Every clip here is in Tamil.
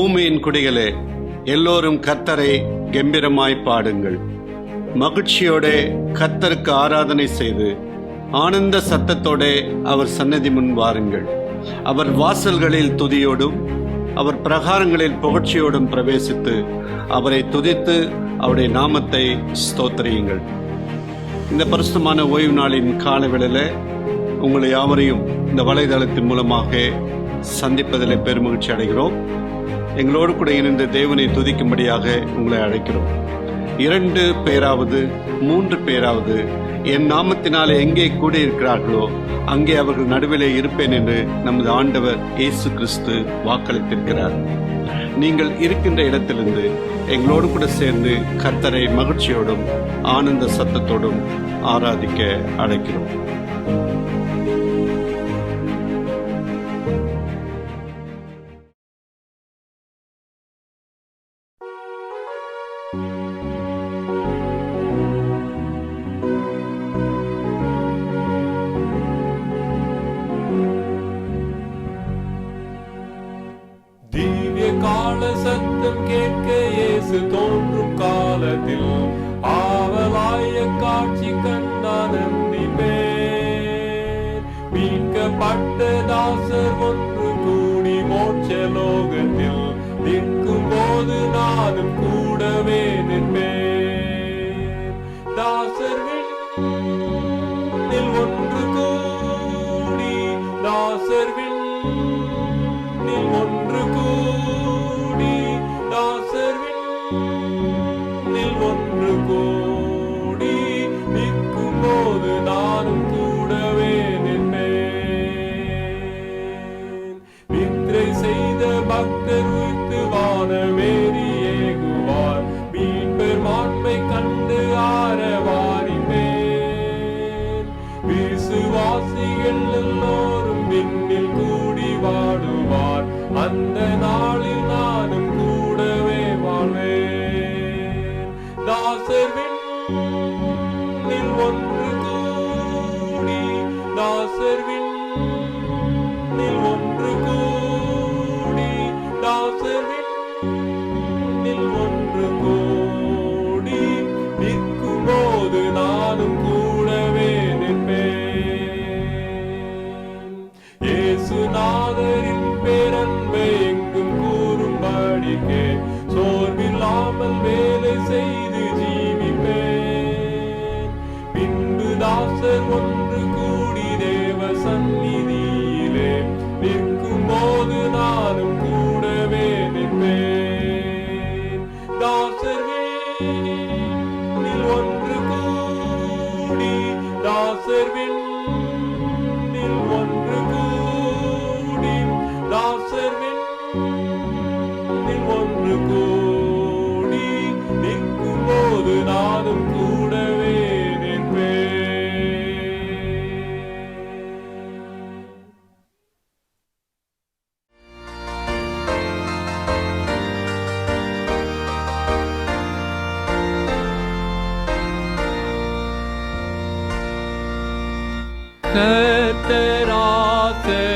பூமியின் குடிகளே, எல்லோரும் கர்த்தரை கெம்பீரமாய் பாடுங்கள். மகிழ்ச்சியோட கர்த்தருக்கு ஆராதனை செய்து ஆனந்த சத்தத்தோட அவர் சன்னதி முன் வாருங்கள். அவர் வாசல்களில் துதியோடும் அவர் பிரகாரங்களில் புகழ்ச்சியோடும் பிரவேசித்து அவரை துதித்து அவருடைய நாமத்தை ஸ்தோத்திரியுங்கள். இந்த பரிசுத்தமான ஓய்வு நாளின் காலவேளையில் உங்களை யாவரையும் இந்த வலைதளத்தின் மூலமாக சந்திப்பதில் பெருமகிழ்ச்சி அடைகிறோம். எங்களோடு கூட இணைந்து தேவனை துதிக்கும்படியாக உங்களை அழைக்கிறோம். 2 பேராவது 3 பேராவது என் நாமத்தினாலே எங்கே கூட இருக்கிறார்களோ அங்கே அவர்கள் நடுவிலே இருப்பேன் என்று நமது ஆண்டவர் இயேசு கிறிஸ்து வாக்களித்திருக்கிறார். நீங்கள் இருக்கின்ற இடத்திலிருந்து எங்களோடு கூட சேர்ந்து கர்த்தரை மகிழ்ச்சியோடும் ஆனந்த சத்தத்தோடும் ஆராதிக்க அழைக்கிறோம். கால சத்தம் கேட்க இயேசு தோன்றும் காலத்தில் ஆவலாய காட்சி கண்டான் நம்பினேன். மீட்கப்பட்ட தாசர் ஒன்று கூடி மோட்ச லோகத்தில் நிற்கும் போது நானும் கூடவே நிற்பேன். தாசர் விண்ணில் ஒன்று கூடி தாசர் விண்ணில் ஒன்று கூடி தாசர் விண்ணில் ஒன்று கூடி நிற்கும் போது நானும் கூடவே நிற்பேன். நித்திரை செய்த பக்தர் உயிர்த்து வானமேறி ஏகுவார். மீட்பர் மாண்பை கண்டு ஆரவாரிப்பேன். விசுவாசிகள் எல்லோரும் விண்ணில் கூடி வாடுவார். அந்த நாளில் நானும் கூடவே வாழ்வேன். தாசர் விண்ணில் ஒன்று கூடி தாசர் விண்ணில் ஒன்று கூடி தாசர் விண்ணில் ஒன்று கூடி நிற்கும் போது நானும் கூடவே நிற்பேன். இயேசுநாதரின் பேரன்பை எங்கும் கூறும்படிக்கே சோர்வில்லாமல் வேலை செய்து ஜீவிப்பேன். பின்பு தாசர் ஒன்று கூடி தேவ சந்நிதியிலே நிற்கும் போது நானும் கூடவே நிற்பேன். தாசர் விண்ணில் ஒன்று கூடி தாசர் விண்ணில் ஒன்று கூடி தாசர் விண்ணில் ஒன்று கூடி நிற்கும் போது நானும் கூடவே நிற்பேன்.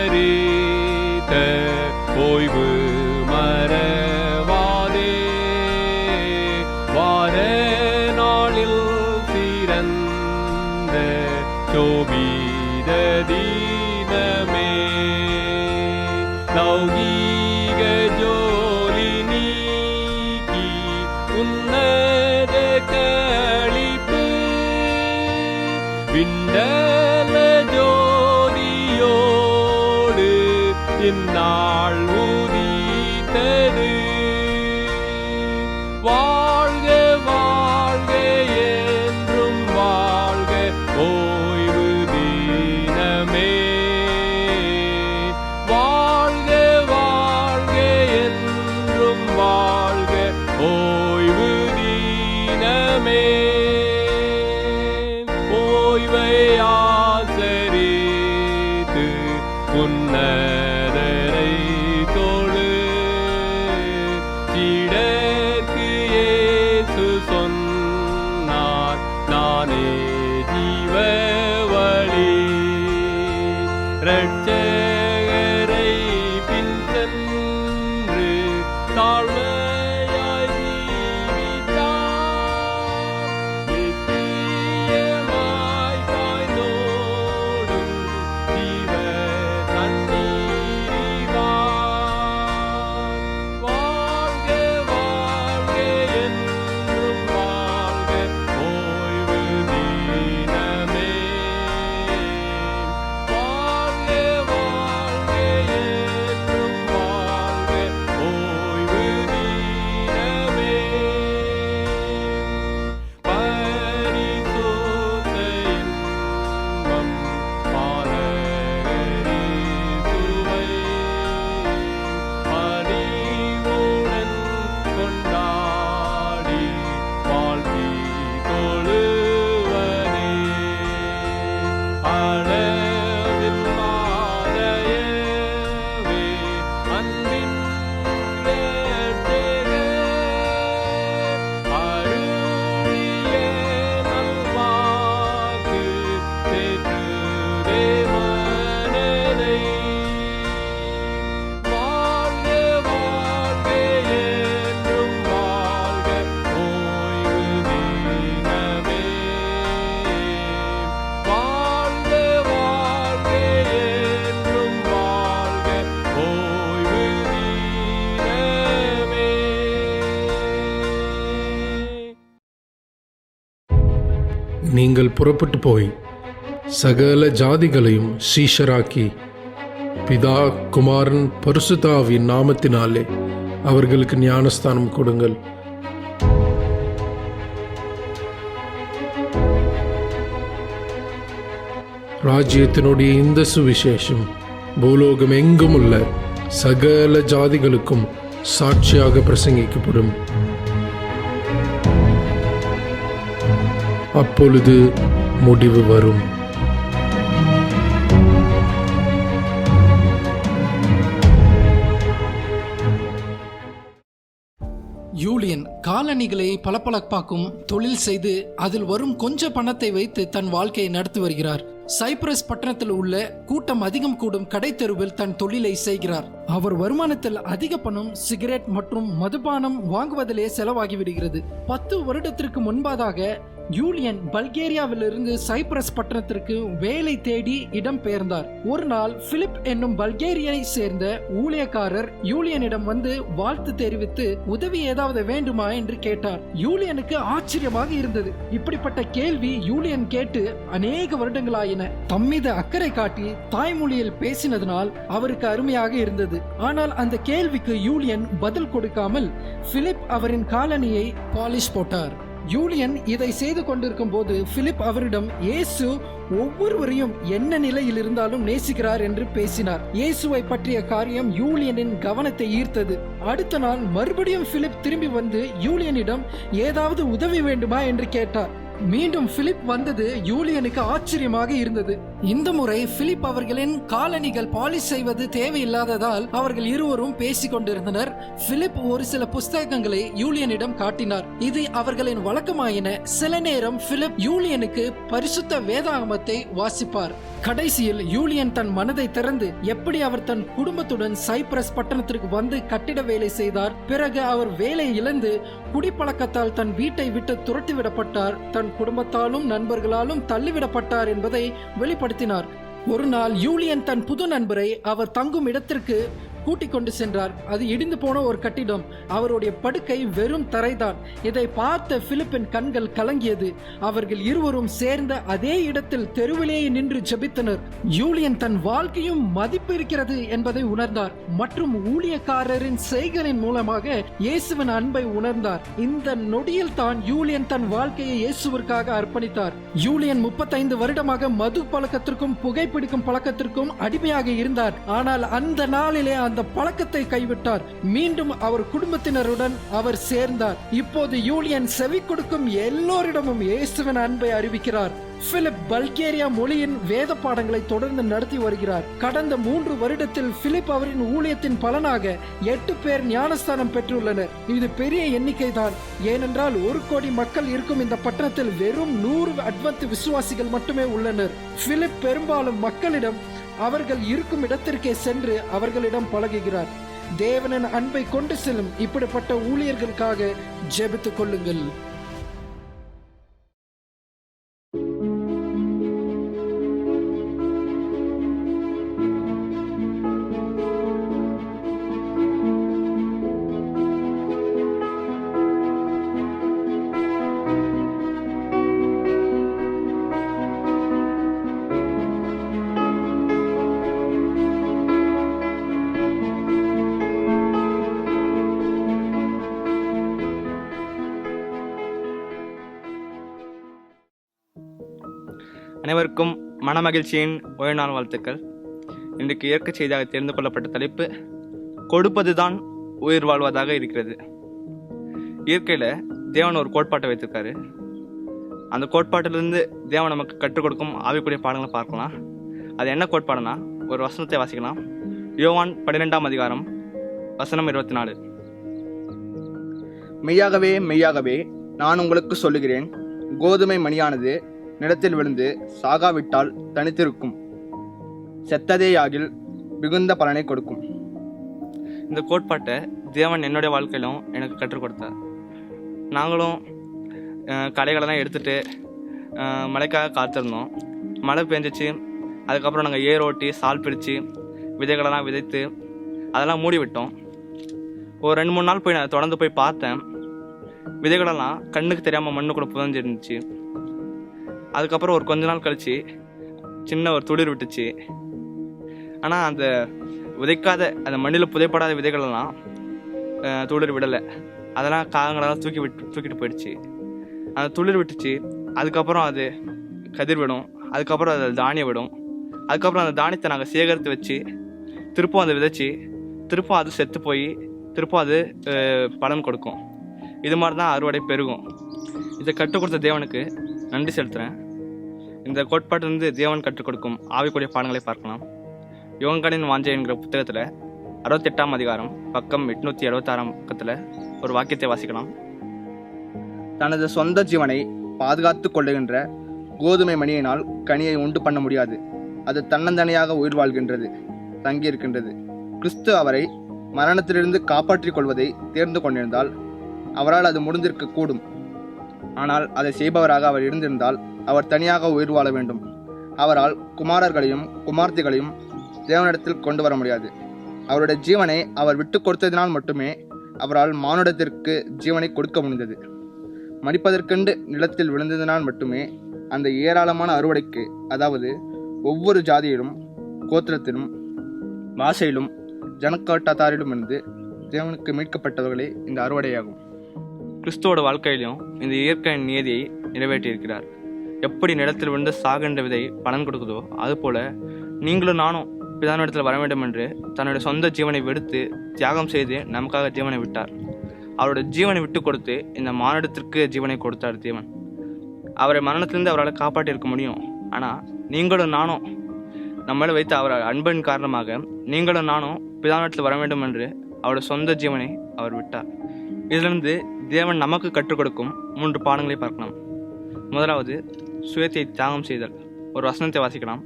கர்த்தராசரித்த ஓய்வு மறவாதே. வார நாளில் சிறந்த சோபித தீனமே. லௌகீக ஜோலி நீக்கி உன்னத களிப்பு விண்டல ஜோதியோடு இந்நாள் உதித்தது. வாழ்க வாழ்க என்றும் வாழ்க ஓய்வு தினமே. வாழ்க வாழ்க என்றும் வாழ்க ஓய்வு தினமே. ஓய்வை ஆசரித்து உன்னதரை தோழு சீடர்க்கு இயேசு சொன்னார், நானே ஜீவ வழி. இரட்சகரை பின் சென்று நீங்கள் புறப்பட்டு போய் சகல ஜாதிகளையும் சீஷராக்கி பிதா குமாரன் பரிசுத்தாவின் நாமத்தினாலே அவர்களுக்கு ஞானஸ்தானம் கொடுங்கள். ராஜ்யத்தினுடைய இந்த சுவிசேஷம் பூலோகம் எங்கும் உள்ள சகல ஜாதிகளுக்கும் சாட்சியாக பிரசங்கிக்கப்படும். அப்பொழுது முடிவு வரும். யூலியன் காலணிகளை பளபளப்பாக்கும் தொழில் செய்து அதில் வரும் கொஞ்ச பணத்தை வைத்து தன் வாழ்க்கையை நடத்தி வருகிறார். சைப்ரஸ் பட்டணத்தில் உள்ள கூட்டம் அதிகம் கூடும் கடை தெருவில் தன் தொழிலை செய்கிறார். அவர் வருமானத்தில் அதிக பணம் சிகரெட் மற்றும் மதுபானம் வாங்குவதிலே செலவாகி விடுகிறது. 10 வருடத்திற்கு முன்பதாக யூலியன் பல்கேரியாவிலிருந்து சைப்ரஸ் பட்டணத்திற்கு வேலை தேடி இடம் பெயர்ந்தார். ஒரு நாள் பிலிப் என்னும் பல்கேரியை சேர்ந்த ஊழியக்காரர் யூலியனிடம் வந்து வாழ்த்து தெரிவித்து உதவி ஏதாவது வேண்டுமா என்று கேட்டார். யூலியனுக்கு ஆச்சரியமாக இருந்தது. இப்படிப்பட்ட கேள்வி யூலியன் கேட்டு அநேக வருடங்களாயின. தம்மீது அக்கறை காட்டி தாய்மொழியில் பேசினதனால் அவருக்கு அருமையாக இருந்தது. ஆனால் அந்த கேள்விக்கு யூலியன் பதில் கொடுக்காமல் பிலிப் அவரின் காலணியை பாலிஷ் போட்டார். யூலியன் இதை செய்து கொண்டிருக்கும் போது பிலிப் அவரிடம் இயேசு ஒவ்வொருவரையும் என்ன நிலையில் இருந்தாலும் நேசிக்கிறார் என்று பேசினார். இயேசுவை பற்றிய காரியம் யூலியனின் கவனத்தை ஈர்த்தது. அடுத்த நாள் மறுபடியும் பிலிப் திரும்பி வந்து யூலியனிடம் ஏதாவது உதவி வேண்டுமா என்று கேட்டார். மீண்டும் பிலிப் வந்தது யூலியனுக்கு ஆச்சரியமாக இருந்தது. இந்த முறை பிலிப் அவர்களின் காலணிகள் பாலிஷ் செய்வது தேவையில்லாததால் அவர்கள் இருவரும் பேசிக் கொண்டிருந்தனர். பிலிப் ஒரு சில புஸ்தகங்களை யூலியனிடம் காட்டினார். இது அவர்களின் வழக்கமாயின. சில நேரம் பிலிப் யூலியனுக்கு பரிசுத்த வேதாகமத்தை வாசிப்பார். கடைசியில் யூலியன் தன் மனதை திறந்து எப்படி அவர் தன் குடும்பத்துடன் சைப்ரஸ் பட்டணத்திற்கு வந்து கட்டிட வேலை செய்தார், பிறகு அவர் வேலை இழந்து குடிப்பழக்கத்தால் தன் வீட்டை விட்டு துரத்திவிடப்பட்டார், தன் குடும்பத்தாலும் நண்பர்களாலும் தள்ளிவிடப்பட்டார் என்பதை வெளிப்படுத்தினார். ஒரு நாள் யூலியன் தன் புது நண்பரை அவர் தங்கும் இடத்திற்கு கூட்டிக் கொண்டு சென்றார். அது இடிந்து போன ஒரு கட்டிடம். அவருடைய படுக்கை வெறும் தரைதான். இதை பார்த்த பிலிப்பின் கண்கள் கலங்கியது. அவர்கள் இருவரும் சேர்ந்த அதே இடத்தில் தெருவிலேயே நின்று ஜெபித்தனர். யூலியன் தன் வாழ்க்கையும் மதிப்பு இருக்கிறது என்பதை உணர்ந்தார் மற்றும் ஊழியக்காரரின் செய்கைகளின் மூலமாக இயேசுவின் அன்பை உணர்ந்தார். இந்த நொடியில் தான் யூலியன் தன் வாழ்க்கையை இயேசுவிற்காக அர்ப்பணித்தார். யூலியன் 35 வருடமாக மது பழக்கத்திற்கும் புகைப்பிடிக்கும் பழக்கத்திற்கும் அடிமையாக இருந்தார். ஆனால் அந்த நாளிலே அந்த பழக்கத்தை கைவிட்டார். மீண்டும் அவர் குடும்பத்தினருடன் அவர் சேர்ந்தார். இப்போது யூலியன் செவி கொடுக்கும் எல்லோரிடமும் இயேசுவின் அன்பை அறிவிக்கிறார். பிலிப் பல்கேரியா மொழியின் வேத பாடங்களை தொடர்ந்து நடத்தி வருகிறார். கடந்த 3 வருடத்தில் பிலிப் அவரின் ஊழியத்தின் பலனாக 8 பேர் ஞானஸ்தானம் பெற்றுள்ளனர். இது பெரிய எண்ணிக்கை தான். ஏனென்றால் 1 கோடி மக்கள் இருக்கும் இந்த பட்டணத்தில் வெறும் 100 அட்வென்ட் விசுவாசிகள் மட்டுமே உள்ளனர். பிலிப் பெரும்பாலும் மக்களிடம் அவர்கள் இருக்கும் இடத்திற்கே சென்று அவர்களிடம் பழகுகிறார். தேவனின் அன்பை கொண்டு செல்லும் இப்படிப்பட்ட ஊழியர்களுக்காக ஜெபித்துக் கொள்ளுங்கள். அனைவருக்கும் மனமகிழ்ச்சியின் ஓய்வு நாள் வாழ்த்துக்கள். இன்றைக்கு இயற்கை செய்தியாக தெரிந்து கொள்ளப்பட்ட தலைப்பு கொடுப்பதுதான் உயிர் வாழ்வதாக இருக்கிறது. இயற்கையில் தேவன் ஒரு கோட்பாட்டை வைத்திருக்காரு. அந்த கோட்பாட்டிலிருந்து தேவன் நமக்கு கற்றுக் கொடுக்கும் ஆவிக்குரிய பாடங்களை பார்க்கலாம். அது என்ன கோட்பாடுனா, ஒரு வசனத்தை வாசிக்கலாம். யோவான் 12ஆம் அதிகாரம் வசனம் 24. மெய்யாகவே மெய்யாகவே நான் உங்களுக்கு சொல்லுகிறேன், கோதுமை மணியானது நிலத்தில் விழுந்து சாகாவிட்டால் தனித்திருக்கும், செத்ததேயாகில் மிகுந்த பலனை கொடுக்கும். இந்த கோட்பாட்டை தேவன் என்னுடைய வாழ்க்கையிலும் எனக்கு கற்றுக் கொடுத்தார். நாங்களும் களைகளெல்லாம் எடுத்துகிட்டு மழைக்காக காத்திருந்தோம். மழை பெஞ்சிச்சு. அதுக்கப்புறம் நாங்கள் ஏர் ஓட்டி சால் பிரித்து விதைகளெல்லாம் விதைத்து அதெல்லாம் மூடி விட்டோம். ஒரு 2-3 நாள் போய் நான் தொடர்ந்து போய் பார்த்தேன். விதைகளெல்லாம் கண்ணுக்கு தெரியாமல் மண்ணுக்குள்ள புதஞ்சிருந்துச்சு. அதுக்கப்புறம் ஒரு கொஞ்ச நாள் கழித்து சின்ன ஒரு துளிர் விட்டுச்சு. ஆனால் அந்த விதைக்காத, அந்த மண்ணில் புதைப்படாத விதைகளெல்லாம் துளிர் விடலை. அதெல்லாம் காகங்களால் தூக்கிட்டு போயிடுச்சு. அந்த துளிர் விட்டுச்சு. அதுக்கப்புறம் அது கதிர் விடும். அதுக்கப்புறம் அது தானியம் விடும். அதுக்கப்புறம் அந்த தானியத்தை நாங்கள் சேகரித்து வச்சு திருப்பம் அதை விதைச்சி திருப்பம் அது செத்து போய் திருப்பம் அது பலன் கொடுக்கும். இது மாதிரி தான் அறுவடை பெருகும். இதை கற்றுக் கொடுத்த தேவனுக்கு நன்றி செலுத்துகிறேன். இந்த கோட்பாட்டிலிருந்து தேவன் கற்றுக் கொடுக்கும் ஆவிக்குரிய பாடங்களை பார்க்கலாம். யோகங்களின் வாஞ்சை என்கிற புத்தகத்தில் 68ஆம் அதிகாரம் பக்கம் 876 பக்கத்தில் ஒரு வாக்கியத்தை வாசிக்கலாம். தனது சொந்த ஜீவனை பாதுகாத்து கொள்ளுகின்ற கோதுமை மணியினால் கனியை உண்டு பண்ண முடியாது. அது தன்னந்தனியாக உயிர் வாழ்கின்றது, தங்கியிருக்கின்றது. கிறிஸ்து அவரை மரணத்திலிருந்து காப்பாற்றிக் கொள்வதை தேர்ந்து கொண்டிருந்தால் அவரால் அது முடிந்திருக்க கூடும். ஆனால் அதை செய்பவராக அவர் இருந்திருந்தால் அவர் தனியாக உயிர் வாழ வேண்டும். அவரால் குமாரர்களையும் குமார்த்திகளையும் தேவனிடத்தில் கொண்டு வர முடியாது. அவருடைய ஜீவனை அவர் விட்டு கொடுத்ததினால் மட்டுமே அவரால் மானுடத்திற்கு ஜீவனை கொடுக்க முடிந்தது. மரிப்பதற்கென்று நிலத்தில் விழுந்ததினால் மட்டுமே அந்த ஏராளமான அறுவடைக்கு, அதாவது ஒவ்வொரு ஜாதியிலும் கோத்திரத்திலும் பாஷையிலும் ஜனக்காட்டாத்தாரிலும் இருந்து தேவனுக்கு மீட்கப்பட்டவர்களே இந்த அறுவடையாகும். கிறிஸ்துவோட வாழ்க்கையிலும் இந்த இயற்கையின் நியதியை நிறைவேற்றியிருக்கிறார். எப்படி நிலத்தில் விழுந்து சாகின்ற விதை பலன் கொடுக்குதோ அதுபோல நீங்களும் நானும் பிதானிடத்தில் வர வேண்டும் என்று தன்னுடைய சொந்த ஜீவனை வெறுத்து தியாகம் செய்து நமக்காக ஜீவனை விட்டார். அவருடைய ஜீவனை விட்டு கொடுத்து இந்த மானிடத்திற்கு ஜீவனை கொடுத்தார் தேவன். அவரை மரணத்திலிருந்து அவரால் காப்பாற்றியிருக்க முடியும். ஆனால் நீங்களும் நானும் நம்மளை வைத்து அவர் அன்பின் காரணமாக நீங்களும் நானும் பிதானிடத்தில் வர வேண்டும் என்று அவருடைய சொந்த ஜீவனை அவர் விட்டார். இதிலிருந்து தேவன் நமக்கு கற்றுக் கொடுக்கும் 3 பாடங்களை பார்க்கலாம். முதலாவது, சுயத்தை தியாகம் செய்தல். ஒரு வசனத்தை வாசிக்கலாம்.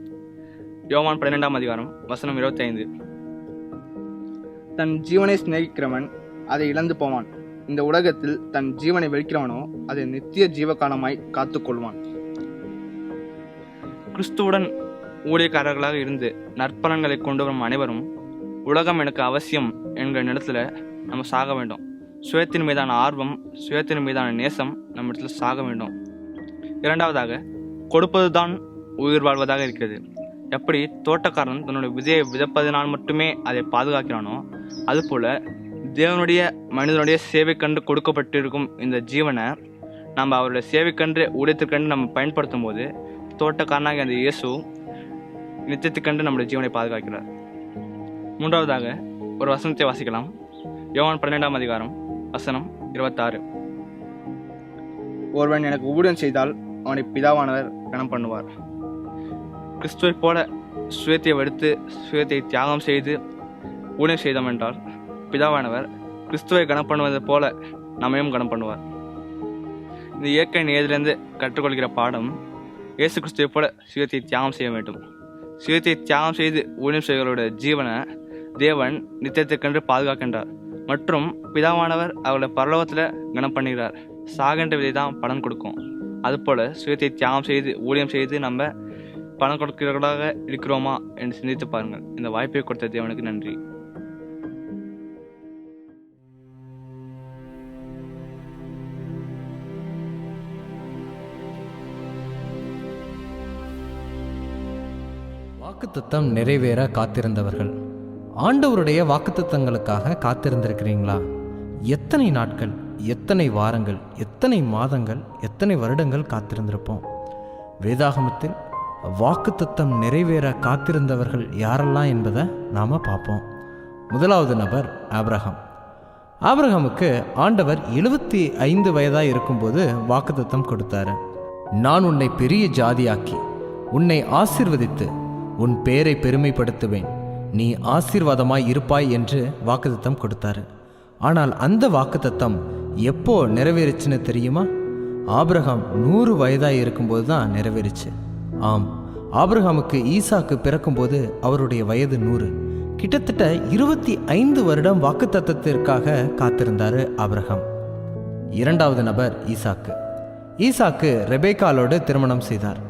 யோவான் 12ஆம் அதிகாரம் வசனம் 25. தன் ஜீவனை சிநேகிக்கிறவன் அதை இழந்து போவான். இந்த உலகத்தில் தன் ஜீவனை வெறுக்கிறவனோ அதை நித்திய ஜீவகாலமாய் காத்துக்கொள்வான். கிறிஸ்துவுடன் ஊழியக்காரர்களாக இருந்து நற்பலன்களை கொண்டு வரும் அனைவரும் உலகம் எனக்கு அவசியம் என்கிற நிலத்தில் நம்ம சாக வேண்டும். சுயத்தின் மீதான ஆர்வம், சுயத்தின் மீதான நேசம் நம்ம இடத்துல சாக வேண்டும். இரண்டாவதாக, கொடுப்பது தான் உயிர் வாழ்வதாக இருக்கிறது. எப்படி தோட்டக்காரன் தன்னுடைய விதையை விதைப்பதனால் மட்டுமே அதை பாதுகாக்கிறானோ அதுபோல் தேவனுடைய மனிதனுடைய சேவைக்கன்று கொடுக்கப்பட்டிருக்கும் இந்த ஜீவனை நம்ம அவருடைய சேவைக்கன்று ஊழியத்திற்கன்று நம்ம பயன்படுத்தும் போது தோட்டக்காரனாக அந்த இயேசு நித்தியத்துக்கன்று நம்முடைய ஜீவனை பாதுகாக்கிறார். மூன்றாவதாக ஒரு வசனத்தை வாசிக்கலாம். யோவான் 12ஆம் அதிகாரம் வசனம் 26. ஒருவன் எனக்கு ஊழியம் செய்தால் அவனை பிதாவானவர் கனம் பண்ணுவார். கிறிஸ்துவை போல சுயத்தை வெறுத்து சுயத்தை தியாகம் செய்து ஊழியம் செய்தோம் என்றால் பிதாவானவர் கிறிஸ்துவை கனம் பண்ணுவது போல நம்மையும் கனம் பண்ணுவார். இந்த இயற்கை நியதிலிருந்து கற்றுக்கொள்கிற பாடம், இயேசு கிறிஸ்துவை போல சுயத்தை தியாகம் செய்ய வேண்டும். சுயத்தை தியாகம் செய்து ஊழியம் செய்வர்களுடைய ஜீவனை தேவன் நித்தியத்திற்கென்று பாதுகாக்கின்றார். மற்றும் பிதாவானவர் அவருடைய பரலோகத்தில் கனம் பண்ணுகிறார். சாகின்ற விதை தான் பலன் கொடுக்கும். அதுபோல் சுயத்தை தியாகம் செய்து ஊழியம் செய்து நம்ம பலன் கொடுக்கிறவர்களாக இருக்கிறோமா என்று சிந்தித்து பாருங்கள். இந்த வாய்ப்பை கொடுத்த தேவனுக்கு நன்றி. வாக்குத்தத்தம் நிறைவேற காத்திருந்தவர்கள். ஆண்டவருடைய வாக்குத்தத்தங்களுக்காக காத்திருந்திருக்கிறீங்களா? எத்தனை நாட்கள், எத்தனை வாரங்கள், எத்தனை மாதங்கள், எத்தனை வருடங்கள் காத்திருந்திருப்போம். வேதாகமத்தில் வாக்குத்தத்தம் நிறைவேற காத்திருந்தவர்கள் யாரெல்லாம் என்பதை நாம் பார்ப்போம். முதலாவது நபர் ஆபிரகாம். ஆபிரகாமுக்கு ஆண்டவர் 75 வயதாக இருக்கும்போது வாக்குத்தத்தம் கொடுத்தாரு. நான் உன்னை பெரிய ஜாதியாக்கி உன்னை ஆசீர்வதித்து உன் பேரை பெருமைப்படுத்துவேன், நீ ஆசீர்வாதமாய் இருப்பாய் என்று வாக்குத்தத்தம் கொடுத்தாரு. ஆனால் அந்த வாக்குத்தத்தம் எப்போ நிறைவேறுச்சுன்னு தெரியுமா? ஆபிரகாம் 100 வயதாக இருக்கும்போது தான் நிறைவேறுச்சு. ஆம், ஆபிரகாமுக்கு ஈசாக்கு பிறக்கும்போது அவருடைய வயது 100. கிட்டத்தட்ட 25 வருடம் வாக்குத்தத்தத்திற்காக காத்திருந்தார் ஆபிரகாம். இரண்டாவது நபர் ஈசாக்கு. ஈசாக்கு ரெபேக்காலோடு திருமணம் செய்தார்.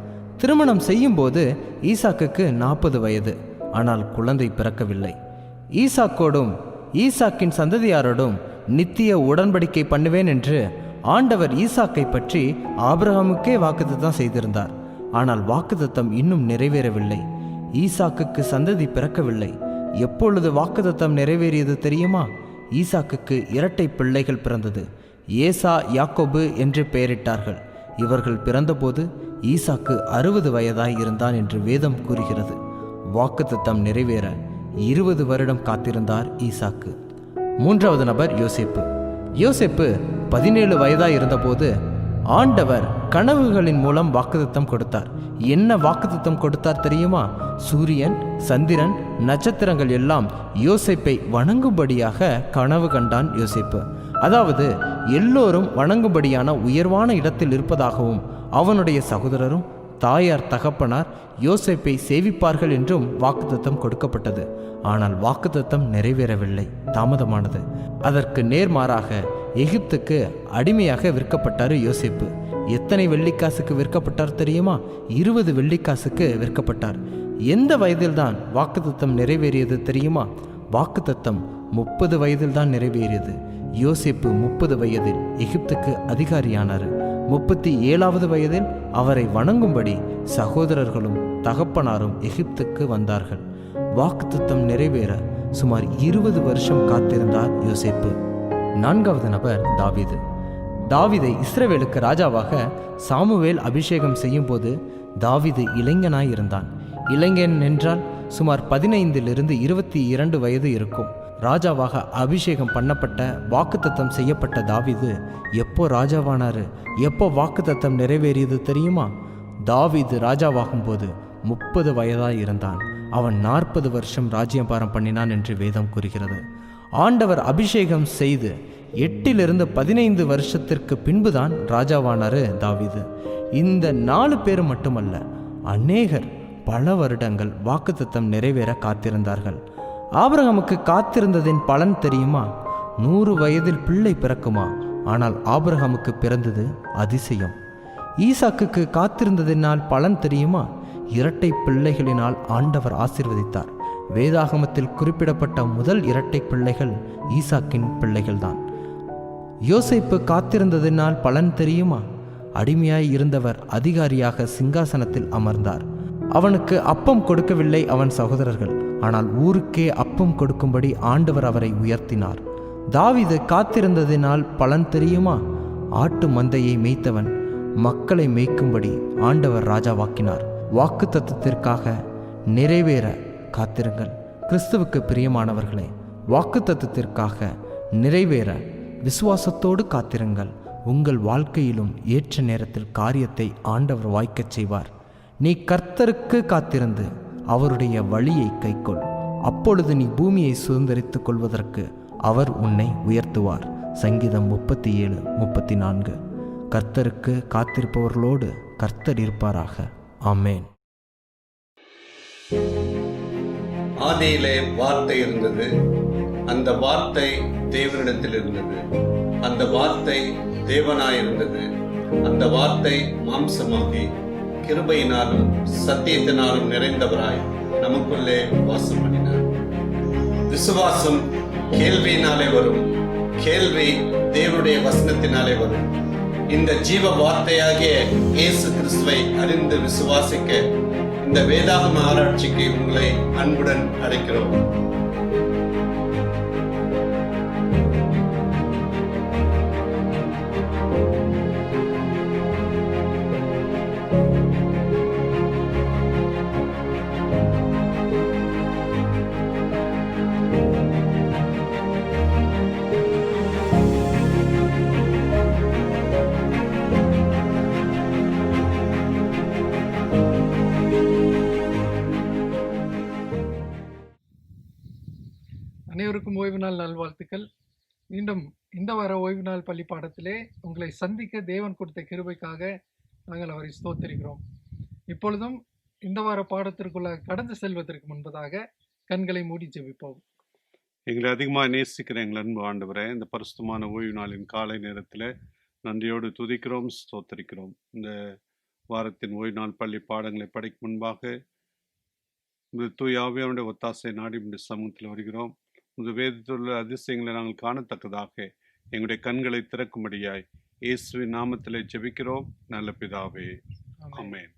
திருமணம் செய்யும்போது ஈசாக்குக்கு 40 வயது. ஆனால் குழந்தை பிறக்கவில்லை. ஈசாக்கோடும் ஈசாக்கின் சந்ததியாரோடும் நித்திய உடன்படிக்கை பண்ணுவேன் என்று ஆண்டவர் ஈசாக்கை பற்றி ஆபிரகாமுக்கே வாக்குத்தத்தம் செய்திருந்தார். ஆனால் வாக்குத்தத்தம் இன்னும் நிறைவேறவில்லை. ஈசாக்குக்கு சந்ததி பிறக்கவில்லை. எப்பொழுது வாக்குத்தத்தம் நிறைவேறியது தெரியுமா? ஈசாக்குக்கு இரட்டை பிள்ளைகள் பிறந்தது. ஏசா, யாக்கோபு என்று பெயரிட்டார்கள். இவர்கள் பிறந்தபோது ஈசாக்கு 60 வயதாய் இருந்தான் என்று வேதம் கூறுகிறது. வாக்குத்தத்தம் நிறைவேற 20 வருடம் காத்திருந்தார் ஈசாக்கு. மூன்றாவது நபர் யோசேப்பு. யோசேப்பு 17 வயதாய் இருந்தபோது ஆண்டவர் கனவுகளின் மூலம் வாக்குத்தத்தம் கொடுத்தார். என்ன வாக்குத்தத்தம் கொடுத்தார் தெரியுமா? சூரியன், சந்திரன், நட்சத்திரங்கள் எல்லாம் யோசேப்பை வணங்கும்படியாக கனவு கண்டான் யோசேப்பு. அதாவது எல்லோரும் வணங்கும்படியான உயர்வான இடத்தில் இருப்பதாகவும் அவனுடைய சகோதரரும் தாயார் தகப்பனார் யோசேப்பை சேவிப்பார்கள் என்றும் வாக்குத்தத்தம் கொடுக்கப்பட்டது. ஆனால் வாக்குத்தத்தம் நிறைவேறவில்லை, தாமதமானது. அதற்கு நேர்மாறாக எகிப்துக்கு அடிமையாக விற்கப்பட்டார் யோசேப்பு. எத்தனை வெள்ளிக்காசுக்கு விற்கப்பட்டார் தெரியுமா? 20 வெள்ளிக்காசுக்கு விற்கப்பட்டார். எந்த வயதில்தான் வாக்குத்தத்தம் நிறைவேறியது தெரியுமா? வாக்குத்தத்தம் 30 வயதில்தான் நிறைவேறியது. யோசேப்பு 30 வயதில் எகிப்துக்கு அதிகாரியானார். 37வது வயதில் அவரை வணங்கும்படி சகோதரர்களும் தகப்பனாரும் எகிப்துக்கு வந்தார்கள். வாக்குத்தத்தம் நிறைவேற சுமார் 20 வருஷம் காத்திருந்தார் யோசேப்பு. நான்காவது நபர் தாவீது. தாவீதை இஸ்ரவேலுக்கு ராஜாவாக சாமுவேல் அபிஷேகம் செய்யும் போது தாவீது இளைஞனாய் இருந்தான். இளைஞன் என்றால் சுமார் 15 to 22 வயது இருக்கும். ராஜாவாக அபிஷேகம் பண்ணப்பட்ட வாக்குத்தத்தம் செய்யப்பட்ட தாவீது எப்போ ராஜாவானாரு, எப்போ வாக்குத்தத்தம் நிறைவேறியது தெரியுமா? தாவீது ராஜாவாகும் போது 30 வயதாய் இருந்தான். அவன் 40 வருஷம் ராஜ்யபாரம் பண்ணினான் என்று வேதம் கூறுகிறது. ஆண்டவர் அபிஷேகம் செய்து 8 to 15 வருஷத்திற்கு பின்புதான் ராஜாவானாரு தாவீது. இந்த 4 பேர் மட்டுமல்ல, அநேகர் பல வருடங்கள் வாக்குத்தத்தம் நிறைவேற காத்திருந்தார்கள். ஆபிரகாமுக்கு காத்திருந்ததின் பலன் தெரியுமா? 100 வயதில் பிள்ளை பிறக்குமா? ஆனால் ஆபிரகாமுக்கு பிறந்தது அதிசயம். ஈசாக்குக்கு காத்திருந்ததினால் பலன் தெரியுமா? இரட்டை பிள்ளைகளினால் ஆண்டவர் ஆசீர்வதித்தார். வேதாகமத்தில் குறிப்பிடப்பட்ட முதல் இரட்டை பிள்ளைகள் ஈசாக்கின் பிள்ளைகள்தான். யோசேப்பு காத்திருந்ததினால் பலன் தெரியுமா? அடிமையாய் இருந்தவர் அதிகாரியாக சிங்காசனத்தில் அமர்ந்தார். அவனுக்கு அப்பம் கொடுக்கவில்லை அவன் சகோதரர்கள், ஆனால் ஊருக்கே அப்பம் கொடுக்கும்படி ஆண்டவர் அவரை உயர்த்தினார். தாவீது காத்திருந்ததினால் பலன் தெரியுமா? ஆட்டு மந்தையை மேய்த்தவன் மக்களை மேய்க்கும்படி ஆண்டவர் ராஜாவாக்கினார். வாக்குத்தத்தத்திற்காக நிறைவேற காத்திருங்கள். கிறிஸ்துவுக்கு பிரியமானவர்களே, வாக்குத்தத்தத்திற்காக நிறைவேற விசுவாசத்தோடு காத்திருங்கள். உங்கள் வாழ்க்கையிலும் ஏற்ற நேரத்தில் காரியத்தை ஆண்டவர் வாய்க்கச் செய்வார். நீ கர்த்தருக்கு காத்திருந்து அவருடைய வழியை கைக்கொள். அப்பொழுது நீ பூமியை சுதந்தரித்துக் கொள்வதற்கு அவர் உன்னை உயர்த்துவார். சங்கீதம் 37:34. கர்த்தருக்கு காத்திருப்பவர்களோடு கர்த்தர் இருப்பாராக. ஆமேன். ஆதியிலே வார்த்தை இருந்தது, அந்த வார்த்தை தேவனிடத்தில் இருந்தது, அந்த வார்த்தை தேவனாயிருந்தது. அந்த வார்த்தை மாம்சமாகி கிருபையினாலும் சத்தியத்தினாலும் நிறைந்தவராய் நமக்குள்ளே வாசம் பண்ணினார். விசுவாசம் கேள்வியினாலே வரும், கேள்வி தேவனுடைய வசனத்தினாலே வரும். இந்த ஜீவ வார்த்தையாகிய இயேசு கிறிஸ்துவை அறிந்து விசுவாசிக்க இந்த வேதாகம ஆராய்ச்சிக்கு உங்களை அன்புடன் அழைக்கிறோம். அனைவருக்கும் ஓய்வு நாள் நல்வாழ்த்துக்கள். மீண்டும் இந்த வார ஓய்வு நாள் பள்ளி பாடத்திலே உங்களை சந்திக்க தேவன் கொடுத்த கிருபைக்காக நாங்கள் அவரை ஸ்தோத்திரிக்கிறோம். இப்பொழுதும் இந்த வார பாடத்திற்குள்ள கடந்து செல்வதற்கு முன்பதாக கண்களை மூடி ஜெபிப்போம். எங்களை அதிகமாக நேசிக்கிற எங்கள் அன்பு ஆண்டவரே, இந்த பரிசுத்தமான ஓய்வு நாளின் காலை நேரத்தில் நன்றியோடு துதிக்கிறோம், ஸ்தோத்தரிக்கிறோம். இந்த வாரத்தின் ஓய்வு நாள் பள்ளி பாடங்களை படிக்கும் முன்பாக இந்த தூய ஆவியானுடைய ஒத்தாசை நாடி இந்த சமூகத்தில் வருகிறோம். இந்த வேதத்தில் உள்ள அதிசயங்களை நாங்கள் காணத்தக்கதாக எங்களுடைய கண்களை திறக்கும்படியாய் இயேசுவின் நாமத்திலே ஜெபிக்கிறோம் நல்ல பிதாவே, ஆமென்.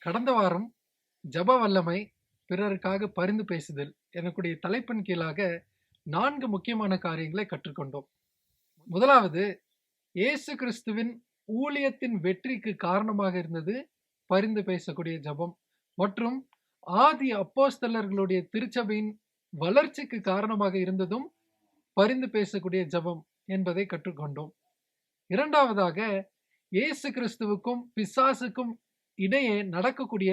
கடந்த வாரம் ஜப வல்லமை, பிறருக்காக பரிந்து பேசுதல் எனக்குடைய தலைப்பின் கீழாக 4 முக்கியமான காரியங்களை கற்றுக்கொண்டோம். முதலாவது, இயேசு கிறிஸ்துவின் ஊழியத்தின் வெற்றிக்கு காரணமாக இருந்தது பரிந்து பேசக்கூடிய ஜபம் மற்றும் ஆதி அப்போஸ்தலர்களுடைய திருச்சபையின் வளர்ச்சிக்கு காரணமாக இருந்ததும் பரிந்து பேசக்கூடிய ஜபம் என்பதை கற்றுக்கொண்டோம். இரண்டாவதாக, இயேசு கிறிஸ்துவுக்கும் பிசாசுக்கும் இடையே நடக்கக்கூடிய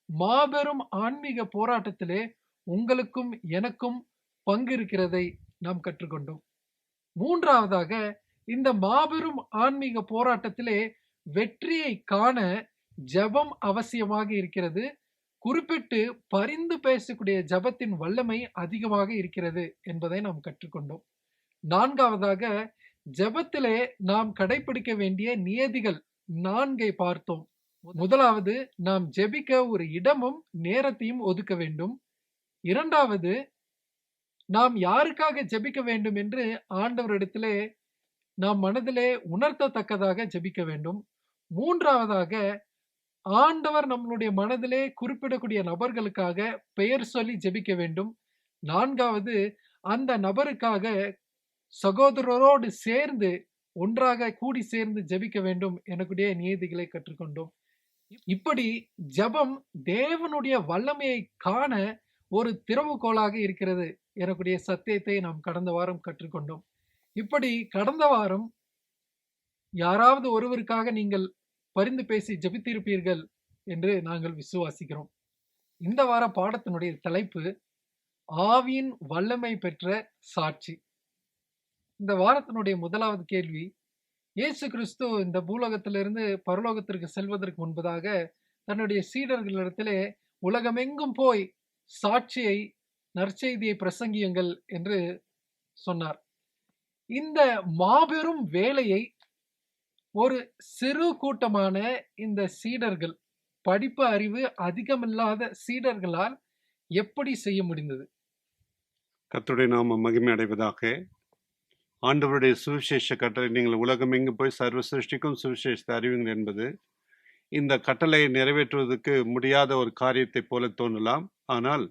மாபெரும் ஆன்மீக போராட்டத்திலே உங்களுக்கும் எனக்கும் பங்கு இருக்கிறதை நாம் கற்றுக்கொண்டோம். மூன்றாவதாக, இந்த மாபெரும் ஆன்மீக போராட்டத்திலே வெற்றியை காண ஜபம் அவசியமாக இருக்கிறது. குறிப்பிட்டு பரிந்து பேசக்கூடிய ஜபத்தின் வல்லமை அதிகமாக இருக்கிறது என்பதை நாம் கற்றுக்கொண்டோம். நான்காவதாக, ஜபத்திலே நாம் கடைபிடிக்க வேண்டிய நியதிகள் 4 பார்த்தோம். முதலாவது, நாம் ஜெபிக்க ஒரு இடமும் நேரத்தையும் ஒதுக்க வேண்டும். இரண்டாவது, நாம் யாருக்காக ஜெபிக்க வேண்டும் என்று ஆண்டவரிடத்திலே நாம் மனதிலே உணர்த்தத்தக்கதாக ஜெபிக்க வேண்டும். மூன்றாவதாக, ஆண்டவர் நம்மளுடைய மனதிலே குறிப்பிடக்கூடிய நபர்களுக்காக பெயர் சொல்லி ஜெபிக்க வேண்டும். நான்காவது, அந்த நபருக்காக சகோதரரோடு சேர்ந்து ஒன்றாக கூடி சேர்ந்து ஜெபிக்க வேண்டும் எனக்குடைய நியதிகளை கற்றுக்கொண்டோம். இப்படி ஜபம் தேவனுடைய வல்லமையை காண ஒரு திறவுகோலாக இருக்கிறது எனக்குடைய சத்தியத்தை நாம் கடந்த வாரம் கற்றுக்கொண்டோம். இப்படி கடந்த வாரம் யாராவது ஒருவருக்காக நீங்கள் பரிந்து பேசி ஜெபித்திருப்பீர்கள் என்று நாங்கள் விசுவாசிக்கிறோம். இந்த வார பாடத்தினுடைய தலைப்பு ஆவியின் வல்லமை பெற்ற சாட்சி. இந்த வாரத்தினுடைய முதலாவது கேள்வி, இயேசு கிறிஸ்து இந்த பூலோகத்திலிருந்து பரலோகத்திற்கு செல்வதற்கு முன்பதாக தன்னுடைய சீடர்களிடத்திலே உலகமெங்கும் போய் சாட்சியை, நற்செய்தியை பிரசங்கியுங்கள் என்று சொன்னார். இந்த மாபெரும் வேலையை ஒரு சிறு கூட்டமான இந்த சீடர்கள், படிப்பு அறிவு அதிகமில்லாத சீடர்களால் எப்படி செய்ய முடிந்தது? கர்த்தருடைய நாமம் மகிமை அடைவதாக. ஆண்டவருடைய சுவிசேஷ கட்டளை, நீங்கள் உலகம் எங்கு போய் சர்வ சிருஷ்டிக்கும் சுவிசேஷத்தை அறிவுங்கள் என்பது இந்த கட்டளையை நிறைவேற்றுவதற்கு முடியாத ஒரு காரியத்தை போல தோன்றலாம். ஆனால்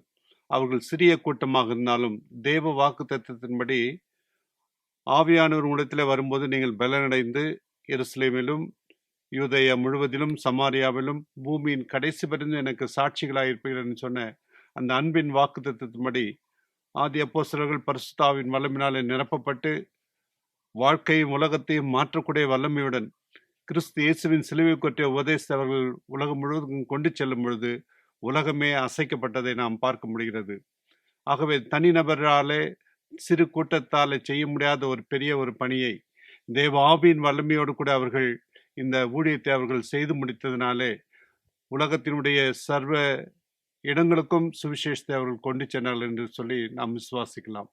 அவர்கள் சிறிய கூட்டமாக இருந்தாலும் தேவ வாக்கு தத்துவத்தின்படி ஆவியானவர் உங்களிடத்தில் வரும்போது நீங்கள் பலனடைந்து எருசலேமிலும் யூதேயா முழுவதிலும் சமாரியாவிலும் பூமியின் கடைசி பரிந்து எனக்கு சாட்சிகளாக இருப்பீர்கள் சொன்ன அந்த அன்பின் வாக்கு தத்துவத்தின்படி ஆதி அப்போஸ்தலர்கள் பரிசுத்த ஆவியின் வல்லமையினாலே நிரப்பப்பட்டு வாழ்க்கையும் உலகத்தையும் மாற்றக்கூடிய வல்லமையுடன் கிறிஸ்து இயேசுவின் சிலுவை கொற்றிய உபதேசத்தை அவர்கள் உலகம் முழுவதும் கொண்டு செல்லும் பொழுது உலகமே அசைக்கப்பட்டதை நாம் பார்க்க முடிகிறது. ஆகவே தனிநபராலே, சிறு கூட்டத்தாலே செய்ய முடியாத ஒரு பெரிய ஒரு பணியை தேவ ஆவியின் வல்லமையோடு கூட அவர்கள் இந்த ஊழியத்தை அவர்கள் செய்து முடித்ததினாலே உலகத்தினுடைய சர்வ இடங்களுக்கும் சுவிசேஷத்தை அவர்கள் கொண்டு சென்றார்கள் என்று சொல்லி நாம் விசுவாசிக்கலாம்.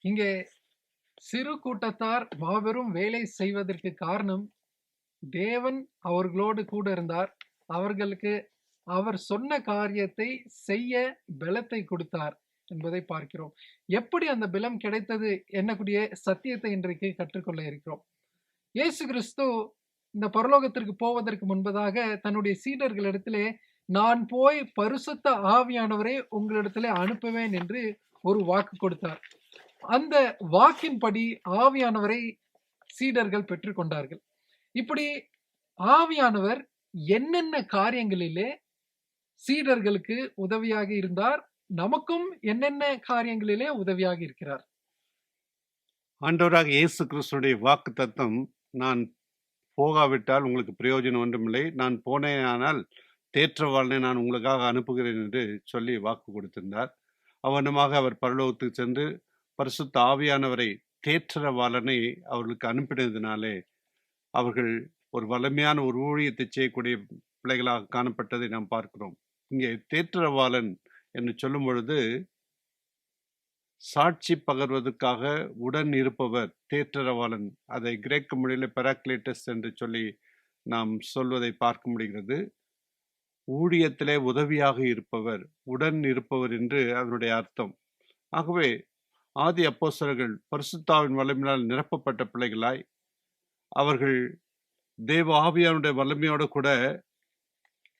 இங்கே சிறு கூட்டத்தார் மாபெரும் வேலை செய்வதற்கு காரணம், தேவன் அவர்களோடு கூட இருந்தார். அவர்களுக்கு அவர் சொன்ன காரியத்தை செய்ய பலத்தை கொடுத்தார் என்பதை பார்க்கிறோம். எப்படி அந்த பலம் கிடைத்தது என்னக்கூடிய சத்தியத்தை இன்றைக்கு கற்றுக்கொள்ள இருக்கிறோம். இயேசு கிறிஸ்து இந்த பரலோகத்திற்கு போவதற்கு முன்பதாக தன்னுடைய சீடர்களிடத்திலே, நான் போய் பரிசுத்த ஆவியானவரை உங்களிடத்திலே அனுப்புவேன் என்று ஒரு வாக்கு கொடுத்தார். அந்த வாக்கின்படி ஆவியானவரை சீடர்கள் பெற்றுக்கொண்டார்கள். இப்படி ஆவியானவர் என்னென்ன காரியங்களிலே சீடர்களுக்கு உதவியாக இருந்தார், நமக்கும் என்னென்ன காரியங்களிலே உதவியாக இருக்கிறார்? ஆண்டவராக இயேசு கிறிஸ்துடைய வாக்கு தத்தம், நான் போகாவிட்டால் உங்களுக்கு பிரயோஜனம் ஒன்றுமில்லை, நான் போனேனானால் தேற்றவாளனை நான் உங்களுக்காக அனுப்புகிறேன் என்று சொல்லி வாக்கு கொடுத்திருந்தார். அவனமாக அவர் பரலோகத்துக்கு சென்று பரிசுத்த ஆவியானவரை, தேற்றவாளனை அவர்களுக்கு அனுப்பினதினாலே அவர்கள் ஒரு வலிமையான ஒரு ஊழியத்தை செய்யக்கூடிய பிள்ளைகளாக காணப்பட்டதை நாம் பார்க்கிறோம். இங்கே தேற்றவாளன் என்று சொல்லும் பொழுது சாட்சி பகர்வதற்காக உடன் இருப்பவர் தேற்றவாளன். அதை கிரேக்க மொழியில் பெராக்லேட்டஸ் என்று சொல்லி நாம் சொல்வதை பார்க்க முடிகிறது. ஊழியத்திலே உதவியாக இருப்பவர், உடன் இருப்பவர் என்று அதனுடைய அர்த்தம். ஆகவே ஆதி அப்போஸ்தலர்கள் பரிசுத்தாவின் வல்லமையினால் நிரப்பப்பட்ட பிள்ளைகளாய் அவர்கள் தேவ ஆவியானுடைய வல்லமையோடு கூட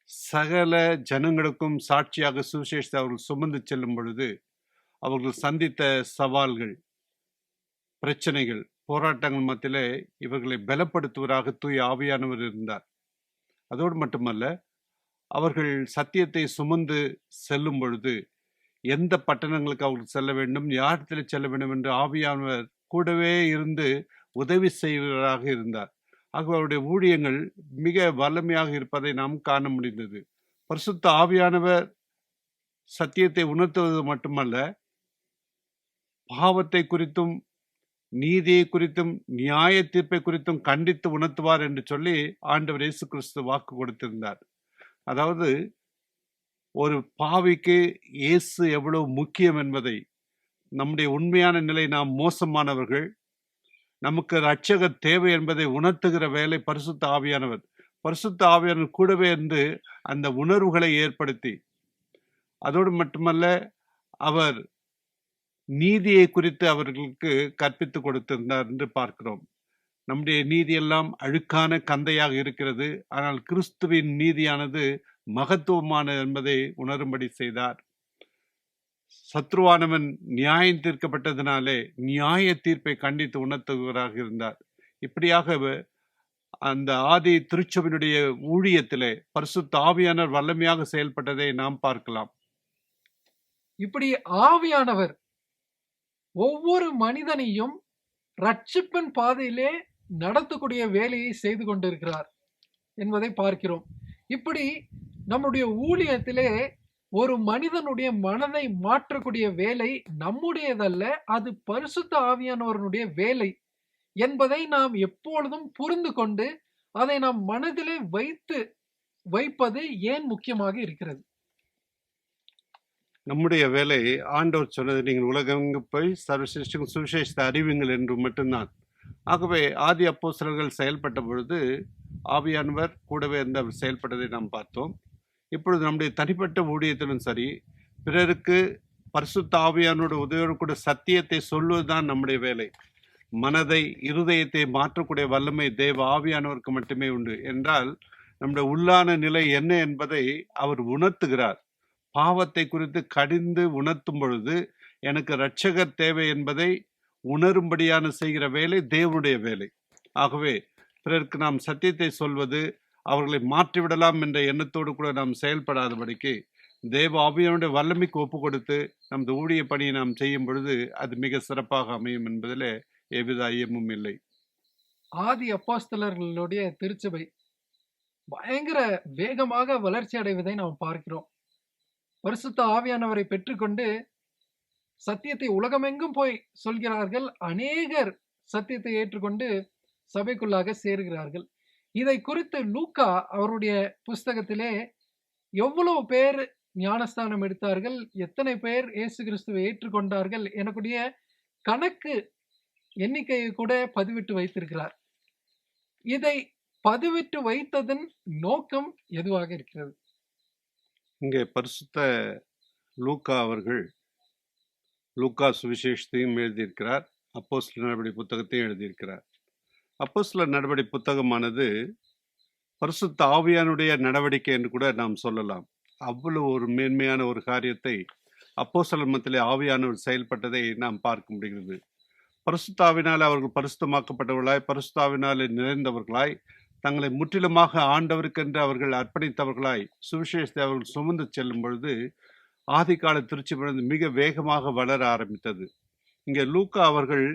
சகல ஜனங்களுக்கும் சாட்சியாக சுவிசேஷத்தை அவர்கள் சுமந்து செல்லும் பொழுது அவர்கள் சந்தித்த சவால்கள், பிரச்சனைகள், போராட்டங்கள் மத்தியிலே இவர்களை பலப்படுத்துவராக தூய ஆவியானவர் இருந்தார். அதோடு மட்டுமல்ல, அவர்கள் சத்தியத்தை சுமந்து செல்லும் பொழுது எந்த பட்டணங்களுக்கு அவர்கள் செல்ல வேண்டும், யாரிடத்தில் செல்ல வேண்டும் என்று ஆவியானவர் கூடவே இருந்து உதவி செய்வராக இருந்தார். ஆக அவருடைய ஊழியங்கள் மிக வல்லமையாக இருப்பதை நாம் காண முடிந்தது. பரிசுத்த ஆவியானவர் சத்தியத்தை உணர்த்துவது மட்டுமல்ல, பாவத்தை குறித்தும் நீதியை குறித்தும் நியாய தீர்ப்பை குறித்தும் கண்டித்து உணர்த்துவார் என்று சொல்லி ஆண்டவர் இயேசு கிறிஸ்து வாக்கு கொடுத்திருந்தார். அதாவது ஒரு பாவிக்கு இயேசு எவ்வளவு முக்கியம் என்பதை, நம்முடைய உண்மையான நிலை, நாம் மோசமானவர்கள், நமக்கு இரட்சகர் தேவை என்பதை உணர்த்துகிற வேலை பரிசுத்த ஆவியானவர். பரிசுத்த ஆவியானவர் கூடவே இருந்து அந்த உணர்வுகளை ஏற்படுத்தி, அதோடு மட்டுமல்ல, அவர் நீதியை குறித்து அவர்களுக்கு கற்பித்து கொடுத்திருந்தார் என்று பார்க்கிறோம். நம்முடைய நீதியெல்லாம் அழுக்கான கந்தையாக இருக்கிறது, ஆனால் கிறிஸ்துவின் நீதியானது மகத்துவமானது என்பதை உணரும்படி செய்தார். சத்ருவானவன் நியாயம் தீர்க்கப்பட்டதினாலே நியாய தீர்ப்பை கண்டித்து உணர்த்துவராக இருந்தார். இப்படியாக அந்த ஆதி திருச்சபையினுடைய ஊழியத்திலே பரிசுத்த ஆவியானவர் வல்லமையாக செயல்பட்டதை நாம் பார்க்கலாம். இப்படி ஆவியானவர் ஒவ்வொரு மனிதனையும் ரட்சிப்பின் பாதையிலே நடத்தக்கூடிய வேலையை செய்து கொண்டிருக்கிறார் என்பதை பார்க்கிறோம். இப்படி நம்முடைய ஊழியத்திலே ஒரு மனிதனுடைய மனதை மாற்றக்கூடிய வேலை நம்முடையதல்ல, அது பரிசுத்த ஆவியானவருடைய வேலை என்பதை நாம் எப்பொழுதும் புரிந்து கொண்டு அதை நாம் மனதிலே வைப்பது ஏன் முக்கியமாக இருக்கிறது? நம்முடைய வேலை, ஆண்டவர் சொன்னது, நீங்கள் உலகெங்கு போய் சர்வசிருஷ்டிக்கும் சுவிசேஷத்தை அறிவிங்கள் என்று மட்டும்தான். ஆகவே ஆதி அப்போஸ்தலர்கள் செயல்பட்ட பொழுது ஆவியானவர் கூடவே இருந்து அவர் செயல்பட்டதை நாம் பார்த்தோம். இப்பொழுது நம்முடைய தனிப்பட்ட ஊழியத்திலும் சரி, பிறருக்கு பரிசுத்த ஆவியானோட உதவியோடு கூட சத்தியத்தை சொல்வதுதான் நம்முடைய வேலை. மனதை, இருதயத்தை மாற்றக்கூடிய வல்லமை தேவ ஆவியானவருக்கு மட்டுமே உண்டு. என்றால் நம்முடைய உள்ளான நிலை என்ன என்பதை அவர் உணர்த்துகிறார். பாவத்தை குறித்து கடிந்து உணர்த்தும் பொழுது எனக்கு இரட்சகர் தேவை என்பதை உணரும்படியான செய்கிற வேலை தேவனுடைய வேலை. ஆகவே பிறருக்கு நாம் சத்தியத்தை சொல்வது, அவர்களை மாற்றிவிடலாம் என்ற எண்ணத்தோடு கூட நாம் செயல்படாதபடிக்கு தேவ ஆவியானுடைய வல்லமைக்கு ஒப்பு கொடுத்து நமது ஊழிய பணியை நாம் செய்யும் பொழுது அது மிக சிறப்பாக அமையும் என்பதில் எவ்வித ஐயமும் இல்லை. ஆதி அப்போஸ்தலர்களுடைய திருச்சபை பயங்கர வேகமாக வளர்ச்சி அடைவதை நாம் பார்க்கிறோம். பரிசுத்த ஆவியானவரை பெற்றுக்கொண்டு சத்தியத்தை உலகமெங்கும் போய் சொல்கிறார்கள். அநேகர் சத்தியத்தை ஏற்றுக்கொண்டு சபைக்குள்ளாக சேருகிறார்கள். இதை குறித்து லூக்கா அவருடைய புஸ்தகத்திலே எவ்வளவு பேர் ஞானஸ்தானம் எடுத்தார்கள், எத்தனை பேர் இயேசு கிறிஸ்துவை ஏற்றுக்கொண்டார்கள் எனக்கூடிய கணக்கு எண்ணிக்கையை கூட பதிவிட்டு வைத்திருக்கிறார். இதை பதிவிட்டு வைத்ததன் நோக்கம் எதுவாக இருக்கிறது? இங்கே பரிசுத்த லூக்கா அவர்கள் லூக்கா சுவிசேஷத்தையும் எழுதியிருக்கிறார், அப்போஸ்தலர் நடவடி புத்தகத்தையும் எழுதியிருக்கிறார். அப்போஸ்தலர் நடவடி புத்தகமானது பரிசுத்த ஆவியானுடைய நடவடிக்கை என்று கூட நாம் சொல்லலாம். அவ்வளவு ஒரு மேன்மையான ஒரு காரியத்தை அப்போஸ்தலர் மத்தியிலே ஆவியானவர் செயல்பட்டதை நாம் பார்க்க முடிகிறது. பரிசுத்தாவினால் அவர்கள் பரிசுத்தமாக்கப்பட்டவர்களாய், பரிசுத்தாவினாலே நிறைந்தவர்களாய், தங்களை முற்றிலுமாக ஆண்டவருக்கென்று அவர்கள் அர்ப்பணித்தவர்களாய் சுவிசேஷத்தை அவர்கள் சுமந்து செல்லும் பொழுது ஆதிகால திருச்சபை மிக வேகமாக வளர ஆரம்பித்தது. இங்கே லூக்கா அவர்கள்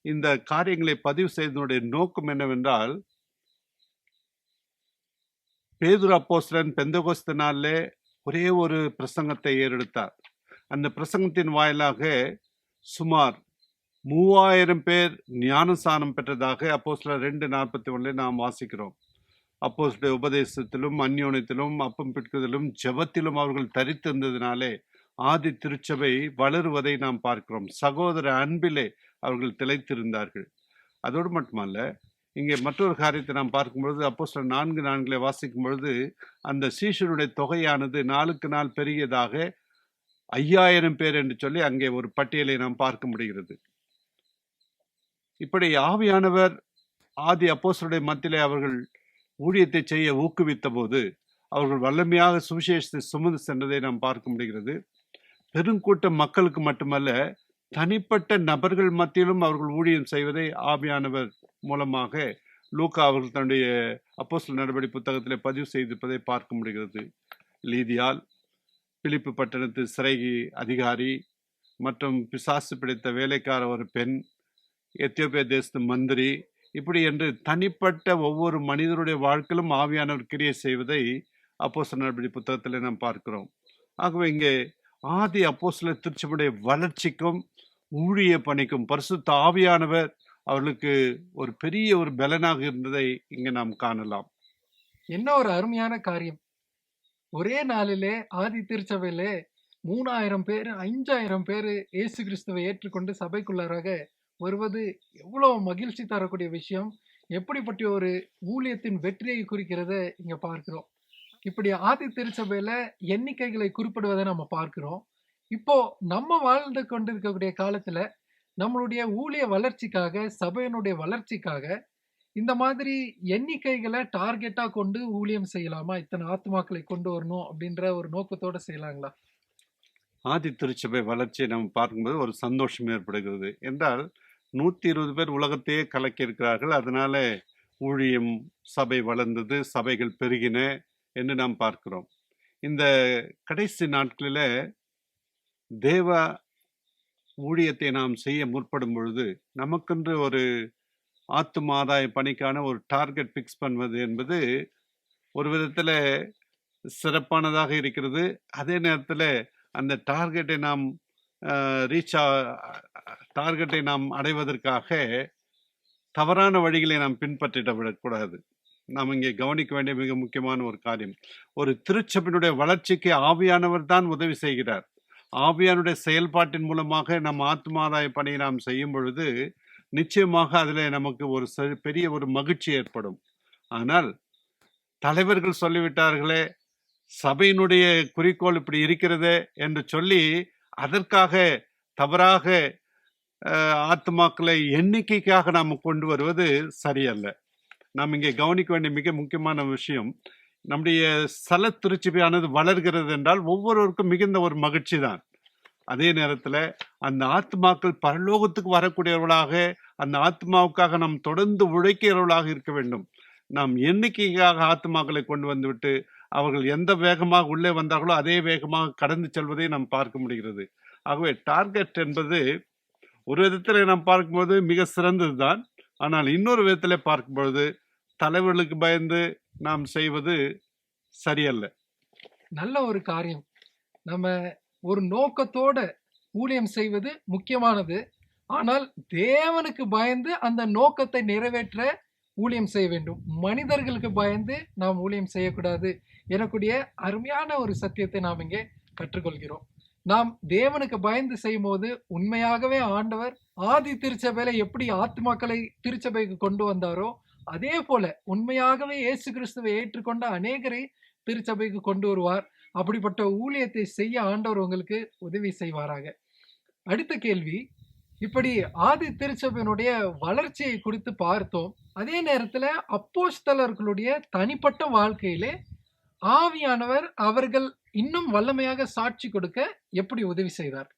இந்த காரியங்களை பதிவு செய்தனுடைய நோக்கம் என்னவென்றால், பேதுரு அப்போஸ்தலன் பெந்தெகோஸ்து நாளிலே ஒரே ஒரு பிரசங்கத்தை ஏறெடுத்தார். அந்த பிரசங்கத்தின் வாயிலாக சுமார் 3000 பேர் ஞானஸ்நானம் பெற்றதாக அப்போஸ்தலர் 2:41 நாம் வாசிக்கிறோம். அப்போஸ்தலருடைய உபதேசத்திலும் அந்யோன்யத்திலும் அப்பம் பிட்குதலும் ஜெபத்திலும் அவர்கள் தரித்திருந்ததினாலே ஆதி திருச்சபை வளருவதை நாம் பார்க்கிறோம். சகோதர அன்பிலே அவர்கள் திளைத்திருந்தார்கள். அதோடு மட்டுமல்ல, இங்கே மற்றொரு காரியத்தை நாம் பார்க்கும்பொழுது அப்போஸ்தலர் 4:4 வாசிக்கும் பொழுது அந்த சீஷருடைய தொகையானது நாளுக்கு நாள் பெருகியதாக 5000 பேர் என்று சொல்லி அங்கே ஒரு பட்டியலை நாம் பார்க்க முடிகிறது. இப்படி ஆவியானவர் ஆதி அப்போஸ்தலருடைய மத்தியிலே அவர்கள் ஊழியத்தை செய்ய ஊக்குவித்த போது அவர்கள் வல்லமையாக சுவிசேஷத்தை சுமந்து சென்றதை நாம் பார்க்க முடிகிறது. பெருங்கூட்ட மக்களுக்கு மட்டுமல்ல, தனிப்பட்ட நபர்கள் மத்தியிலும் அவர்கள் ஊழியம் செய்வதை ஆவியானவர் மூலமாக லூக்கா அவர்கள் தன்னுடைய அப்போஸ்தலர் நடவடிக்கை புத்தகத்திலே பதிவு செய்திருப்பதை பார்க்க முடிகிறது. லீதியால், பிலிப்பு பட்டணத்து சிறை அதிகாரி மற்றும் பிசாசு பிடித்த வேலைக்கார ஒரு பெண், எத்தியோப்பியா தேசத்து மந்திரி, இப்படி என்று தனிப்பட்ட ஒவ்வொரு மனிதருடைய வாழ்க்கையிலும் ஆவியானவர் கிரியை செய்வதை அப்போஸ்தலர் நடவடிக்கை புத்தகத்திலே நாம் பார்க்கிறோம். ஆகவே இங்கே ஆதி அப்போஸ்தலர் திருச்சபையுடைய வளர்ச்சிக்கும் ஊழிய பணிக்கும் பரிசுத்த ஆவியானவர் அவர்களுக்கு ஒரு பெரிய ஒரு பலனாக இருந்ததை இங்கே நாம் காணலாம். என்ன ஒரு அருமையான காரியம்! ஒரே நாளிலே ஆதி திருச்சபையிலே 3000 பேர் 5000 பேர் இயேசு கிறிஸ்துவை ஏற்றுக்கொண்டு சபைக்குள்ளாராக வருவது எவ்வளவு மகிழ்ச்சி தரக்கூடிய விஷயம்! எப்படிப்பட்ட ஒரு ஊழியத்தின் வெற்றியை குறிக்கிறத இங்க பார்க்கிறோம். இப்படி ஆதி திருச்சபையில எண்ணிக்கைகளை குறிப்பிடுவதை நம்ம பார்க்கிறோம். இப்போ நம்ம வாழ்ந்து கொண்டிருக்கக்கூடிய காலத்துல நம்மளுடைய ஊழிய வளர்ச்சிக்காக, சபையினுடைய வளர்ச்சிக்காக இந்த மாதிரி எண்ணிக்கைகளை டார்கெட்டா கொண்டு ஊழியம் செய்யலாமா? இத்தனை ஆத்மாக்களை கொண்டு வரணும் அப்படின்ற ஒரு நோக்கத்தோட செய்யலாங்களா? ஆதி திருச்சபை வளர்ச்சியை நம்ம பார்க்கும்போது ஒரு சந்தோஷம் ஏற்படுகிறது. என்றால் 120 பேர் உலகத்தையே கலக்கி இருக்கிறார்கள். அதனால ஊழியம் சபை வளர்ந்தது, சபைகள் பெருகின என்று நாம் பார்க்கிறோம். இந்த கடைசி நாட்களில் தேவ ஊழியத்தை நாம் செய்ய முற்படும் பொழுது நமக்கென்று ஒரு ஆத்தும ஆதாய பணிக்கான ஒரு டார்கெட் ஃபிக்ஸ் பண்ணுவது என்பது ஒரு விதத்தில் சிறப்பானதாக இருக்கிறது. அதே நேரத்தில் அந்த டார்கெட்டை நாம் அடைவதற்காக தவறான வழிகளை நாம் பின்பற்றிட விடக்கூடாது. நாம் இங்கே கவனிக்க வேண்டிய மிக முக்கியமான ஒரு காரியம், ஒரு திருச்சபையினுடைய வளர்ச்சிக்கு ஆவியானவர் தான் உதவி செய்கிறார். ஆவியானுடைய செயல்பாட்டின் மூலமாக நம் ஆத்மாதாய பணியை நாம் செய்யும் பொழுது நிச்சயமாக அதில் நமக்கு ஒரு பெரிய ஒரு மகிழ்ச்சி ஏற்படும். ஆனால் தலைவர்கள் சொல்லிவிட்டார்களே, சபையினுடைய குறிக்கோள் இப்படி இருக்கிறதே என்று சொல்லி அதற்காக தவறாக ஆத்மாக்களை எண்ணிக்கைக்காக நாம் கொண்டு வருவது சரியல்ல. நாம் இங்கே கவனிக்க வேண்டிய மிக முக்கியமான விஷயம், நம்முடைய ஸ்தல திருச்சபையானது வளர்கிறது என்றால் ஒவ்வொருவருக்கும் மிகுந்த ஒரு மகிழ்ச்சி தான். அதே நேரத்தில் அந்த ஆத்மாக்கள் பரலோகத்துக்கு வரக்கூடியவர்களாக, அந்த ஆத்மாவுக்காக நாம் தொடர்ந்து உழைக்கிறவர்களாக இருக்க வேண்டும். நாம் எண்ணிக்கைக்காக ஆத்மாக்களை கொண்டு வந்துவிட்டு அவர்கள் எந்த வேகமாக உள்ளே வந்தார்களோ அதே வேகமாக கடந்து செல்வதை நாம் பார்க்க முடிகிறது. ஆகவே டார்கெட் என்பது ஒரு விதத்தில் நாம் பார்க்கும்போது மிக சிறந்தது தான். ஆனால் இன்னொரு விதத்தில் பார்க்கும்பொழுது தலைவர்களுக்கு பயந்து நாம் செய்வது சரியல்ல. நல்ல ஒரு காரியம். நம்ம ஒரு நோக்கத்தோட ஊழியம் செய்வது முக்கியமானது. ஆனால் தேவனுக்கு பயந்து அந்த நோக்கத்தை நிறைவேற்ற ஊழியம் செய்ய வேண்டும். மனிதர்களுக்கு பயந்து நாம் ஊழியம் செய்யக்கூடாது எனக்கூடிய அருமையான ஒரு சத்தியத்தை நாம் இங்கே கற்றுக்கொள்கிறோம். நாம் தேவனுக்கு பயந்து செய்யும் போது உண்மையாகவே ஆண்டவர் ஆதி திருச்சபையில எப்படி ஆத்மாக்களை திருச்சபைக்கு கொண்டு வந்தாரோ அதே போல உண்மையாகவே இயேசு கிறிஸ்துவை ஏற்றுக்கொண்ட அநேகரை திருச்சபைக்கு கொண்டு வருவார். அப்படிப்பட்ட ஊழியத்தை செய்ய ஆண்டவர் உங்களுக்கு உதவி செய்வாராக. அடுத்த கேள்வி, இப்படி ஆதி திருச்சபையினுடைய வளர்ச்சியை குறித்து பார்த்தோம். அதே நேரத்துல அப்போஸ்தலர்களுடைய தனிப்பட்ட வாழ்க்கையிலே ஆவியானவர் அவர்கள் இன்னும் வல்லமையாக சாட்சி கொடுக்க எப்படி உதவி செய்தார்?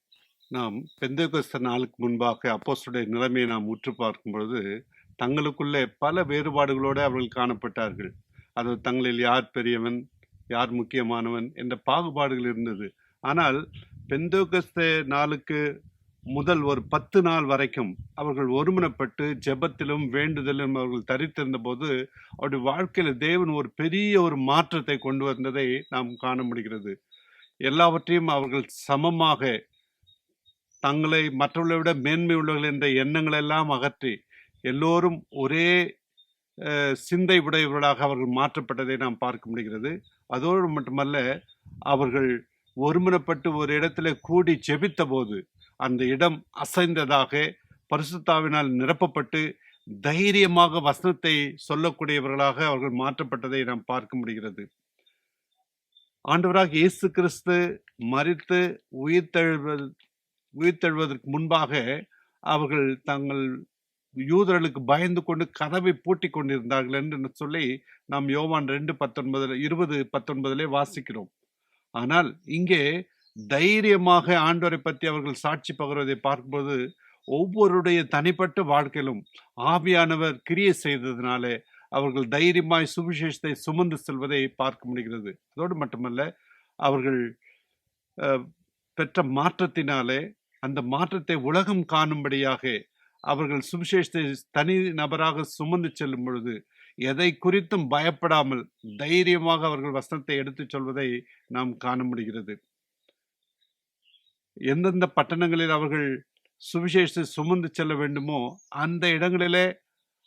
நாம் பெந்தேகோஸ்து நாளுக்கு முன்பாக அப்போஸ்தலருடைய நிலைமையை நாம் உற்று பார்க்கும் பொழுது தங்களுக்குள்ளே பல வேறுபாடுகளோடு அவர்கள் காணப்பட்டார்கள். அது தங்களில் யார் பெரியவன், யார் முக்கியமானவன் என்ற பாகுபாடுகள் இருந்தது. ஆனால் பெந்தேகோஸ்து நாளுக்கு முதல் ஒரு 10 நாள் வரைக்கும் அவர்கள் ஒருமனப்பட்டு ஜெபத்திலும் வேண்டுதலும் அவர்கள் தரித்திருந்த போது அவருடைய வாழ்க்கையில் தேவன் ஒரு பெரிய ஒரு மாற்றத்தை கொண்டு வந்ததை நாம் காண முடிகிறது. எல்லாவற்றையும் அவர்கள் சமமாக தங்களை மற்றவர்களை விட மேன்மை உள்ளவர்கள் என்ற எண்ணங்களெல்லாம் அகற்றி எல்லோரும் ஒரே சிந்தை உடையவர்களாக அவர்கள் மாற்றப்பட்டதை நாம் பார்க்க முடிகிறது. அதோடு மட்டுமல்ல, அவர்கள் ஒருமனப்பட்டு ஒரு இடத்துல கூடி ஜெபித்த போது அந்த இடம் அசைந்ததாக, பரிசுத்தாவினால் நிரப்பப்பட்டு தைரியமாக வசனத்தை சொல்லக்கூடியவர்களாக அவர்கள் மாற்றப்பட்டதை நாம் பார்க்க முடிகிறது. ஆண்டவராக இயேசு கிறிஸ்து மரித்து உயிர்த்தெழுவதற்கு முன்பாக அவர்கள் தங்கள் யூதர்களுக்கு பயந்து கொண்டு கதவை பூட்டி கொண்டிருந்தார்கள் என்று சொல்லி நாம் யோவான் 2:19 வாசிக்கிறோம். ஆனால் இங்கே தைரியமாக ஆண்டவரை பற்றி அவர்கள் சாட்சி பகர்வதை பார்க்கும்போது ஒவ்வொருடைய தனிப்பட்ட வாழ்க்கையிலும் ஆவியானவர் கிரியை செய்ததினாலே அவர்கள் தைரியமாய் சுவிசேஷத்தை சுமந்து செல்வதை பார்க்க முடிகிறது. அதோடு மட்டுமல்ல, அவர்கள் பெற்ற மாற்றத்தினாலே அந்த மாற்றத்தை உலகம் காணும்படியாக அவர்கள் சுவிசேஷத்தை தனி நபராக சுமந்து செல்லும் பொழுது எதை குறித்தும் பயப்படாமல் தைரியமாக அவர்கள் வசனத்தை எடுத்துச் சொல்வதை நாம் காண முடிகிறது. எந்தெந்த பட்டணங்களில் அவர்கள் சுவிசேஷத்தை சுமந்து செல்ல வேண்டுமோ அந்த இடங்களிலே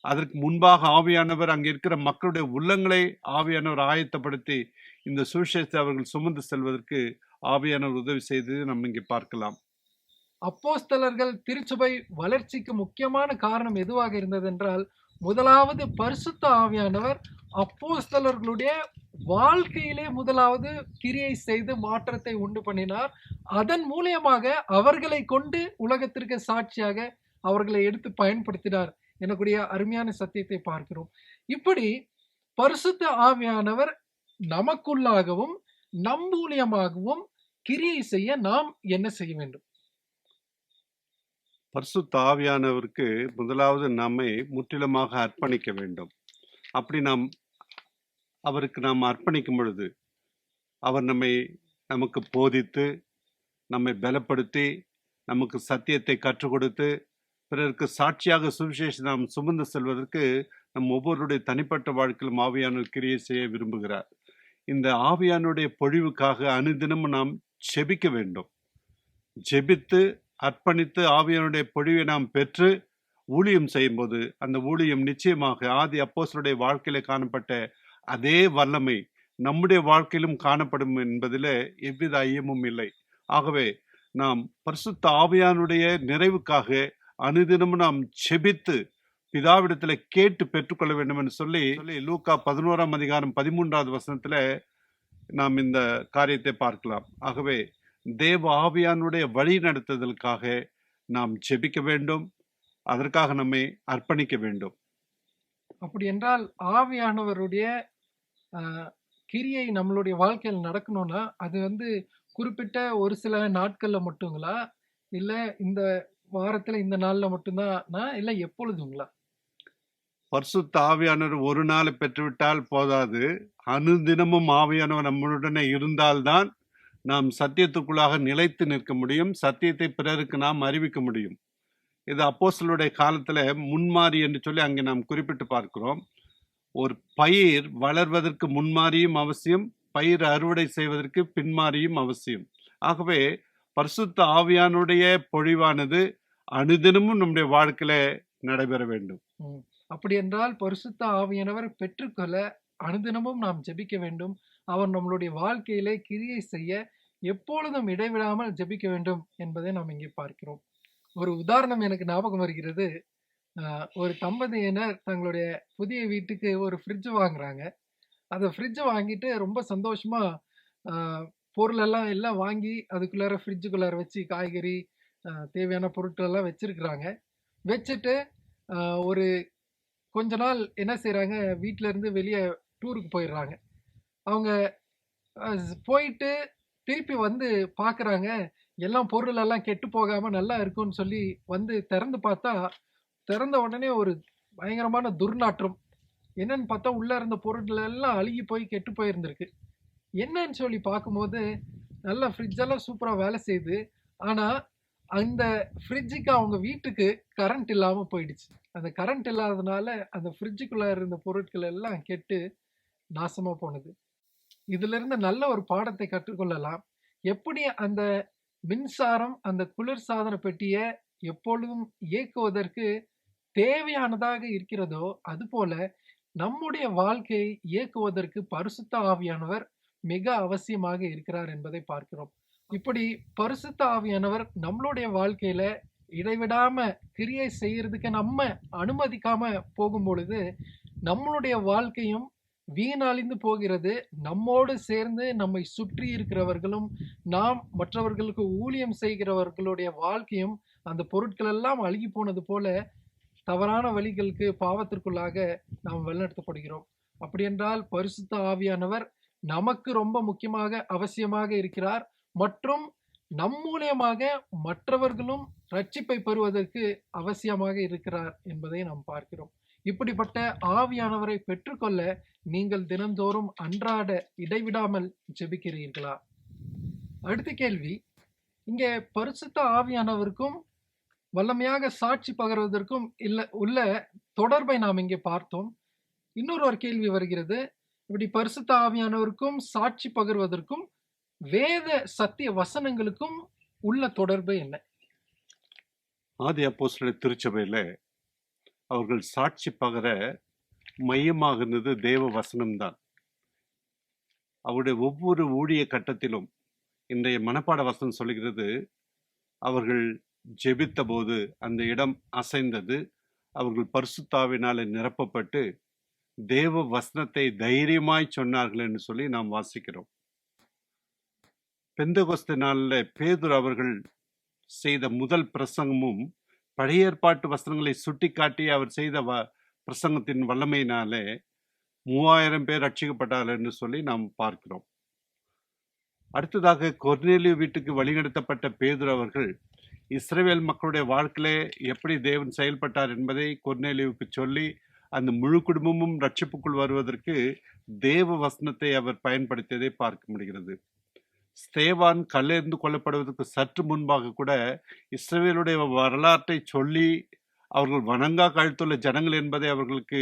அதற்கு முன்பாக ஆவியானவர் அங்கே இருக்கிற மக்களுடைய உள்ளங்களை ஆவியானவர் ஆயத்தப்படுத்தி இந்த சுவிசேஷத்தை அவர்கள் சுமந்து செல்வதற்கு ஆவியானவர் உதவி செய்தது நம்ம இங்கே பார்க்கலாம். அப்போஸ்தலர்கள் திருச்சபை வளர்ச்சிக்கு முக்கியமான காரணம் எதுவாக இருந்தது என்றால், முதலாவது பரிசுத்த ஆவியானவர் அப்போஸ்தலர்களுடைய வாழ்க்கையிலே முதலாவது கிரியை செய்து மாற்றத்தை உண்டு பண்ணினார். அதன் மூலியமாக அவர்களை கொண்டு உலகத்திற்கு சாட்சியாக அவர்களை எடுத்து பயன்படுத்தினார் எனக்குடைய அருமையான சத்தியத்தை பார்க்கிறோம். இப்படி பரிசுத்த ஆவியானவர் நமக்குள்ளாகவும் நம் மூலியமாகவும் கிரியை செய்ய நாம் என்ன செய்ய வேண்டும்? பரிசுத்த ஆவியானவருக்கு முதலாவது நம்மை முற்றிலுமாக அர்ப்பணிக்க வேண்டும். அப்படி அவருக்கு நாம் அர்ப்பணிக்கும் பொழுது அவர் நமக்கு போதித்து, நம்மை பலப்படுத்தி, நமக்கு சத்தியத்தை கற்றுக் கொடுத்து, பிறருக்கு சாட்சியாக சுவிசேஷம் நாம் சுமந்து செல்வதற்கு நம் ஒவ்வொருடைய தனிப்பட்ட வாழ்க்கையிலும் ஆவியானவர் கிரியை செய்ய விரும்புகிறார். இந்த ஆவியானுடைய பொழிவுக்காக அனுதினமும் நாம் ஜெபிக்க வேண்டும். ஜெபித்து அர்ப்பணித்து ஆவியானுடைய பொழிவை நாம் பெற்று ஊழியம் செய்யும்போது அந்த ஊழியம் நிச்சயமாக ஆதி அப்போஸ்தலருடைய வாழ்க்கையில காணப்பட்ட அதே வல்லமை நம்முடைய வாழ்க்கையிலும் காணப்படும் என்பதில் எவ்வித ஐயமும் இல்லை. ஆகவே நாம் பரிசுத்த ஆவியானுடைய நிறைவுக்காக அனுதினமும் நாம் ஜெபித்து பிதாவிடத்துல கேட்டு பெற்றுக்கொள்ள வேண்டும் என்று சொல்லி லூக்கா 11:13 நாம் இந்த காரியத்தை பார்க்கலாம். ஆகவே தேவ ஆவியானுடைய வழி நடத்துதலுக்காக நாம் ஜெபிக்க வேண்டும், அதற்காக நம்மை அர்ப்பணிக்க வேண்டும். அப்படி என்றால் ஆவியானவருடைய கிரியை நம்மளுடைய வாழ்க்கையில் நடக்கணும்னா அது குறிப்பிட்ட ஒரு சில நாட்கள்ல மட்டுங்களா, இல்ல இந்த வாரத்துல இந்த நாள்ல மட்டும்தான், இல்ல எப்பொழுதுங்களா? பரிசுத்த ஆவியானவர் ஒரு நாள் பெற்றுவிட்டால் போதாது, அனுதினமும் ஆவியானவர் நம்மளுடனே இருந்தால்தான் நாம் சத்தியத்துக்குள்ளாக நிலைத்து நிற்க முடியும், சத்தியத்தை பிறருக்கு நாம் அறிவிக்க முடியும். இது அப்போஸ்தலருடைய காலத்துல முன்மாறி என்று சொல்லி அங்கே நாம் குறிப்பிட்டு பார்க்கிறோம். ஒரு பயிர் வளர்வதற்கு முன்மாறியும் அவசியம், பயிர் அறுவடை செய்வதற்கு பின்மாறியும் அவசியம். ஆகவே பரிசுத்த ஆவியானுடைய பொழிவானது அனுதினமும் நம்முடைய வாழ்க்கையில நடைபெற வேண்டும். அப்படி என்றால் பரிசுத்த ஆவியானவர் பெற்றுக்கொள்ள அனுதினமும் நாம் ஜெபிக்க வேண்டும். அவர் நம்மளுடைய வாழ்க்கையிலே கிரியை செய்ய எப்பொழுதும் இடைவிடாமல் ஜெபிக்க வேண்டும் என்பதை நாம் இங்கே பார்க்கிறோம். ஒரு உதாரணம் எனக்கு ஞாபகம் வருகிறது. ஒரு தம்பதியினர் தங்களுடைய புதிய வீட்டுக்கு ஒரு ஃப்ரிட்ஜ் வாங்குறாங்க. அந்த ஃப்ரிட்ஜ் வாங்கிட்டு ரொம்ப சந்தோஷமா பொருள் எல்லாம் வாங்கி அதுக்குள்ளார ஃப்ரிட்ஜுக்குள்ளார வச்சு காய்கறி தேவையான பொருட்கள் எல்லாம் வச்சிருக்கிறாங்க. வச்சுட்டு ஒரு கொஞ்ச நாள் என்ன செய்றாங்க, வீட்ல இருந்து வெளியே டூருக்கு போயிடுறாங்க. அவங்க போயிட்டு திருப்பி வந்து பார்க்குறாங்க, எல்லாம் பொருள் எல்லாம் கெட்டு போகாம நல்லா இருக்குன்னு சொல்லி வந்து திறந்து பார்த்தா, திறந்த உடனே ஒரு பயங்கரமான துர்நாற்றம். என்னன்னு பார்த்தா உள்ள இருந்த பொருட்கள் எல்லாம் அழுகி போய் கெட்டு போயிருந்திருக்கு. என்னன்னு சொல்லி பார்க்கும்போது நல்லா ஃப்ரிட்ஜ் எல்லாம் சூப்பரா வேலை செய்யுது. ஆனா அந்த ஃப்ரிட்ஜுக்கு அவங்க வீட்டுக்கு கரண்ட் இல்லாம போயிடுச்சு. அந்த கரண்ட் இல்லாததுனால அந்த ஃப்ரிட்ஜுக்குள்ள இருந்த பொருட்கள் எல்லாம் கெட்டு நாசமா போனது. இதுல இருந்து நல்ல ஒரு பாடத்தை கற்றுக்கொள்ளலாம். எப்படி அந்த மின்சாரம் அந்த குளிர்சாதன பெட்டியை எப்பொழுதும் இயக்குவதற்கு தேவையானதாக இருக்கிறதோ, அதுபோல நம்முடைய வாழ்க்கையை இயக்குவதற்கு பரிசுத்த ஆவியானவர் மிக அவசியமாக இருக்கிறார் என்பதை பார்க்கிறோம். இப்படி பரிசுத்த ஆவியானவர் நம்மளுடைய வாழ்க்கையில இடைவிடாம கிரியை செய்யறதுக்கு நம்ம அனுமதிக்காம போகும் பொழுது நம்மளுடைய வாழ்க்கையும் வீணாழிந்து போகிறது. நம்மோடு சேர்ந்து நம்மை சுற்றி இருக்கிறவர்களும் நாம் மற்றவர்களுக்கு ஊழியம் செய்கிறவர்களுடைய வாழ்க்கையும் அந்த பொருட்கள் எல்லாம் அழுகி போனது போல தவறான வழிகளுக்கு பாவத்திற்குள்ளாக நாம் வழிநடத்தப்படுகிறோம். அப்படி என்றால் பரிசுத்த ஆவியானவர் நமக்கு ரொம்ப முக்கியமாக அவசியமாக இருக்கிறார் மற்றும் நம் மூலியமாக மற்றவர்களும் ரட்சிப்பை பெறுவதற்கு அவசியமாக இருக்கிறார் என்பதை நாம் பார்க்கிறோம். இப்படிப்பட்ட ஆவியானவரை பெற்றுக்கொள்ள நீங்கள் தினந்தோறும் அன்றாட இடைவிடாமல் ஜெபிக்கிறீர்களா? அடுத்த கேள்வி, இங்கே பரிசுத்த ஆவியானவருக்கும் வல்லமையாக சாட்சி பகர்வதற்கும் உள்ள தொடர்பை நாம் இங்கே பார்த்தோம். இன்னொரு ஒரு கேள்வி வருகிறது, இப்படி பரிசுத்த ஆவியானவருக்கும் சாட்சி பகர்வதற்கும் வேத சத்திய வசனங்களுக்கும் உள்ள தொடர்பு என்ன? ஆதி அப்போஸ்தலர் திருச்சபையில அவர்கள் சாட்சி பகர மையமாக இருந்தது தேவ வசனம்தான். அவருடைய ஒவ்வொரு ஊழிய கட்டத்திலும் இன்றைய மனப்பாட வசனம் சொல்லுகிறது, அவர்கள் ஜெபித்த போது அந்த இடம் அசைந்தது, அவர்கள் பரிசுத்தாவினாலே நிரப்பப்பட்டு தேவ வசனத்தை தைரியமாய் சொன்னார்கள் என்று சொல்லி நாம் வாசிக்கிறோம். பெந்தகோஸ்து நாளில் பேதுரு அவர்கள் செய்த முதல் பிரசங்கமும் பழைய ஏற்பாட்டு வசனங்களை சுட்டிக்காட்டி அவர் செய்த பிரசங்கத்தின் வல்லமையினாலே 3000 பேர் ரட்சிக்கப்பட்டார்கள் என்று சொல்லி நாம் பார்க்கிறோம். அடுத்ததாக கொர்நேலியு வீட்டுக்கு வழிநடத்தப்பட்ட பேதுரு அவர்கள் இஸ்ரவேல் மக்களுடைய வாழ்க்கையிலே எப்படி தேவன் செயல்பட்டார் என்பதை கொர்நேலியுவுக்கு சொல்லி அந்த முழு குடும்பமும் ரட்சிப்புக்குள் வருவதற்கு தேவ வசனத்தை அவர் பயன்படுத்தியதை பார்க்க முடிகிறது. ஸ்தேவான் கல்லெறிந்து கொல்லப்படுவதற்கு சற்று முன்பாக கூட இஸ்ரவேலுடைய வரலாற்றை சொல்லி அவர்கள் வணங்கா கழுத்துள்ள ஜனங்கள் என்பதை அவர்களுக்கு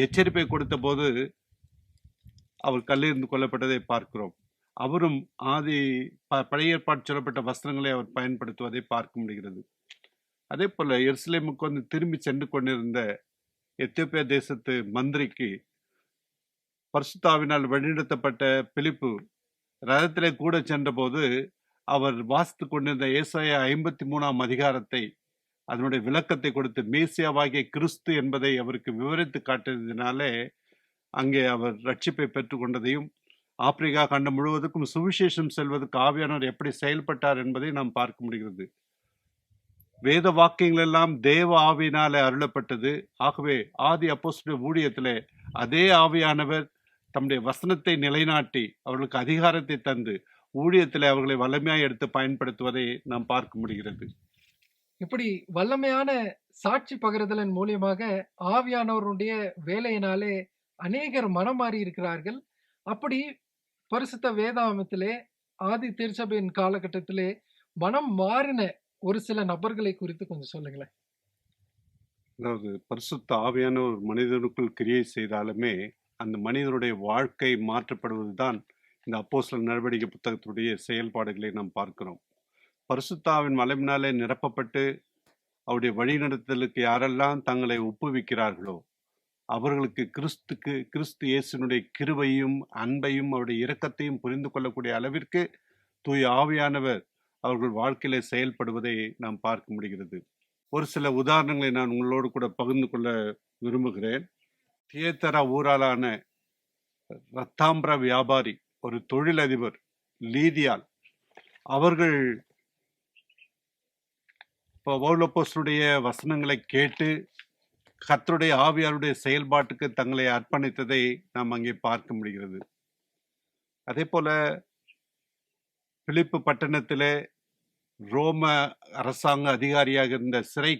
எச்சரிப்பை கொடுத்த போது அவர் கல்லெறிந்து கொல்லப்பட்டதை பார்க்கிறோம். அவரும் பழைய ஏற்பாடு சொல்லப்பட்ட வஸ்திரங்களை அவர் பயன்படுத்துவதை பார்க்க முடிகிறது. அதே போல எருசலேமுக்கு வந்து திரும்பி சென்று கொண்டிருந்த எத்தியோப்பியா தேசத்து மந்திரிக்கு பரிசுத்தாவினால் வழிநடத்தப்பட்ட பிலிப்பு ரதத்திலே கூட சென்றபோது அவர் வாசித்து கொண்டிருந்த ஏசாயா 53ஆம் அதிகாரத்தை அதனுடைய விளக்கத்தை கொடுத்து மேசியாவாகிய கிறிஸ்து என்பதை அவருக்கு விவரித்து காட்டியதினாலே அங்கே அவர் ரட்சிப்பை பெற்றுக்கொண்டதையும் ஆப்பிரிக்கா கண்டம் முழுவதுக்கும் சுவிசேஷம் செல்வதற்கு ஆவியானவர் எப்படி செயல்பட்டார் என்பதை நாம் பார்க்க முடிகிறது. வேத வாக்கியங்கள் எல்லாம் தேவ ஆவியினாலே அருளப்பட்டது. ஆகவே ஆதி அப்போஸ்தலர் ஊழியத்திலே அதே ஆவியானவர் தம்முடைய வசனத்தை நிலைநாட்டி அவர்களுக்கு அதிகாரத்தை தந்து ஊழியத்தில் அவர்களை வல்லமையாய் எடுத்து பயன்படுத்துவதை நாம் பார்க்க முடிகிறது. இப்படி வல்லமையான சாட்சி பகிர்தலின் மூலியமாக ஆவியானவருடைய வேலையினாலே அநேகர் மனம் மாறி இருக்கிறார்கள். அப்படி பரிசுத்த வேதாகமத்திலே ஆதி திருச்சபையின் காலகட்டத்திலே மனம் மாறின ஒரு சில நபர்களை குறித்து கொஞ்சம் சொல்லுங்களேன். அதாவது பரிசுத்த ஆவியான ஒரு மனிதனுக்குள் கிரியை செய்தாலுமே அந்த மனிதனுடைய வாழ்க்கை மாற்றப்படுவதுதான் இந்த அப்போஸ்தலர் நடவடிக்கை புத்தகத்துடைய செயல்பாடுகளை நாம் பார்க்கிறோம். பரிசுத்தாவின் வல்லமையினாலே நிரப்பப்பட்டு அவருடைய வழிநடத்தலுக்கு யாரெல்லாம் தங்களை ஒப்புவிக்கிறார்களோ அவர்களுக்கு கிறிஸ்து இயேசுனுடைய கிருபையும் அன்பையும் அவருடைய இரக்கத்தையும் புரிந்து கொள்ளக்கூடிய அளவிற்கு தூய ஆவியானவர் அவர்கள் வாழ்க்கையில செயல்படுவதை நாம் பார்க்க முடிகிறது. ஒரு சில உதாரணங்களை நான் உங்களோடு கூட பகிர்ந்து கொள்ள விரும்புகிறேன். தியேத்தரா ஊராளான ரத்தாம்பிர வியாபாரி, ஒரு தொழிலதிபர் லீதியால், அவர்கள் பவுலப்போஸ்தலருடைய வசனங்களை கேட்டு கர்த்தருடைய ஆவியாருடைய செயல்பாட்டுக்கு தங்களை அர்ப்பணித்ததை நாம் அங்கே பார்க்க முடிகிறது. அதே போல பிலிப்பு பட்டணத்திலே ரோம அரசாங்க அதிகாரியாக இருந்த சிறை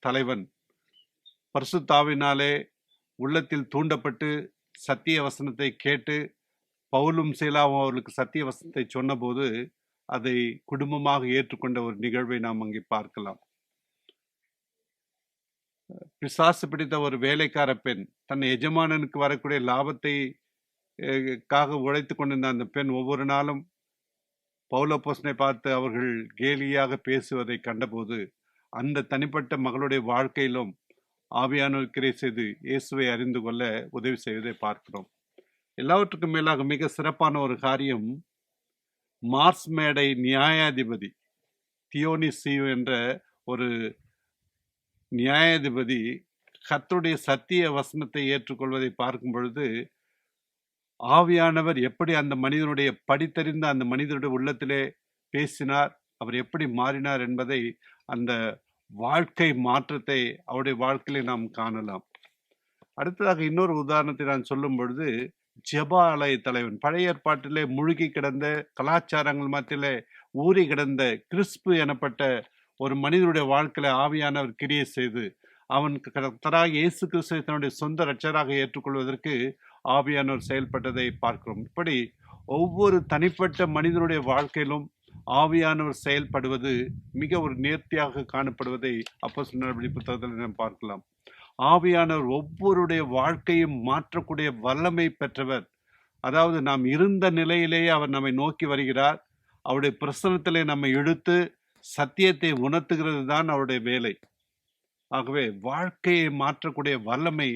தலைவன் பரிசுத்தாவினாலே உள்ளத்தில் தூண்டப்பட்டு சத்திய வசனத்தை கேட்டு பவுலும் சீலாவும் அவர்களுக்கு சத்திய வசனத்தை சொன்னபோது அதை குடும்பமாக ஏற்றுக்கொண்ட ஒரு நிகழ்வை நாம் அங்கே பார்க்கலாம். பிசாசு பிடித்த ஒரு வேலைக்கார பெண் தன் எஜமானனுக்கு வரக்கூடிய லாபத்தை உழைத்து கொண்டிருந்த அந்த பெண் ஒவ்வொரு நாளும் பவுலப்போஸ்தலனை பார்த்து அவர்கள் கேலியாக பேசுவதை கண்டபோது அந்த தனிப்பட்ட மகளுடைய வாழ்க்கையிலும் ஆவியானவர் கிரியை செய்து இயேசுவை அறிந்து கொள்ள உதவி செய்வதை பார்க்கிறோம். எல்லாவற்றுக்கும் மேலாக மிக சிறப்பான ஒரு காரியம், மார்ஸ் மேடை நியாயாதிபதி தியோனிசியு என்ற ஒரு நியாயாதிபதி கர்த்தருடைய சத்திய வசனத்தை ஏற்றுக்கொள்வதை பார்க்கும் பொழுது ஆவியானவர் எப்படி அந்த மனிதனுடைய படித்தறிந்த அந்த மனிதனுடைய உள்ளத்திலே பேசினார், அவர் எப்படி மாறினார் என்பதை அந்த வாழ்க்கை மாற்றத்தை அவருடைய வாழ்க்கையிலே நாம் காணலாம். அடுத்ததாக இன்னொரு உதாரணத்தை நான் சொல்லும் பொழுது, ஜெபாலய தலைவன், பழைய ஏற்பாட்டிலே முழுகி கிடந்த, கலாச்சாரங்கள் மத்தியிலே ஊறி கிடந்த கிறிஸ்து எனப்பட்ட ஒரு மனிதனுடைய வாழ்க்கையில ஆவியானவர் கிரியை செய்து அவன் கர்த்தராக இயேசு கிறிஸ்துவை தன்னுடைய சொந்த இரட்சகராக ஏற்றுக்கொள்வதற்கு ஆவியானவர் செயல்பட்டதை பார்க்கிறோம். இப்படி ஒவ்வொரு தனிப்பட்ட மனிதனுடைய வாழ்க்கையிலும் ஆவியானவர் செயல்படுவது மிக ஒரு நேர்த்தியாக காணப்படுவதை அப்போஸ்தலர் நடவடிக்கை புத்தகத்தில் நாம் பார்க்கலாம். ஆவியானவர் ஒவ்வொருடைய வாழ்க்கையும் மாற்றக்கூடிய வல்லமை பெற்றவர். அதாவது நாம் இருந்த நிலையிலேயே அவர் நம்மை நோக்கி வருகிறார். அவருடைய பிரசன்னத்திலே நம்மை இழுத்து சத்தியத்தை உணர்த்துகிறது தான் அவருடைய வேலை. ஆகவே வாழ்க்கையை மாற்றக்கூடிய வல்லமை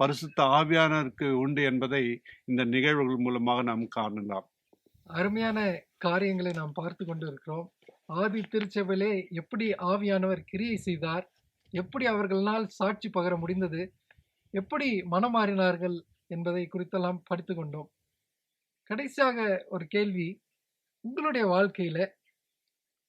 பரிசுத்த ஆவியானவருக்கு உண்டு என்பதை இந்த நிகழ்வுகள் மூலமாக நாம் காணலாம். அருமையான காரியங்களை நாம் பார்த்து கொண்டு இருக்கிறோம். ஆதி திருச்சபையிலே எப்படி ஆவியானவர் கிரியை செய்தார், எப்படி அவர்களால் சாட்சி பகர முடிந்தது, எப்படி மனமாறினார்கள் என்பதை குறித்தெல்லாம் படித்து கொண்டோம். கடைசியாக ஒரு கேள்வி, உங்களுடைய வாழ்க்கையில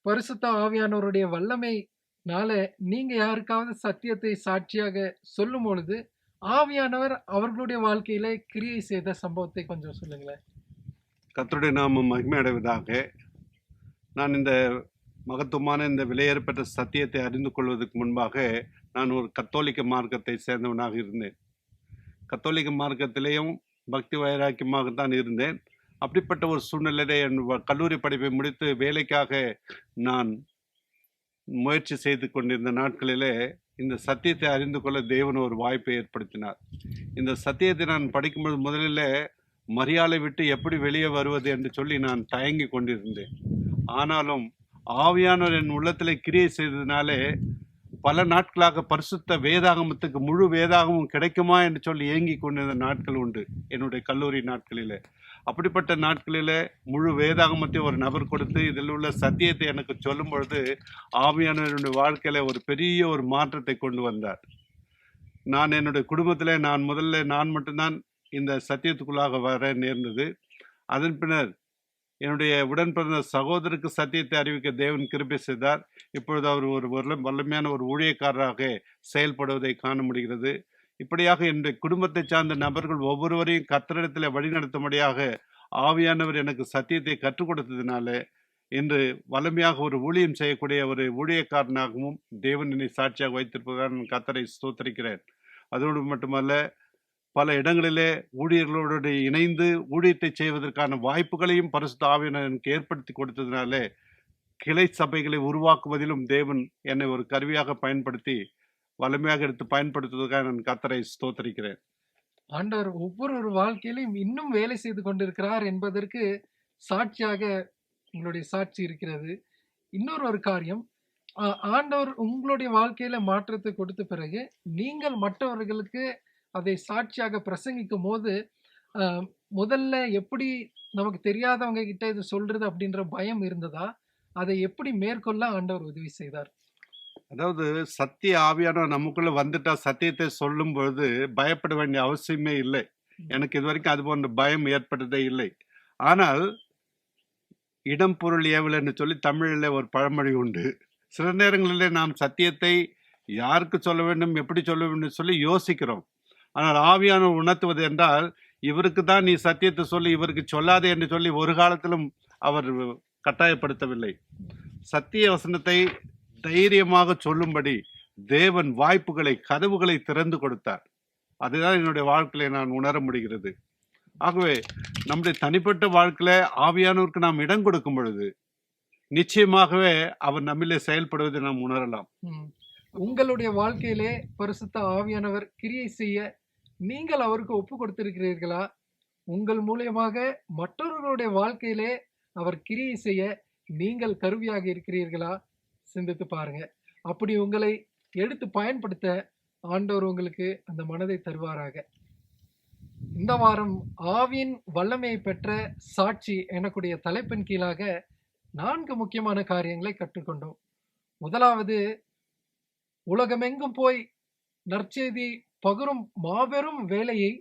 பரிசுத்த ஆவியானவருடைய வல்லமைனால நீங்க யாருக்காவது சத்தியத்தை சாட்சியாக சொல்லும் பொழுது ஆவியானவர் அவர்களுடைய வாழ்க்கையில கிரியை செய்த சம்பவத்தை கொஞ்சம் சொல்லுங்களேன். கர்த்தருடைய நாமம் மகிமை அடைவதாக. நான் இந்த மகத்துவமான இந்த விலையேறப்பட்ட சத்தியத்தை அறிந்து கொள்வதற்கு முன்பாக நான் ஒரு கத்தோலிக்க மார்க்கத்தை சேர்ந்தவனாக இருந்தேன். கத்தோலிக்க மார்க்கத்திலேயும் பக்தி வைராக்கியமாகத்தான் இருந்தேன். அப்படிப்பட்ட ஒரு சூழ்நிலையிலே என் கல்லூரி படிப்பை முடித்து வேலைக்காக நான் முயற்சி செய்து கொண்டிருந்த நாட்களிலே இந்த சத்தியத்தை அறிந்து கொள்ள தேவன் ஒரு வாய்ப்பை ஏற்படுத்தினார். இந்த சத்தியத்தை நான் படிக்கும்போது முதலில் மரியாதை விட்டு எப்படி வெளியே வருவது என்று சொல்லி நான் தயங்கி கொண்டிருந்தேன். ஆனாலும் ஆவியானவர் என் உள்ளத்தில் கிரியை செய்ததினாலே பல நாட்களாக பரிசுத்த வேதாகமத்துக்கு முழு வேதாகமும் கிடைக்குமா என்று சொல்லி ஏங்கி கொண்டிருந்த நாட்கள் உண்டு என்னுடைய கல்லூரி நாட்களில். அப்படிப்பட்ட நாட்களில் முழு வேதாகமத்தை ஒரு நபர் கொடுத்து இதில் உள்ள சத்தியத்தை எனக்கு சொல்லும் பொழுது ஆவியானவருடைய வாழ்க்கையில் ஒரு பெரிய ஒரு மாற்றத்தை கொண்டு வந்தார். நான் என்னுடைய குடும்பத்தில் நான் மட்டும்தான் இந்த சத்தியத்துக்குள்ளாக வர நேர்ந்தது. அதன் பின்னர் என்னுடைய உடன் பிறந்த சகோதரருக்கு சத்தியத்தை அறிவிக்க தேவன் கிருபை செய்தார். இப்பொழுது அவர் ஒரு வல்லமையான ஒரு ஊழியக்காரராக செயல்படுவதை காண முடிகிறது. இப்படியாக என்னுடைய குடும்பத்தை சார்ந்த நபர்கள் ஒவ்வொருவரையும் கர்த்தரிடத்தில் வழிநடத்தும்படியாக ஆவியானவர் எனக்கு சத்தியத்தை கற்றுக் கொடுத்ததினால இன்று வல்லமையாக ஒரு ஊழியம் செய்யக்கூடிய ஒரு ஊழியக்காரனாகவும் தேவன் என்னை சாட்சியாக வைத்திருப்பதாக நான் கர்த்தரை ஸ்தோத்திரிக்கிறேன். அதோடு மட்டுமல்ல, பல இடங்களிலே ஊழியர்களோடு இணைந்து ஊழியத்தை செய்வதற்கான வாய்ப்புகளையும் பரிசுத்த ஆவியானவர் எனக்கு ஏற்படுத்தி கொடுத்ததினாலே கிளை சபைகளை உருவாக்குவதிலும் தேவன் என்னை ஒரு கருவியாக பயன்படுத்தி வலிமையாக எடுத்து பயன்படுத்துவதற்காக நான் கர்த்தரை ஸ்தோத்திரிக்கிறேன். ஆண்டவர் ஒவ்வொரு வாழ்க்கையிலும் இன்னும் வேலை செய்து கொண்டிருக்கிறார் என்பதற்கு சாட்சியாக உங்களுடைய சாட்சி இருக்கிறது. இன்னொரு காரியம், ஆண்டவர் உங்களுடைய வாழ்க்கையில மாற்றத்தை கொடுத்த பிறகு நீங்கள் மற்றவர்களுக்கு அதை சாட்சியாக பிரசங்கிக்கும் போது முதல்ல எப்படி நமக்கு தெரியாதவங்க கிட்ட இது சொல்றது அப்படின்ற பயம் இருந்ததா? அதை எப்படி மேற்கொள்ள ஆண்டவர் உதவி செய்தார்? அதாவது சத்திய ஆவியானவர் நமக்குள்ள வந்துட்டா சத்தியத்தை சொல்லும் பொழுது பயப்பட வேண்டிய அவசியமே இல்லை. எனக்கு இது வரைக்கும் அது போன்ற பயம் ஏற்பட்டதே இல்லை. ஆனால் இடம் பொருள் ஏவல் என்று சொல்லி தமிழில் ஒரு பழமொழி உண்டு. சில நேரங்களிலே நாம் சத்தியத்தை யாருக்கு சொல்ல வேண்டும், எப்படி சொல்ல வேண்டும் சொல்லி யோசிக்கிறோம். ஆனால் ஆவியானவர் உணர்த்துவது என்றால் இவருக்கு தான் நீ சத்தியத்தை சொல்லி இவருக்கு சொல்லாதே என்று சொல்லி ஒரு காலத்திலும் அவர் கட்டாயப்படுத்தவில்லை. சத்திய வசனத்தை தைரியமாக சொல்லும்படி தேவன் வாய்ப்புகளை கதவுகளை திறந்து கொடுத்தார். அதுதான் என்னுடைய வாழ்க்கையில நான் உணர முடிகிறது. ஆகவே நம்முடைய தனிப்பட்ட வாழ்க்கையில ஆவியானவருக்கு நாம் இடம் கொடுக்கும் பொழுது நிச்சயமாகவே அவர் நம்மிலே செயல்படுவதை நாம் உணரலாம். உங்களுடைய வாழ்க்கையிலே பரிசுத்த ஆவியானவர் கிரியை செய்ய நீங்கள் அவருக்கு ஒப்பு கொடுத்திருக்கிறீர்களா? உங்கள் மூலியமாக மற்றவர்களுடைய வாழ்க்கையிலே அவர் கிரியை செய்ய நீங்கள் கருவியாக இருக்கிறீர்களா? சிந்தித்து பாருங்க. அப்படி உங்களை எடுத்து பயன்படுத்த ஆண்டவர் உங்களுக்கு அந்த மனதை தருவாராக. இந்த வாரம் ஆவியின் வல்லமையை பெற்ற சாட்சி எனக்குடைய தலைப்பின் கீழாக 4 முக்கியமான காரியங்களை கற்றுக்கொண்டோம். முதலாவது, உலகமெங்கும் போய் நற்செய்தி பகரும் மாபெரும் வேலையை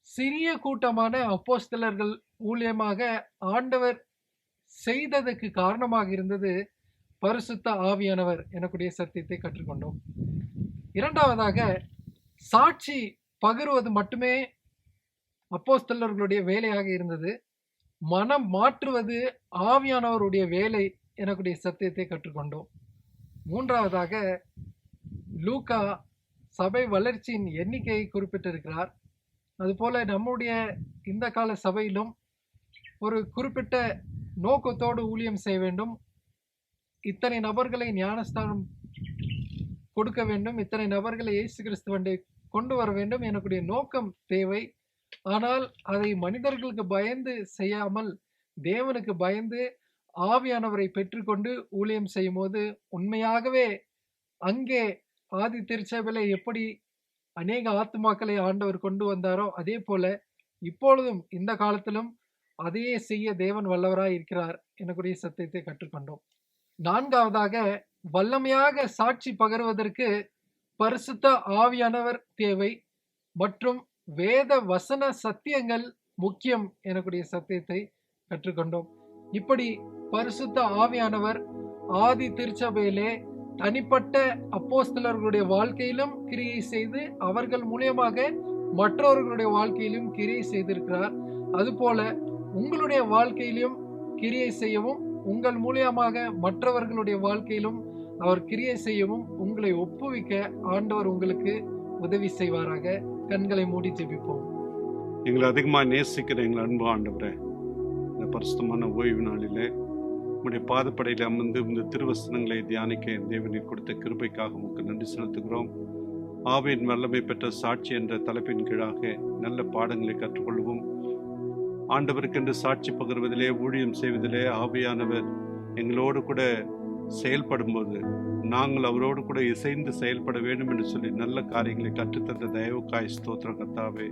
சிறிய கூட்டமான அப்போஸ்தலர்கள் ஊழியமாக ஆண்டவர் செய்ததற்கு காரணமாக இருந்தது பரிசுத்த ஆவியானவர் எனக்குடைய சத்தியத்தை கற்றுக்கொண்டோம். இரண்டாவதாக, சாட்சி பகிர்வது மட்டுமே அப்போஸ்தலர்களுடைய வேலையாக இருந்தது. மனம் மாற்றுவது ஆவியானவருடைய வேலை எனக்குடைய சத்தியத்தை கற்றுக்கொண்டோம். மூன்றாவதாக, லூக்கா சபை வளர்ச்சியின் எண்ணிக்கையை குறிப்பிட்டிருக்கிறார். அதுபோல நம்முடைய இந்த கால சபையிலும் ஒரு குறிப்பிட்ட நோக்கத்தோடு ஊழியம் செய்ய வேண்டும். இத்தனை நபர்களை ஞானஸ்தானம் கொடுக்க வேண்டும், இத்தனை நபர்களை இயேசு கிறிஸ்துவண்டை கொண்டு வர வேண்டும், எனக்குடைய நோக்கம் தேவை. ஆனால் அதை மனிதர்களுக்கு பயந்து செய்யாமல் தேவனுக்கு பயந்து ஆவியானவரை பெற்றுக்கொண்டு ஊழியம் செய்யும் போது உண்மையாகவே அங்கே ஆதி திருச்சபையில எப்படி அநேக ஆத்துமாக்களை ஆண்டவர் கொண்டு வந்தாரோ அதே போல இப்பொழுதும் இந்த காலத்திலும் அதையே செய்ய தேவன் வல்லவராய் இருக்கிறார் எனக்குரிய சத்தியத்தை கற்றுக்கொண்டோம். நான்காவதாக, வல்லமையாக சாட்சி பகர்வதற்கு பரிசுத்த ஆவியானவர் தேவை மற்றும் வேத வசன சத்தியங்கள் முக்கியம் எனக்குடைய சத்தியத்தை கற்றுக்கொண்டோம். இப்படி பரிசுத்த ஆவியானவர் ஆதி திருச்சபையிலே தனிப்பட்ட அப்போஸ்தலர்களுடைய வாழ்க்கையிலும் கிரியை செய்து அவர்கள் மூலியமாக மற்றவர்களுடைய வாழ்க்கையிலும் கிரியை செய்திருக்கிறார். அதுபோல உங்களுடைய வாழ்க்கையிலும் கிரியை செய்யவும் உங்கள் மூலியமாக மற்றவர்களுடைய வாழ்க்கையிலும் அவர் கிரியை செய்யவும் உங்களை ஒப்புவிக்க ஆண்டவர் உங்களுக்கு உதவி செய்வாராக. கண்களை மூடி ஜெபிப்போம். எங்களை அதிகமாக நேசிக்கிற எங்கள் அன்பு ஆண்டவரே, இந்த பரிசுத்தமான ஓய்வு நாளிலே உங்களுடைய பாதப்படையில் அமர்ந்து இந்த திருவசனங்களை தியானிக்க தேவனில் கொடுத்த கிருபைக்காக உங்களுக்கு நன்றி செலுத்துகிறோம். ஆவியின் வல்லமை பெற்ற சாட்சி என்ற தலைப்பின் கீழாக நல்ல பாடங்களை கற்றுக்கொள்வோம். ஆண்டவருக்கென்று சாட்சி பகிர்வதிலே ஊழியம் செய்வதிலே ஆவியானவர் எங்களோடு கூட செயல்படும் போது நாங்கள் அவரோடு கூட இசைந்து செயல்பட வேண்டும் என்று சொல்லி நல்ல காரியங்களை கற்றுத்தந்த தயவுக்காய் ஸ்தோத்திரம் கர்த்தாவே.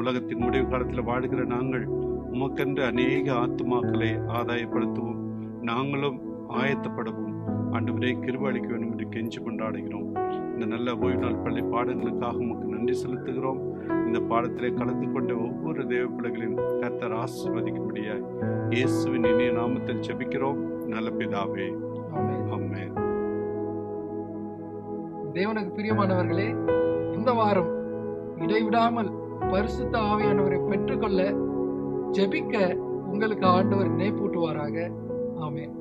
உலகத்தின் முடிவு காலத்தில் வாழ்கிற நாங்கள் உமக்கென்று அநேக ஆத்துமாக்களை ஆதாயப்படுத்தவும் நாங்களும் ஆயத்தப்படவும் ஆண்டவரே கிருபை அளிக்க வேண்டும் என்று கெஞ்சி கொண்டாடுகிறோம். இந்த நல்ல ஓய்வு நாள் பள்ளி பாடங்களுக்காக உமக்கு நன்றி செலுத்துகிறோம். இந்த பாடத்திலே கலந்து கொண்ட ஒவ்வொரு தேவ பிள்ளைகளையும் கர்த்தர் ஆசீர்வதிக்கும்படியாய் இயேசுவின் இனிய நாமத்தில் ஜெபிக்கிறோம் நல்ல பிதாவே, ஆமென். தேவனுக்கு பிரியமானவர்களே, இந்த வாரம் இடைவிடாமல் பரிசுத்த ஆவியானவரை பெற்றுக்கொள்ள ஜெபிக்க உங்களுக்கு ஆண்டவர் நினைப்பூட்டுவாராக. ஆமென்.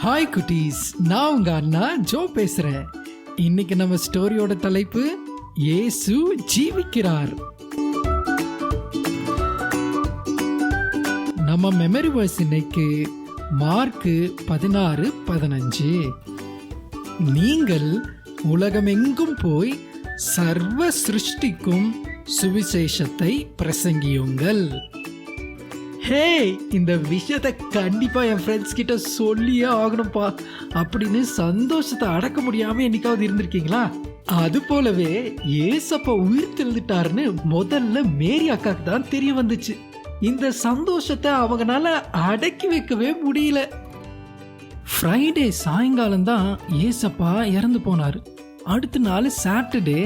ஹாய் குட்டீஸ், நான் உங்க அண்ணா ஜோ பேசுறேன். இன்னைக்கு நம்ம ஸ்டோரியோட தலைப்பு இயேசு ஜீவிக்கிறார். நம்ம மெமரி வேர்ஸ் இன்னைக்கு மார்க் 16:15. நீங்கள் உலகமெங்கும் போய் சர்வ சிருஷ்டிக்கும் சுவிசேஷத்தை பிரசங்கியுங்கள். ஹே, இந்த விஷயத்தை கண்டிப்பா என் ஃப்ரெண்ட்ஸ் கிட்ட சொல்லியே ஆகணும்ப்பா அப்படின்னு சந்தோஷத்தை அடக்க முடியாம என்னைக்காவது இருந்திருக்கீங்களா? அது போலவே ஏசப்பா உயிர் தெழுந்துட்டாருன்னு முதல்ல மேரி அக்காக்கு தான் தெரிய வந்துச்சு. இந்த சந்தோஷத்தை அவங்கனால அடக்கி வைக்கவே முடியல. ஃப்ரைடே சாயங்காலம் தான் ஏசப்பா இறந்து போனாரு. அடுத்த நாள் சாட்டர்டே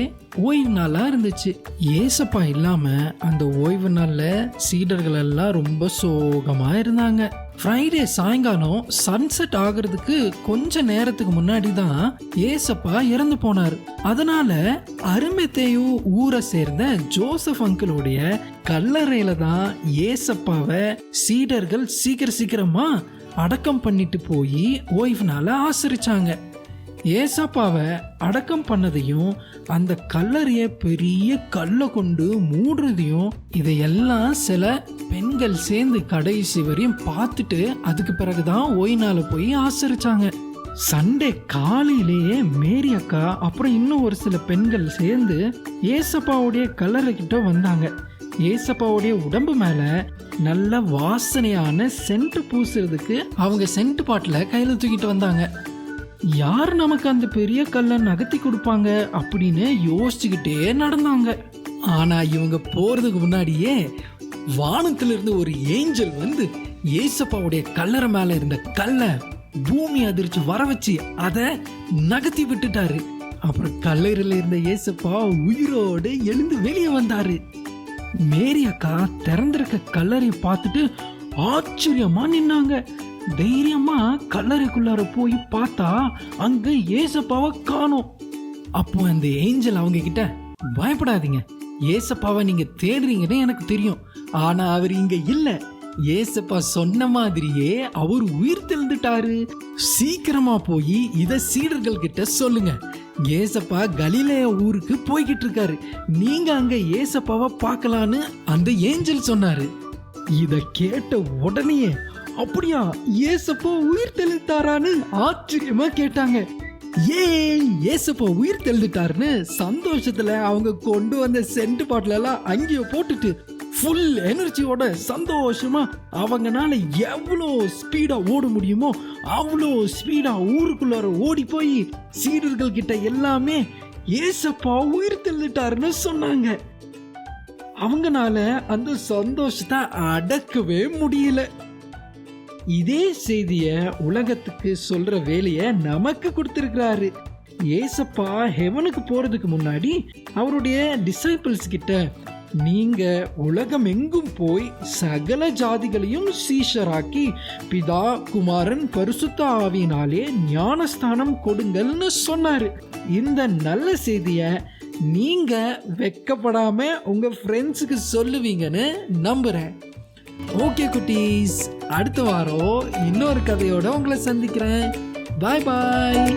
ஓய்வு நாளா இருந்துச்சு. ஏசப்பா இல்லாம அந்த ஓய்வு நாள்ல சீடர்கள் எல்லாம் ரொம்ப சோகமா இருந்தாங்க. ஃப்ரைடே சாயங்காலம் சன்செட் ஆகுறதுக்கு கொஞ்ச நேரத்துக்கு முன்னாடி தான் ஏசப்பா இறந்து போனார். அதனால அருமத்தேயு ஊரை சேர்ந்த ஜோசப் அங்கிளுடைய கல்லறையில தான் ஏசப்பாவை சீடர்கள் சீக்கிரமா அடக்கம் பண்ணிட்டு போய் ஓய்வு நாளை ஆசரிச்சாங்க. ஏசப்பாவை அடக்கம் பண்ணதையும் அந்த கல்லறைய பெரிய கல்லை கொண்டு மூடுறதையும் இதையெல்லாம் சில பெண்கள் சேர்ந்து கடைசி வரையும் பார்த்துட்டு அதுக்கு பிறகுதான் ஓய்வு நாளை போய் ஆசரிச்சாங்க. சண்டே காலையிலேயே மேரி அக்கா அப்புறம் இன்னும் ஒரு சில பெண்கள் சேர்ந்து ஏசப்பாவுடைய கல்லறை கிட்ட வந்தாங்க. ஏசப்பாவுடைய உடம்பு மேல நல்ல வாசனையான சென்ட் பூசுறதுக்கு அவங்க சென்ட் பாட்டில் கையில தூக்கிட்டு வந்தாங்க. யார் நமக்கு அந்த பெரிய கல்லை நகர்த்தி கொடுப்பாங்க அப்படின்னு யோசிச்சுக்கிட்டே நடந்தாங்க. ஆனா இவங்க போறதுக்கு முன்னாடியே வானத்திலிருந்து ஒரு ஏஞ்சல் வந்து ஏசப்பாவுடைய கல்லறை மேல இருந்த கல்லை பூமி அதிர்ச்சி வர வச்சு அதை நகர்த்தி விட்டுட்டாரு. அப்புறம் கல்லறையில இருந்த ஏசப்பா உயிரோடு எழுந்து வெளியே வந்தாரு. மேரி அக்கா திறந்திருக்க கல்லறை பார்த்துட்டு ஆச்சரியமா நின்னாங்க. தைரியமா கல்லறைக்குள்ளார போய் பார்த்தா அங்க ஏசப்பாவை காணோம். அப்போ அந்த ஏஞ்சல் அவங்க கிட்ட, பயப்படாதீங்க, ஏசப்பாவை நீங்க தேடுறீங்கன்னு எனக்கு தெரியும், ஆனா அவர் இங்க இல்ல. ஏசப்பா சொன்ன மாதிரியே அவர் உயிர் தெழுந்துட்டாரு. சீக்கிரமா போய் இத சீடர்கள் கிட்ட சொல்லுங்க. ஏசப்பா கலிலேயா ஊருக்கு போய்கிட்டு இருக்காரு, நீங்க அங்க ஏசப்பாவை பார்க்கலான்னு அந்த ஏஞ்சல் சொன்னாரு. இத கேட்ட உடனே, அப்படியா ஏசப்பா உயிர் தெழுந்தாரான்னு ஆச்சரியமா கேட்டாங்க. ஏசப்பா உயிர் தெழுந்துட்டாருன்னு சந்தோஷத்துல அவங்க கொண்டு வந்த சென்ட் பாட்டில எல்லாம் அங்கேயோ போட்டுட்டு ஃபுல் எனர்ஜியோட சந்தோஷமா அவங்கனால எவ்வளோ ஸ்பீடா ஓட முடியுமோ அவ்வளோ ஸ்பீடா ஊருக்குள்ளார ஓடி போய் சீடர்கள் கிட்ட எல்லாமே ஏசப்பா உயிர் தெழுந்துட்டாருன்னு சொன்னாங்க. அவங்கனால அந்த சந்தோஷத்தை அடக்கவே முடியல. இதே செய்திய உலகத்துக்கு சொல்ற வேலைய நமக்கு கொடுத்திருக்கிறாரு. ஏசப்பா ஹெவனுக்கு போறதுக்கு முன்னாடி அவருடைய டிசைபிள்ஸ் கிட்ட, நீங்க உலகம் எங்கும் போய் சகல ஜாதிகளையும் சீஷராக்கி பிதா குமாரன் பரிசுத்த ஆவியினாலே ஞானஸ்தானம் கொடுங்கள்னு சொன்னாரு. இந்த நல்ல செய்திய நீங்க வெக்கப்படாம உங்க ஃப்ரெண்ட்ஸுக்கு சொல்லுவீங்கன்னு நம்புறேன். ஓகே குட்டீஸ், அடுத்த வாரம் இன்னொரு கதையோட உங்களை சந்திக்கிறேன். பாய் பாய்.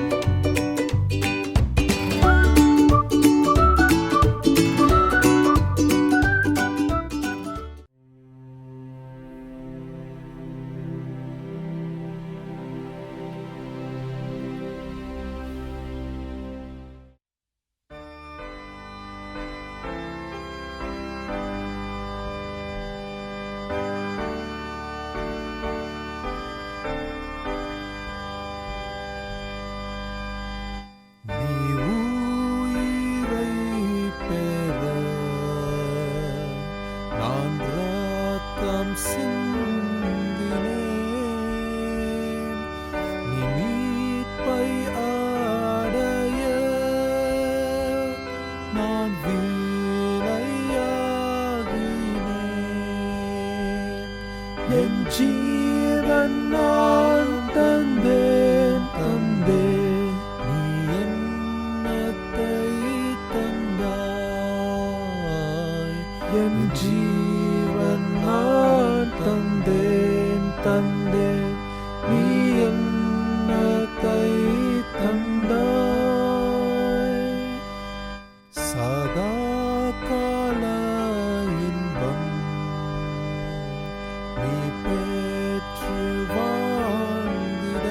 ஜீவன் நான் தந்தேன் தந்தேன், நீ என்னத்தை தந்தாய். என் ஜீவன் நான் தந்தேன் தந்தேன், நீ என்னத்தை தந்தாய். சதா கால இன்பம் நீ பெற்று வாழ்ந்திட,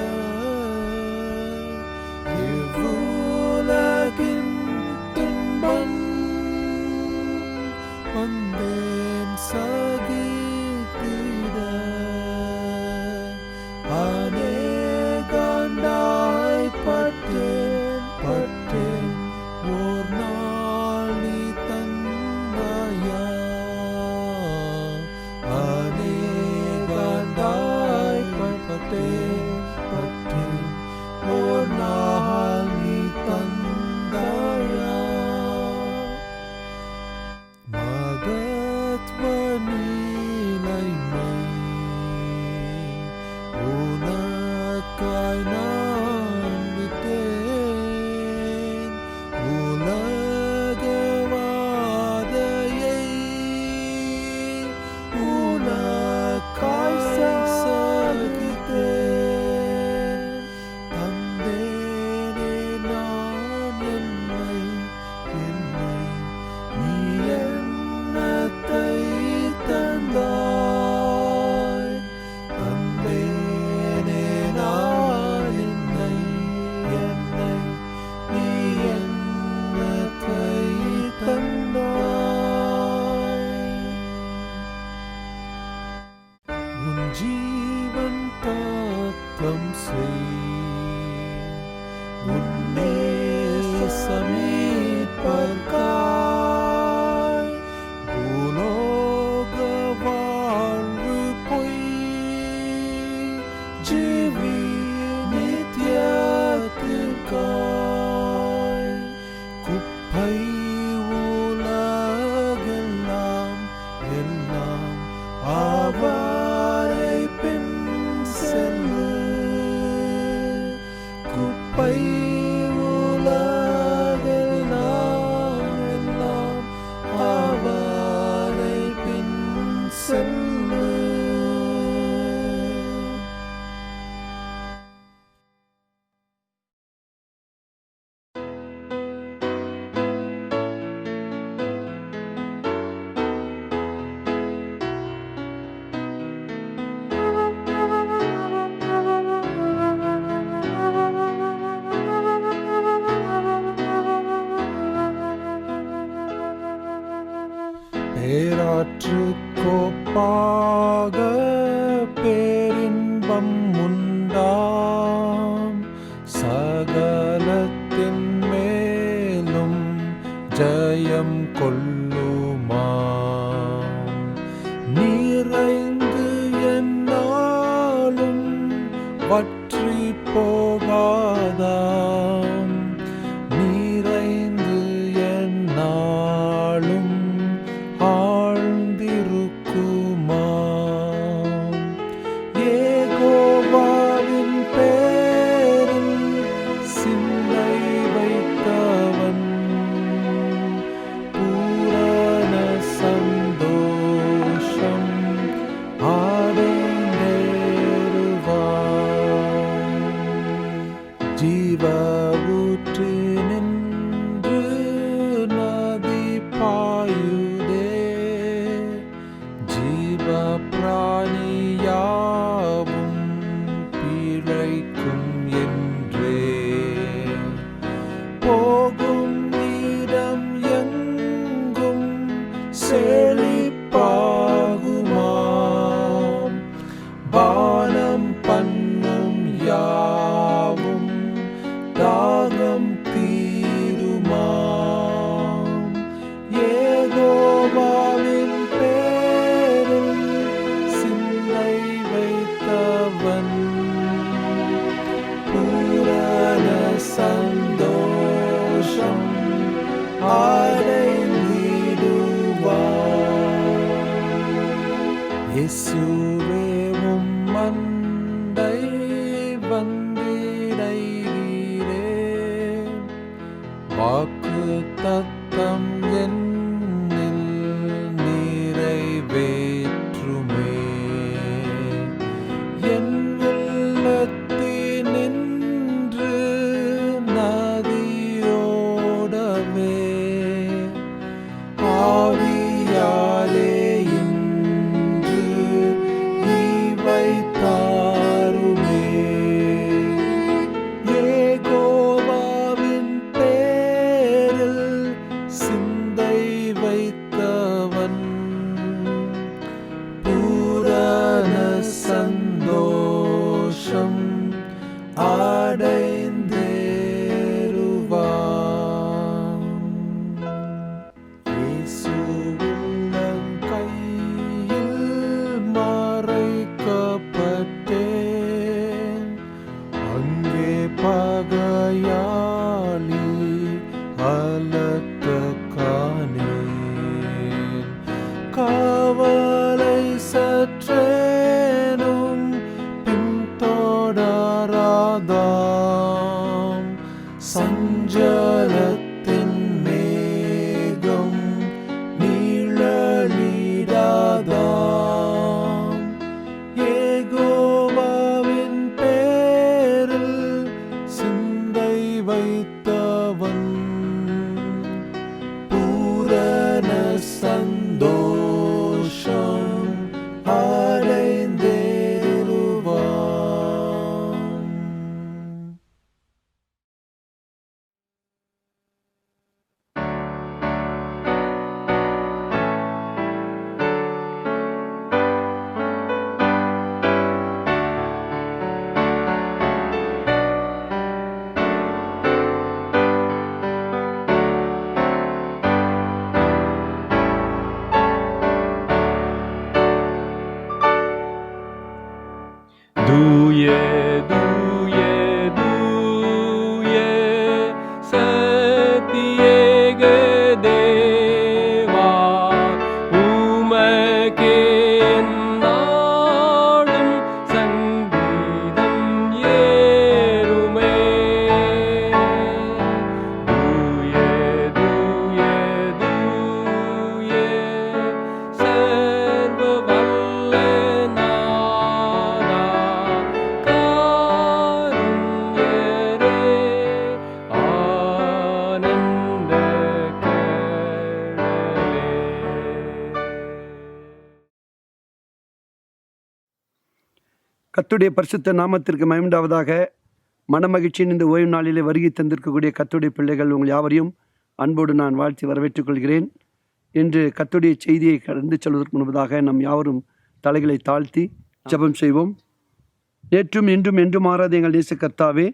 இவ்வுலகின் துன்பம் வந்தேன் சகித்திட. அநேகாண்டாய் பட்டேன் பட்டேன், ஓர் நாள் நீ தந்தாயா. அநேகாண்டாய் பட்டேன் பட்டேன், ஓர் நாள் நீ தந்தாயா. மகத்வனி வாசம் செய் உன்னேசமே பற்காய் பூலோக வாழ்வு பொய் ஜீவி நித்யத்திற்காய் குப்பை உலகெல்லாம் எல்லாம் அவரை பின் செல்லு குப்பை உலகெல்லாம் எல்லாம் அவரை பின் செல்லு. பேராற்று கோப்பாக பேரின்பம் உண்டாம் சகலத்தின் மேலும் ஜெயம் கொள்ளுமாம் நிறைந்து என்னாலும் வற்றி போகாதாம் நிறைந்து என்னாலும் ஆழ்ந்திருக்குமாம் ஏகோவாவின் பேரில் சிந்தை வைத்தவன் பூரண சந்தோஷம் அடைந்தேறுவான் ஜீவ ஊற்று நின்று நதி பாயுதே ஜீவ பிராணியாவும் பிழைக்கும் என்றே போகும் இடம் எங்கும் செழிப்பாகுமாம் பானம் பண்ணும் யாவும் தாகம் தீருமாம் ஏகோவாவின் பேரில் சிந்தை வைத்தவன் பூரண சந்தோஷம் அடைந்திடுவான். இயேசுவே உம்மண்டை வந்திடைகிறே வாக்கு தத்தம் என்னில் நிறைவேற்றுமே என் உள்ளத்தினின்று நதியோடவே ஆவியாலே இன்று இவை தாருமே ஏகோவாவின் பேரில் சிந்தை வைத்தவன் பூரண சந்தோஷம் அடைந்தேறுவான். இயேசு உள்ளங்கையில் மறைக்கப்பட்டேன் அங்கே பகையாளி அலட்ட காணேன் கவலை சற்றேனும் பின்தொடராதாம் சஞ்சலத்தின் மேகம் நீழலிடாதாம் ஏகோவாவின் பேரில் சிந்தை வைத்தவன் பூரண சந்தோஷம் அடைந்தேறுவான். கர்த்தருடைய பரிசுத்த நாமத்திற்கு மகிமையுண்டாவதாக. மனமகிழ்ச்சியின் இந்த ஓய்வு நாளிலே வருகை தந்திருக்கக்கூடிய கர்த்தருடைய பிள்ளைகள் உங்கள் யாவரையும் அன்போடு நான் வாழ்த்தி வரவேற்றுக் கொள்கிறேன். இன்று கர்த்தருடைய செய்தியை கடந்து செல்வதற்கு முன்பதாக நம் யாவரும் தலைகளை தாழ்த்தி ஜெபம் செய்வோம். நேற்றும் இன்றும் என்றும் மாறாத எங்கள் நேச கர்த்தாவே,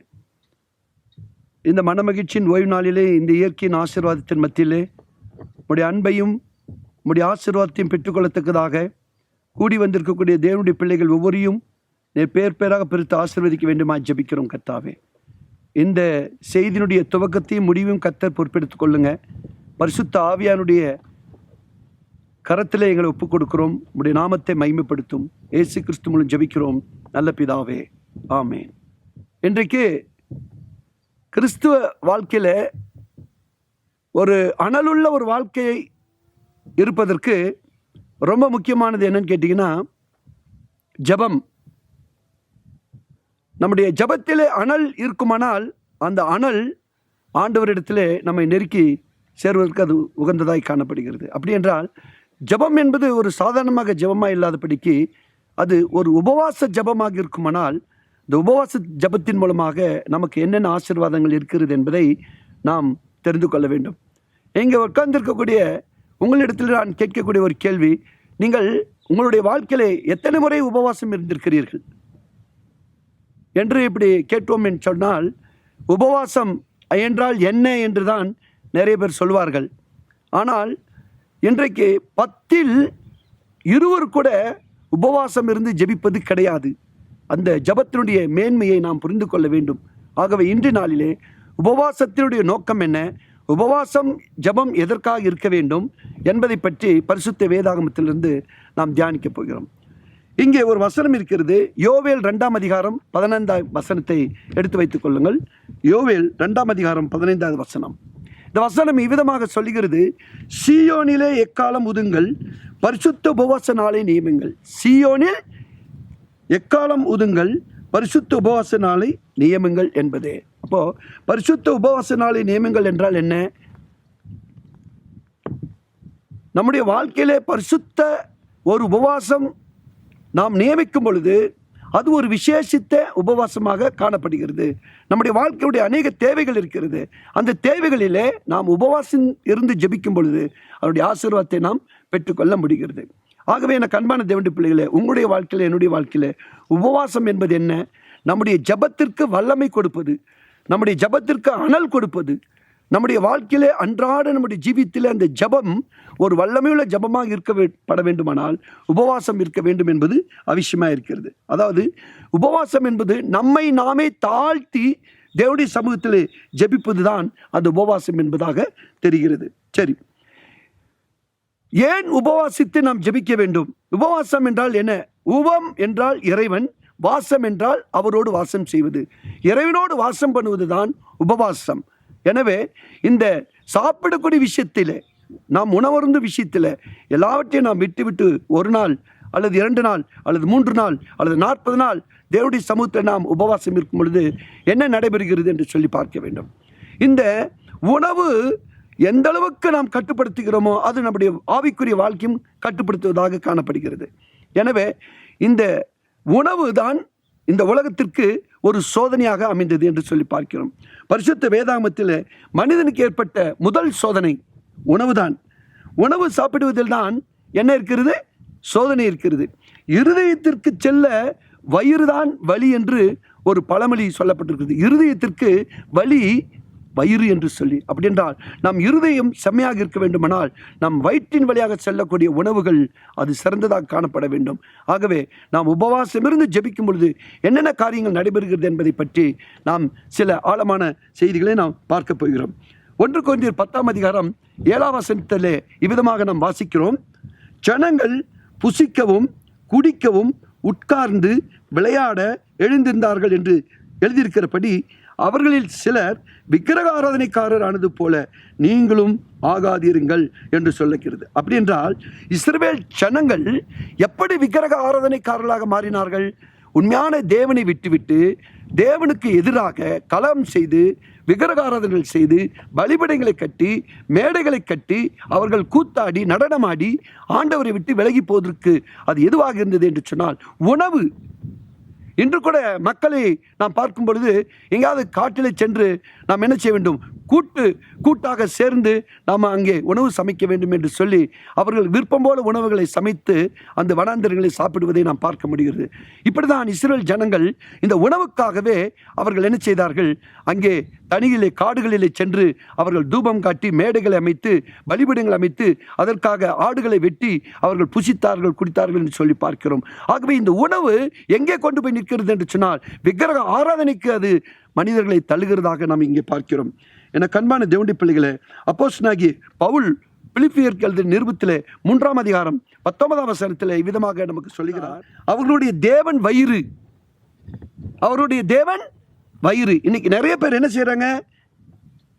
இந்த மனமகிழ்ச்சியின் ஓய்வு நாளிலே இந்த இயற்கையின் ஆசீர்வாதத்தின் மத்தியிலே உடைய அன்பையும் உடைய ஆசீர்வாதத்தையும் பெற்றுக்கொள்ளத்தக்கதாக கூடி வந்திருக்கக்கூடிய தேவனுடைய பிள்ளைகள் ஒவ்வொருவரையும் பேர் பேராக பிரித்து ஆசீர்வதிக்க வேண்டுமா ஜெபிக்கிறோம் கர்த்தாவே. இந்த செய்தியினுடைய துவக்கத்தையும் முடிவையும் கர்த்தர் பொறுப்பெடுத்துக் கொள்ளுங்க. பரிசுத்த ஆவியானுடைய கரத்தில் எங்களை ஒப்புக் கொடுக்கிறோம். உடைய நாமத்தை மகிமைப்படுத்தும். இயேசு கிறிஸ்து மூலம் ஜெபிக்கிறோம் நல்ல பிதாவே, ஆமென். இன்றைக்கு கிறிஸ்துவ வாழ்க்கையில் ஒரு அனலுள்ள ஒரு வாழ்க்கையை இருப்பதற்கு ரொம்ப முக்கியமானது என்னன்னு கேட்டிங்கன்னா ஜெபம். நம்முடைய ஜெபத்திலே அனல் இருக்குமானால் அந்த அனல் ஆண்டவரிடத்திலே நம்மை நெருக்கி சேர்வதற்கு அது உகந்ததாய் காணப்படுகிறது. அப்படி என்றால் ஜெபம் என்பது ஒரு சாதாரணமாக ஜெபமாக இல்லாதபடிக்கு அது ஒரு உபவாச ஜெபமாக இருக்குமானால் இந்த உபவாச ஜெபத்தின் மூலமாக நமக்கு என்னென்ன ஆசீர்வாதங்கள் இருக்கிறது என்பதை நாம் தெரிந்து கொள்ள வேண்டும். இங்கே உட்கார்ந்திருக்கக்கூடிய உங்களிடத்தில் நான் கேட்கக்கூடிய ஒரு கேள்வி, நீங்கள் உங்களுடைய வாழ்க்கையிலே எத்தனை முறை உபவாசம் இருந்திருக்கிறீர்கள் என்று இப்படி கேட்டோம் என்று சொன்னால், உபவாசம் என்றால் என்ன என்று தான் நிறைய பேர் சொல்வார்கள். ஆனால் இன்றைக்கு 10ல் 2 கூட உபவாசம் இருந்து ஜெபிப்பது கிடையாது. அந்த ஜெபத்தினுடைய மேன்மையை நாம் புரிந்து கொள்ள வேண்டும். ஆகவே இன்று நாளிலே உபவாசத்தினுடைய நோக்கம் என்ன, உபவாசம் ஜெபம் எதற்காக இருக்க வேண்டும் என்பதை பற்றி பரிசுத்த வேதாகமத்திலிருந்து நாம் தியானிக்கப் போகிறோம். இங்கே ஒரு வசனம் இருக்கிறது. யோவேல் 2ஆம் அதிகாரம் 15ஆம் வசனத்தை எடுத்து வைத்துக் கொள்ளுங்கள். யோவேல் 2ஆம் அதிகாரம் 15வது வசனம். இந்த வசனம் இவ்விதமாக சொல்லுகிறது, சீயோனிலே எக்காலம் உதுங்கள், பரிசுத்த உபவாச நாளை நியமிங்கள். சீயோனில் எக்காலம் உதுங்கள், பரிசுத்த உபவாச நாளை நியமிங்கள் என்பதே. அப்போ பரிசுத்த உபவாச நாளை நியமிங்கள் என்றால் என்ன? நம்முடைய வாழ்க்கையிலே பரிசுத்த ஒரு உபவாசம் நாம் நியமிக்கும் பொழுது அது ஒரு விசேஷித்த உபவாசமாக காணப்படுகிறது. நம்முடைய வாழ்க்கையுடைய அநேக தேவைகள் இருக்கிறது. அந்த தேவைகளிலே நாம் உபவாசம் இருந்து ஜெபிக்கும் பொழுது அவருடைய ஆசீர்வாதத்தை நாம் பெற்றுக்கொள்ள முடிகிறது. ஆகவே எனக்கு அன்பான தேவனுடைய பிள்ளைகளே, உங்களுடைய வாழ்க்கையில் என்னுடைய வாழ்க்கையில் உபவாசம் என்பது என்ன? நம்முடைய ஜெபத்திற்கு வல்லமை கொடுப்பது, நம்முடைய ஜெபத்திற்கு அனல் கொடுப்பது. நம்முடைய வாழ்க்கையிலே அன்றாட நம்முடைய ஜீவியத்தில் அந்த ஜெபம் ஒரு வல்லமையுள்ள ஜெபமாக இருக்கப்பட வேண்டுமானால் உபவாசம் இருக்க வேண்டும் என்பது அவசியமாக இருக்கிறது. அதாவது உபவாசம் என்பது நம்மை நாமே தாழ்த்தி தேவனுடைய சமூகத்தில் ஜெபிப்பது தான் அந்த உபவாசம் என்பதாக தெரிகிறது. சரி, ஏன் உபவாசித்து நாம் ஜெபிக்க வேண்டும்? உபவாசம் என்றால் என்ன? உபம் என்றால் இறைவன், வாசம் என்றால் அவரோடு வாசம் செய்வது. இறைவனோடு வாசம் பண்ணுவது தான் உபவாசம். எனவே இந்த சாப்பிடக்கூடிய விஷயத்தில், நாம் உணவருந்த விஷயத்தில் எல்லாவற்றையும் நாம் விட்டு ஒரு நாள் அல்லது 2 நாள் அல்லது 3 நாள் அல்லது 40 நாள் தேவனுடைய சமூகத்தில் நாம் உபவாசம் இருக்கும் பொழுது என்ன நடைபெறுகிறது என்று சொல்லி பார்க்க வேண்டும். இந்த உணவு எந்த அளவுக்கு நாம் கட்டுப்படுத்துகிறோமோ அது நம்முடைய ஆவிக்குரிய வாழ்க்கையும் கட்டுப்படுத்துவதாக காணப்படுகிறது. எனவே இந்த உணவு தான் இந்த உலகத்திற்கு ஒரு சோதனையாக அமைந்தது என்று சொல்லி பார்க்கிறோம். பரிசுத்த வேதாகமத்தில் மனிதனுக்கு ஏற்பட்ட முதல் சோதனை உணவுதான். உணவு சாப்பிடுவதில் தான் என்ன இருக்கிறது? சோதனை இருக்கிறது. இருதயத்திற்கு செல்ல வயிறுதான் வலி என்று ஒரு பழமொழி சொல்லப்பட்டிருக்கிறது. இருதயத்திற்கு வலி வயிறு என்று சொல்லி. அப்படி என்றால் நம் இருதயம் செம்மையாக இருக்க வேண்டுமானால் நம் வயிற்றின் வழியாக செல்லக்கூடிய உணவுகள் அது சிறந்ததாக காணப்பட வேண்டும். ஆகவே நாம் உபவாசம் இருந்து ஜெபிக்கும் பொழுது என்னென்ன காரியங்கள் நடைபெறுகிறது என்பதை பற்றி நாம் சில ஆழமான செய்திகளை நாம் பார்க்க போகிறோம். 1 கொரிந்தியர் 10ஆம் அதிகாரம் 7ஆம் வசனத்திலே இவ்விதமாக நாம் வாசிக்கிறோம். ஜனங்கள் புசிக்கவும் குடிக்கவும் உட்கார்ந்து விளையாட எழுந்திருந்தார்கள் என்று எழுதியிருக்கிறபடி அவர்களில் சிலர் விக்கிரக ஆராதனைக்காரர் ஆனது போல நீங்களும் ஆகாதீருங்கள் என்று சொல்லுகிறது. அப்படி என்றால் இஸ்ரவேல் ஜனங்கள் எப்படி விக்கிரக ஆராதனைக்காரர்களாக மாறினார்கள்? உண்மையான தேவனை விட்டுவிட்டு தேவனுக்கு எதிராக கலகம் செய்து விக்கிரக ஆராதனைகள் செய்து பலிபீடங்களை கட்டி மேடைகளை கட்டி அவர்கள் கூத்தாடி நடனமாடி ஆண்டவரை விட்டு விலகி போவதற்கு அது எதுவாக இருந்தது என்று சொன்னால் உணவு. இன்று கூட மக்களை நாம் பார்க்கும் பொழுது எங்கேயாவது காட்டிலே சென்று நாம் என்ன செய்ய வேண்டும், கூட்டாக சேர்ந்து நாம் அங்கே உணவு சமைக்க வேண்டும் என்று சொல்லி அவர்கள் விருப்பம் போல உணவுகளை சமைத்து அந்த வனாந்தரங்களை சாப்பிடுவதை நாம் பார்க்க முடிகிறது. இப்படிதான் இஸ்ரேல் ஜனங்கள் இந்த உணவுக்காகவே அவர்கள் என்ன செய்தார்கள், அங்கே தனியிலே காடுகளிலே சென்று அவர்கள் தூபம் காட்டி மேடைகளை அமைத்து பலிபீடங்களை அமைத்து அதற்காக ஆடுகளை வெட்டி அவர்கள் புசித்தார்கள், குடித்தார்கள் என்று சொல்லி பார்க்கிறோம். ஆகவே இந்த உணவு எங்கே கொண்டு போய் நிற்கிறது என்று சொன்னால் விக்கிரக ஆராதனைக்கு அது மனிதர்களை தள்ளுகிறதாக நாம் இங்கே பார்க்கிறோம். என கண்பான தேவனுடைய பிள்ளைகளே, அப்போஸ்தலனாகிய பவுல் பிலிப்பியருக்கு எழுதிய நிருபத்திலே 3ஆம் அதிகாரம் 19ஆம் வசனத்திலே விதமாக நமக்கு சொல்லுகிறார், அவர்களுடைய தேவன் வயிறு, அவருடைய தேவன் வயிறு. இன்னைக்கு நிறைய பேர் என்ன செய்யறாங்க,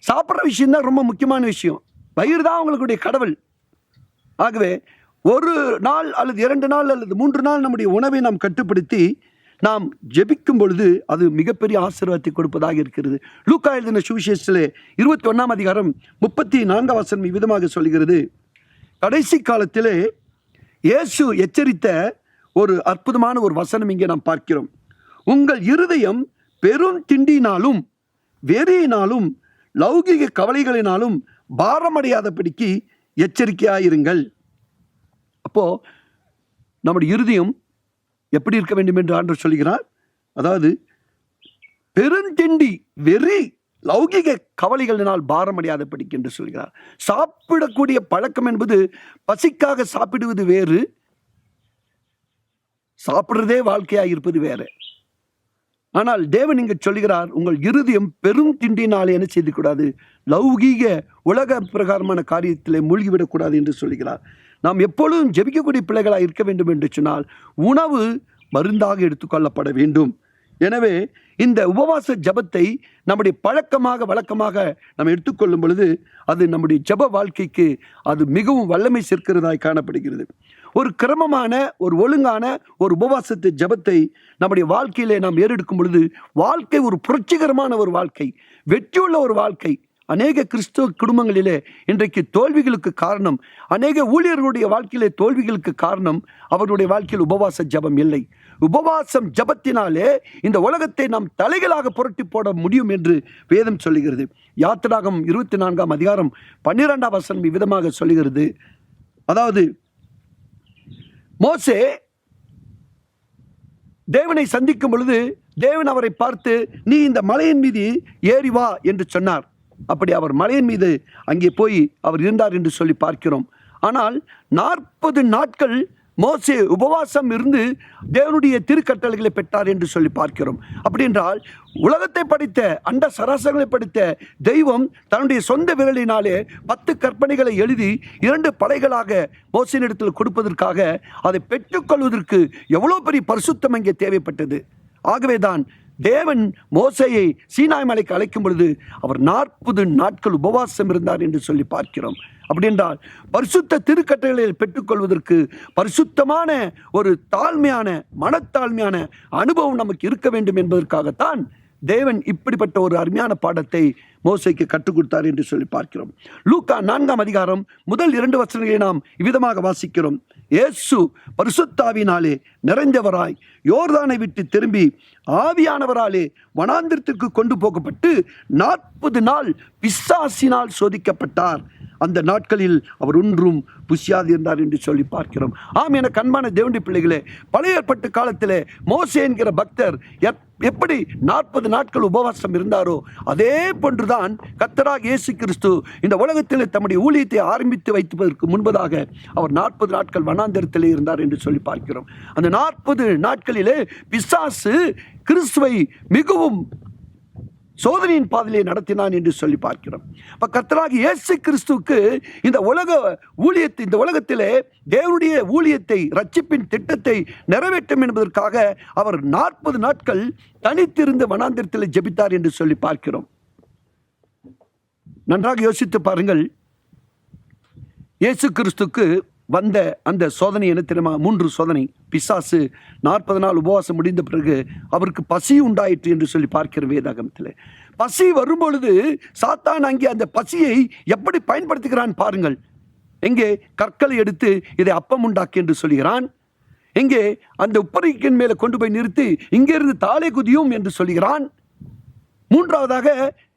சாப்பிட்ற விஷயம் தான் ரொம்ப முக்கியமான விஷயம், வயிறு தான் அவங்களுடைய கடவுள். ஆகவே ஒரு நாள் அல்லது 2 நாள் அல்லது 3 நாள் நம்முடைய உணவை நாம் கட்டுப்படுத்தி நாம் ஜெபிக்கும் பொழுது அது மிகப்பெரிய ஆசீர்வாதத்தை கொடுப்பதாக இருக்கிறது. லூக்கா எழுதின சுவிசேஷத்திலே 21ஆம் அதிகாரம் 34ஆம் வசனம் விதமாக சொல்கிறது, கடைசி காலத்திலே இயேசு எச்சரித்த ஒரு அற்புதமான ஒரு வசனம் இங்கே நாம் பார்க்கிறோம். உங்கள் இருதயம் பெரும் திண்டினாலும் வெறியினாலும் லௌகிக கவலைகளினாலும் பாரமடையாதபடிக்கு எச்சரிக்கையாயிருங்கள். அப்போ நம்முடைய இருதயம் எப்படி இருக்க வேண்டும் என்று ஆண்டவர் சொல்கிறார். அதாவது பெருந்திண்டி வெறி லௌகிக கவலைகளினால் பாரமடையாதபடிக்கு என்று சொல்கிறார். சாப்பிடக்கூடிய பழக்கம் என்பது பசிக்காக சாப்பிடுவது வேறு, சாப்பிடுறதே வாழ்க்கையாக இருப்பது வேறு. ஆனால் தேவன் இங்கு சொல்கிறார், உங்கள் இருதயம் பெரும் திண்டினாலே என்ன செய்யக்கூடாது, லௌகீக உலக பிரகாரமான காரியத்திலே மூழ்கிவிடக்கூடாது என்று சொல்கிறார். நாம் எப்பொழுதும் ஜெபிக்கக்கூடிய பிள்ளைகளாக இருக்க வேண்டும் என்று சொன்னால் உணவு மருந்தாக எடுத்துக்கொள்ளப்பட வேண்டும். எனவே இந்த உபவாச ஜபத்தை நம்முடைய வழக்கமாக நாம் எடுத்துக்கொள்ளும் பொழுது அது நம்முடைய ஜப வாழ்க்கைக்கு அது மிகவும் வல்லமை சேர்க்கிறதாய் காணப்படுகிறது. ஒரு கிரமமான ஒரு ஒழுங்கான ஒரு உபவாசத்தை ஜபத்தை நம்முடைய வாழ்க்கையிலே நாம் ஏறெடுக்கும் பொழுது வாழ்க்கை ஒரு புரட்சிகரமான ஒரு வாழ்க்கை, வெற்றியுள்ள ஒரு வாழ்க்கை. அநேக கிறிஸ்துவ குடும்பங்களிலே இன்றைக்கு தோல்விகளுக்கு காரணம், அநேக ஊழியர்களுடைய வாழ்க்கையிலே தோல்விகளுக்கு காரணம் அவர்களுடைய வாழ்க்கையில் உபவாச ஜபம் இல்லை. உபவாசம் ஜபத்தினாலே இந்த உலகத்தை நாம் தலைகளாக புரட்டி போட முடியும் என்று வேதம் சொல்லுகிறது. யாத்திராகமம் 24ஆம் அதிகாரம் 12ஆம் வசனம் விதமாக சொல்லுகிறது. அதாவது மோசே தேவனை சந்திக்கும் பொழுது தேவன் அவரை பார்த்து, நீ இந்த மலையின் மீது ஏறி வா என்று சொன்னார். அப்படி அவர் மலையின் மீது அங்கே போய் அவர் இருந்தார் என்று சொல்லி பார்க்கிறோம். ஆனால் 40 நாட்கள் மோசே உபவாசம் இருந்து தேவனுடைய திருக்கட்டளைகளை பெற்றார் என்று சொல்லி பார்க்கிறோம். அப்படி என்றால் உலகத்தை படைத்த அண்ட சராசரங்களை படைத்த தெய்வம் தன்னுடைய சொந்த விரலினாலே 10 கற்பனைகளை எழுதி 2 படைகளாக மோசேனிடத்தில் கொடுப்பதற்காக அதை பெற்றுக்கொள்வதற்கு எவ்வளோ பெரிய பரிசுத்தம் அங்கே தேவைப்பட்டது. ஆகவேதான் தேவன் மோசேயை சீனாய் மலைக்கு அழைக்கும் பொழுது அவர் 40 நாட்கள் உபவாசம் இருந்தார் என்று சொல்லி பார்க்கிறோம். அப்படி என்றால் பரிசுத்த திருக்கட்டளைகளை பெற்றுக்கொள்வதற்கு பரிசுத்தமான ஒரு மனத்தாழ்மையான அனுபவம் நமக்கு இருக்க வேண்டும் என்பதற்காகத்தான் தேவன் இப்படிப்பட்ட ஒரு அருமையான பாடத்தை மோசேக்கு கற்றுக் கொடுத்தார் என்று சொல்லி பார்க்கிறோம். லூக்கா 4ஆம் அதிகாரம் முதல் 2 வசனங்களை நாம் இவ்விதமாக வாசிக்கிறோம். இயேசு பரிசுத்தாவினாலே நிறைந்தவராய் யோர்தானை விட்டு திரும்பி ஆவியானவராலே வனாந்திரத்திற்கு கொண்டு போகப்பட்டு 40 நாள் பிசாசினால் சோதிக்கப்பட்டார். அந்த நாட்களில் அவர் ஒன்றும் புசியாது இருந்தார் என்று சொல்லி பார்க்கிறோம். ஆம், என கண்பான தேவனுடைய பிள்ளைகளே, பழைய ஏற்பாட்டு காலத்திலே மோசே என்கிற பக்தர் எப்படி 40 நாட்கள் உபவாசம் இருந்தாரோ அதே போன்றுதான் கர்த்தராகிய இயேசு கிறிஸ்து இந்த உலகத்தில் தம்முடைய ஊழியத்தை ஆரம்பித்து வைப்பதற்கு முன்பதாக அவர் 40 நாட்கள் வனாந்தரத்திலே இருந்தார் என்று சொல்லி பார்க்கிறோம். அந்த 40 நாட்களிலே பிசாசு கிறிஸ்துவை மிகவும் சோதனையின் பாதையிலே நடத்தினான் என்று சொல்லி பார்க்கிறோம். அப்ப கர்த்தராகிய இயேசு கிறிஸ்துவுக்கு இந்த உலகத்திலே தேவனுடைய ஊழியத்தை ரட்சிப்பின் திட்டத்தை நிறைவேற்றும் என்பதற்காக அவர் 40 நாட்கள் தனித்திருந்து வனாந்திரத்தில் ஜெபித்தார் என்று சொல்லி பார்க்கிறோம். நன்றாக யோசித்து பாருங்கள், இயேசு கிறிஸ்துக்கு வந்த அந்த சோதனை என்ன தெரியுமா? 3 சோதனை. பிசாசு 40 நாள் உபவாசம் முடிந்த பிறகு அவருக்கு பசி உண்டாயிற்று என்று சொல்லி பார்க்கிற வேதாகமத்தில். பசி வரும்பொழுது சாத்தான் அங்கே அந்த பசியை எப்படி பயன்படுத்துகிறான் பாருங்கள். எங்கே கற்களை எடுத்து இதை அப்பம் உண்டாக்கி என்று சொல்கிறான். இங்கே அந்த உப்பரிக்கின் மேலே கொண்டு போய் நிறுத்தி இங்கிருந்து தாழை குதியும் என்று சொல்கிறான். மூன்றாவதாக,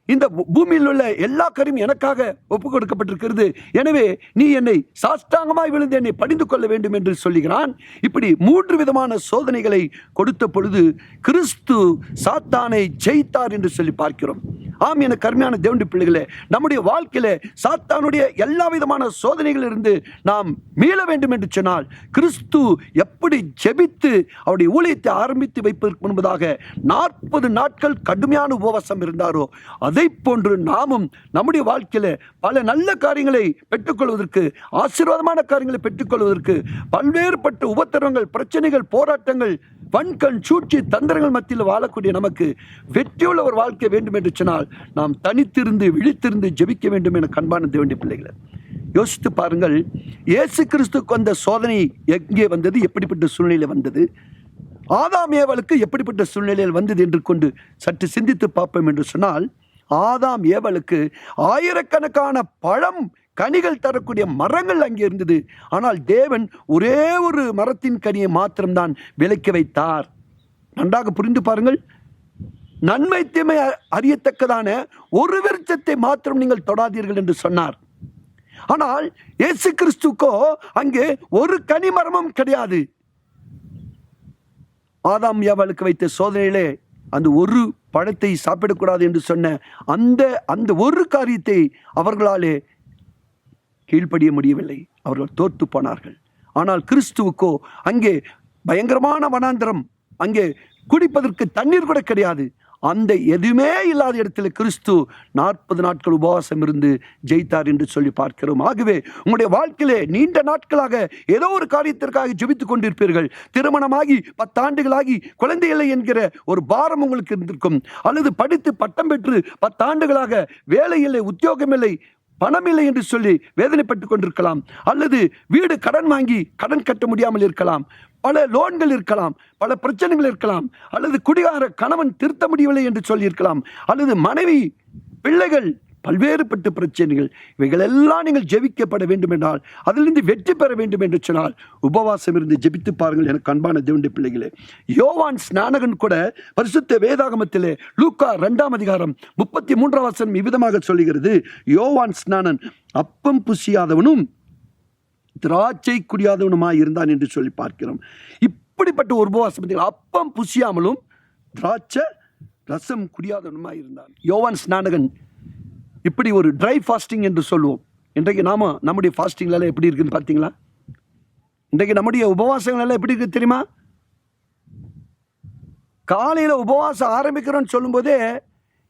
இந்த பூமியில் உள்ள எல்லா காரியம் எனக்காக ஒப்பு கொடுக்கப்பட்டிருக்கிறது, எனவே நீ என்னை சாஷ்டாங்கமாய் விழுந்து என்னை படிந்து கொள்ள வேண்டும் என்று சொல்லுகிறான். இப்படி 3 விதமான சோதனைகளை கொடுத்த பொழுது கிறிஸ்து சாத்தானை ஜெயித்தார் என்று சொல்லி பார்க்கிறோம். ஆம், எனக்கு அருமையான தேவனுடைய பிள்ளைகளே, நம்முடைய வாழ்க்கையில சாத்தானுடைய எல்லா விதமான சோதனைகளிலிருந்து நாம் மீள வேண்டும் என்று சொன்னால் கிறிஸ்து எப்படி ஜெபித்து அவருடைய ஊழியத்தை ஆரம்பித்து வைப்பதற்கு முன்பதாக 40 நாட்கள் கடுமையான உபவாசம் இருந்தாரோ, அதை போன்று நாமும் நம்முடைய வாழ்க்கையில பல நல்ல காரியங்களை பெற்றுக்கொள்வதற்கு, ஆசீர்வாதமான காரியங்களை பெற்றுக்கொள்வதற்கு, பல்வேறுபட்ட உபத்திரவங்கள், பிரச்சனைகள், போராட்டங்கள், வன்கண், சூழ்ச்சி, தந்திரங்கள் மத்தியில் வாழக்கூடிய நமக்கு வெற்றியுள்ள ஒரு வாழ்க்கை வேண்டும் என்று சொன்னால் நாம் தனித்திருந்து விழித்திருந்து ஜெபிக்க வேண்டும் என அன்பான தேவனுடைய பிள்ளைகளை யோசித்து பாருங்கள். இயேசு கிறிஸ்துக்கு வந்த சோதனை எங்கே வந்தது, எப்படிப்பட்ட சூழ்நிலை வந்தது, ஆதாம் ஏவாளுக்கு எப்படிப்பட்ட சூழ்நிலையில் வந்தது என்று கொண்டு சற்று சிந்தித்து பார்ப்போம் என்று சொன்னால், ஆதாம் ஏவாளுக்கு ஆயிரக்கணக்கான பழம் கனிகள் தரக்கூடிய மரங்கள் அங்கே இருந்தது. ஆனால் தேவன் ஒரே ஒரு மரத்தின் கனியை மாத்திரம்தான் விலக்கி வைத்தார். நன்றாக புரிந்து பாருங்கள். நன்மை தீமை அறியத்தக்கதான ஒரு விருட்சத்தை மாத்திரம் நீங்கள் தொடாதீர்கள் என்று சொன்னார். ஆனால் இயேசு கிறிஸ்துக்கோ அங்கே ஒரு கனி மரமும் கிடையாது. ஆதாம் ஏவாளுக்கு வைத்த சோதனையிலே அந்த ஒரு பழத்தை சாப்பிடக்கூடாது என்று சொன்ன அந்த ஒரு காரியத்தை அவர்களாலே கீழ்ப்படிய முடியவில்லை. அவர்கள் தோற்று போனார்கள். ஆனால் கிறிஸ்துவுக்கோ அங்கே பயங்கரமான வனாந்தரம், அங்கே குடிப்பதற்கு தண்ணீர் கூட கிடையாது. அந்த எதுவுமே இல்லாத இடத்துல கிறிஸ்து 40 நாட்கள் உபவாசம் இருந்து ஜெயித்தார் என்று சொல்லி பார்க்கிறோம். ஆகவே உங்களுடைய வாழ்க்கையிலே நீண்ட நாட்களாக ஏதோ ஒரு காரியத்திற்காக ஜெபித்துக் கொண்டிருப்பீர்கள். திருமணமாகி 10 ஆண்டுகளாகி குழந்தை இல்லை என்கிற ஒரு பாரம் உங்களுக்கு இருந்திருக்கும். அல்லது படித்து பட்டம் பெற்று 10 ஆண்டுகளாக வேலை இல்லை, உத்தியோகம் இல்லை, பணம் இல்லை என்று சொல்லி வேதனைப்பட்டுக் கொண்டிருக்கலாம். அல்லது வீடு கடன் வாங்கி கடன் கட்ட முடியாமல் இருக்கலாம். பல லோன்கள் இருக்கலாம், பல பிரச்சனைகள் இருக்கலாம். அல்லது குடிகார கணவன் திருத்த முடியவில்லை என்று சொல்லியிருக்கலாம். அல்லது மனைவி, பிள்ளைகள், பல்வேறுபட்ட பிரச்சனைகள். இவைகளெல்லாம் நீங்கள் ஜெபிக்கப்பட வேண்டும் என்றால், அதிலிருந்து வெற்றி பெற வேண்டும் என்று சொன்னால் உபவாசம் இருந்து ஜெபித்து பாருங்கள். எனக்கு அன்பான தேவனுடைய பிள்ளைகளே, யோவான் ஸ்நானகன் கூட பரிசுத்த வேதாகமத்திலே லூக்கா 2ஆம் அதிகாரம் 33ஆம் வசனம் இவ்விதமாக சொல்லுகிறது. யோவான் ஸ்நானன் அப்பம் புசியாதவனும் திராட்சை குடியாதவனுமாய் இருந்தான் என்று சொல்லி பார்க்கிறோம். இப்படிப்பட்ட ஒரு உபவாசம், அப்பம் புசியாமலும் திராட்சை ரசம் குடியாதவனுமாய் இருந்தான். யோவான் ஸ்நானகன் இப்படி ஒரு ட்ரை ஃபாஸ்டிங் என்று சொல்லுவோம். இன்றைக்கு நாம நம்முடைய ஃபாஸ்டிங்லாம் எப்படி இருக்குன்னு பார்த்தீங்களா? இன்றைக்கு நம்முடைய உபவாசங்கள் எப்படி இருக்கு தெரியுமா? காலையில் உபவாசம் ஆரம்பிக்கிறோன்னு சொல்லும்போதே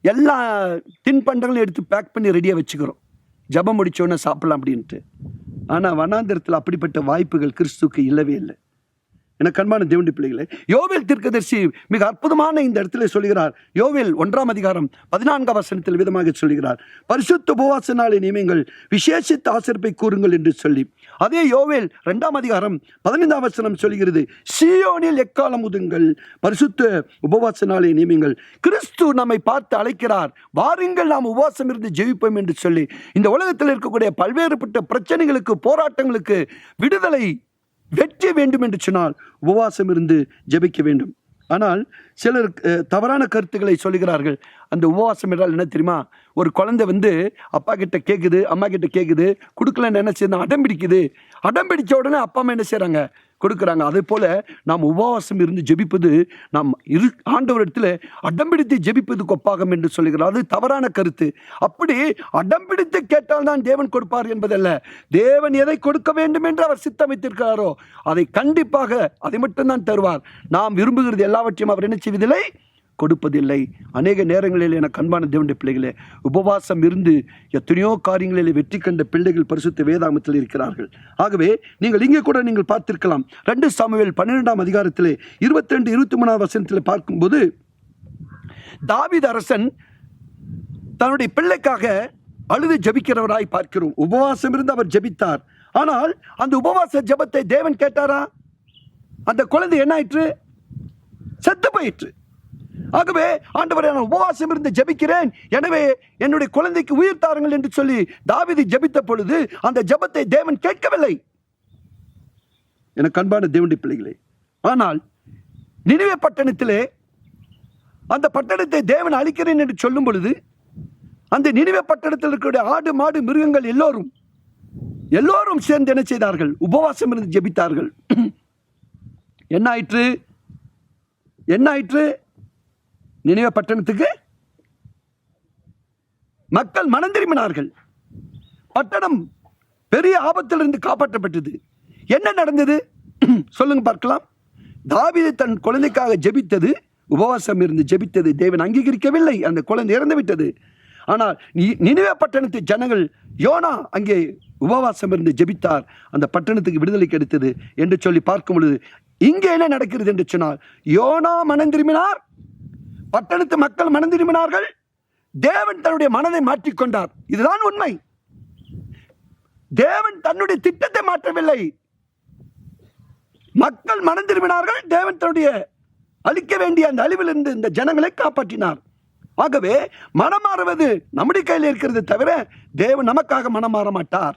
எல்லா தின்பண்டங்களும் எடுத்து பேக் பண்ணி ரெடியாக வச்சுக்கிறோம், ஜபம் முடிச்சோன்னே சாப்பிடலாம் அப்படின்ட்டு. ஆனால் வனாந்திரத்தில் அப்படிப்பட்ட வாய்ப்புகள் கிறிஸ்துவுக்கு இல்லவே இல்லை. எனக்கு அன்பான தேவனுடைய பிள்ளைகளே, யோவேல் தீர்க்கதரிசி மிக அற்புதமான இந்த இடத்துல சொல்கிறார். யோவேல் 1ஆம் அதிகாரம் 14ஆம் வசனத்தில் விதமாக சொல்கிறார், பரிசுத்த உபவாச நாளை நியமியுங்கள், விசேஷித்த ஆசரிப்பை கூறுங்கள் என்று சொல்லி. அதே யோவேல் 2ஆம் அதிகாரம் 15ஆம் வசனம் சொல்கிறது, சீயோனில் எக்காலம் ஊதுங்கள், பரிசுத்த உபவாச நாளை நியமியுங்கள். கிறிஸ்து நம்மை பார்த்து அழைக்கிறார், வாருங்கள் நாம் உபவாசம் இருந்து ஜெயிப்போம் என்று சொல்லி. இந்த உலகத்தில் இருக்கக்கூடிய பல்வேறுபட்ட பிரச்சனைகளுக்கு, போராட்டங்களுக்கு விடுதலை, வெற்றி வேண்டும் என்று சொன்னால் உபவாசம் இருந்து ஜெபிக்க வேண்டும். ஆனால் சிலர் தவறான கருத்துக்களை சொல்லுகிறார்கள். அந்த உபவாசம் என்றால் என்ன தெரியுமா? ஒரு குழந்தை அப்பா கிட்ட கேட்குது, அம்மா கிட்ட கேட்குது, கொடுக்கலன்னு என்ன செய்யணும், அடம் பிடிக்குது. அடம் பிடிச்ச உடனே அப்பா அம்மா என்ன செய்கிறாங்க, கொடுக்குறாங்க. அதே போல நாம் உபவாசம் இருந்து ஜெபிப்பது நாம் ஆண்டவரிடத்தில் அடம்பிடித்து ஜெபிப்பதுக்கு ஒப்பாகும் என்று சொல்லுகிறார். அது தவறான கருத்து. அப்படி அடம்பிடித்து கேட்டால் தான் தேவன் கொடுப்பார் என்பதல்ல. தேவன் எதை கொடுக்க வேண்டும் என்று அவர் சித்தமித்திருக்கிறாரோ அதை கண்டிப்பாக அதை மட்டும்தான் தருவார். நாம் விரும்புகிறது எல்லாவற்றையும் அவர் என்ன செய்வதில்லை, கொடுப்பதில்லை. அநேக நேரங்களில் எனக்கு அன்பான தேவனுடைய பிள்ளைகளே, உபவாசம் இருந்து எத்தனையோ காரியங்களில் வெற்றி கண்ட பிள்ளைகள் பரிசுத்த வேதாகமத்தில் இருக்கிறார்கள். ஆகவே நீங்கள் இங்கே கூட நீங்கள் பார்த்திருக்கலாம். 2 சாமுவேல் 12ஆம் அதிகாரத்திலே 22-23ஆம் வசனத்தில் பார்க்கும்போது, தாவீது அரசன் தன்னுடைய பிள்ளைக்காக அழுது ஜெபிக்கிறவராய் பார்க்கிறோம். உபவாசம் இருந்து அவர் ஜெபித்தார். ஆனால் அந்த உபவாச ஜெபத்தை தேவன் கேட்டாரா? அந்த குழந்தை என்ன ஆயிற்று? செத்து போயிற்று. ஆகவே ஆண்டவரே, நான் உபவாசம் இருந்து ஜெபிக்கிறேன், எனவே என்னுடைய குழந்தைக்கு உயிர் தாருங்கள் என்று சொல்லி தாவீது ஜெபித்த பொழுது அந்த ஜெபத்தை தேவன் கேட்கவில்லை. எனக்கு அன்பான தேவனுடைய பிள்ளைகளே, ஆனால் நினிவே பட்டணத்திலே அந்த பட்டணத்தை தேவன் அழிக்கிறேன் என்று சொல்லும் பொழுது அந்த நினிவே பட்டணத்தில் இருக்கக்கூடிய ஆடு மாடு மிருகங்கள் எல்லோரும் சேர்ந்து என்ன செய்தார்கள்? உபவாசம் இருந்து ஜெபித்தார்கள். என்ன ஆயிற்று? நினிவே பட்டணத்துக்கு மக்கள் மனம் திரும்பினார்கள். பட்டணம் பெரிய ஆபத்திலிருந்து காப்பாற்றப்பட்டது. என்ன நடந்தது சொல்லுங்க பார்க்கலாம். தாவீது தன் குழந்தைக்காக ஜெபித்தது, உபவாசம் இருந்து ஜெபித்தது தேவன் அங்கீகரிக்கவில்லை. அந்த குழந்தை இறந்து விட்டது. ஆனால் நினிவே பட்டணத்து ஜனங்கள், யோனா அங்கே உபவாசம் இருந்து ஜெபித்தார், அந்த பட்டணத்துக்கு விடுதலை கிடைத்தது என்று சொல்லி பார்க்கும் பொழுது இங்கே என்ன நடக்கிறது என்று சொன்னால், யோனா மனம் திரும்பினார், பட்டணத்து மக்கள் மனம் திரும்பினார்கள், தேவன் தன்னுடைய மனதை மாற்றிக்கொண்டார். இதுதான் உண்மை. தேவன் தன்னுடைய திட்டத்தை மாற்றவில்லை. மக்கள் மனம் திரும்பினார்கள், தேவன் தன்னுடைய அழிக்க வேண்டிய அந்த அழிவிலிருந்து இந்த ஜனங்களை காப்பாற்றினார். ஆகவே மனம் மாறுவது நம்முடைய கையில் இருக்கிறது தவிர தேவன் நமக்காக மனம் மாற மாட்டார்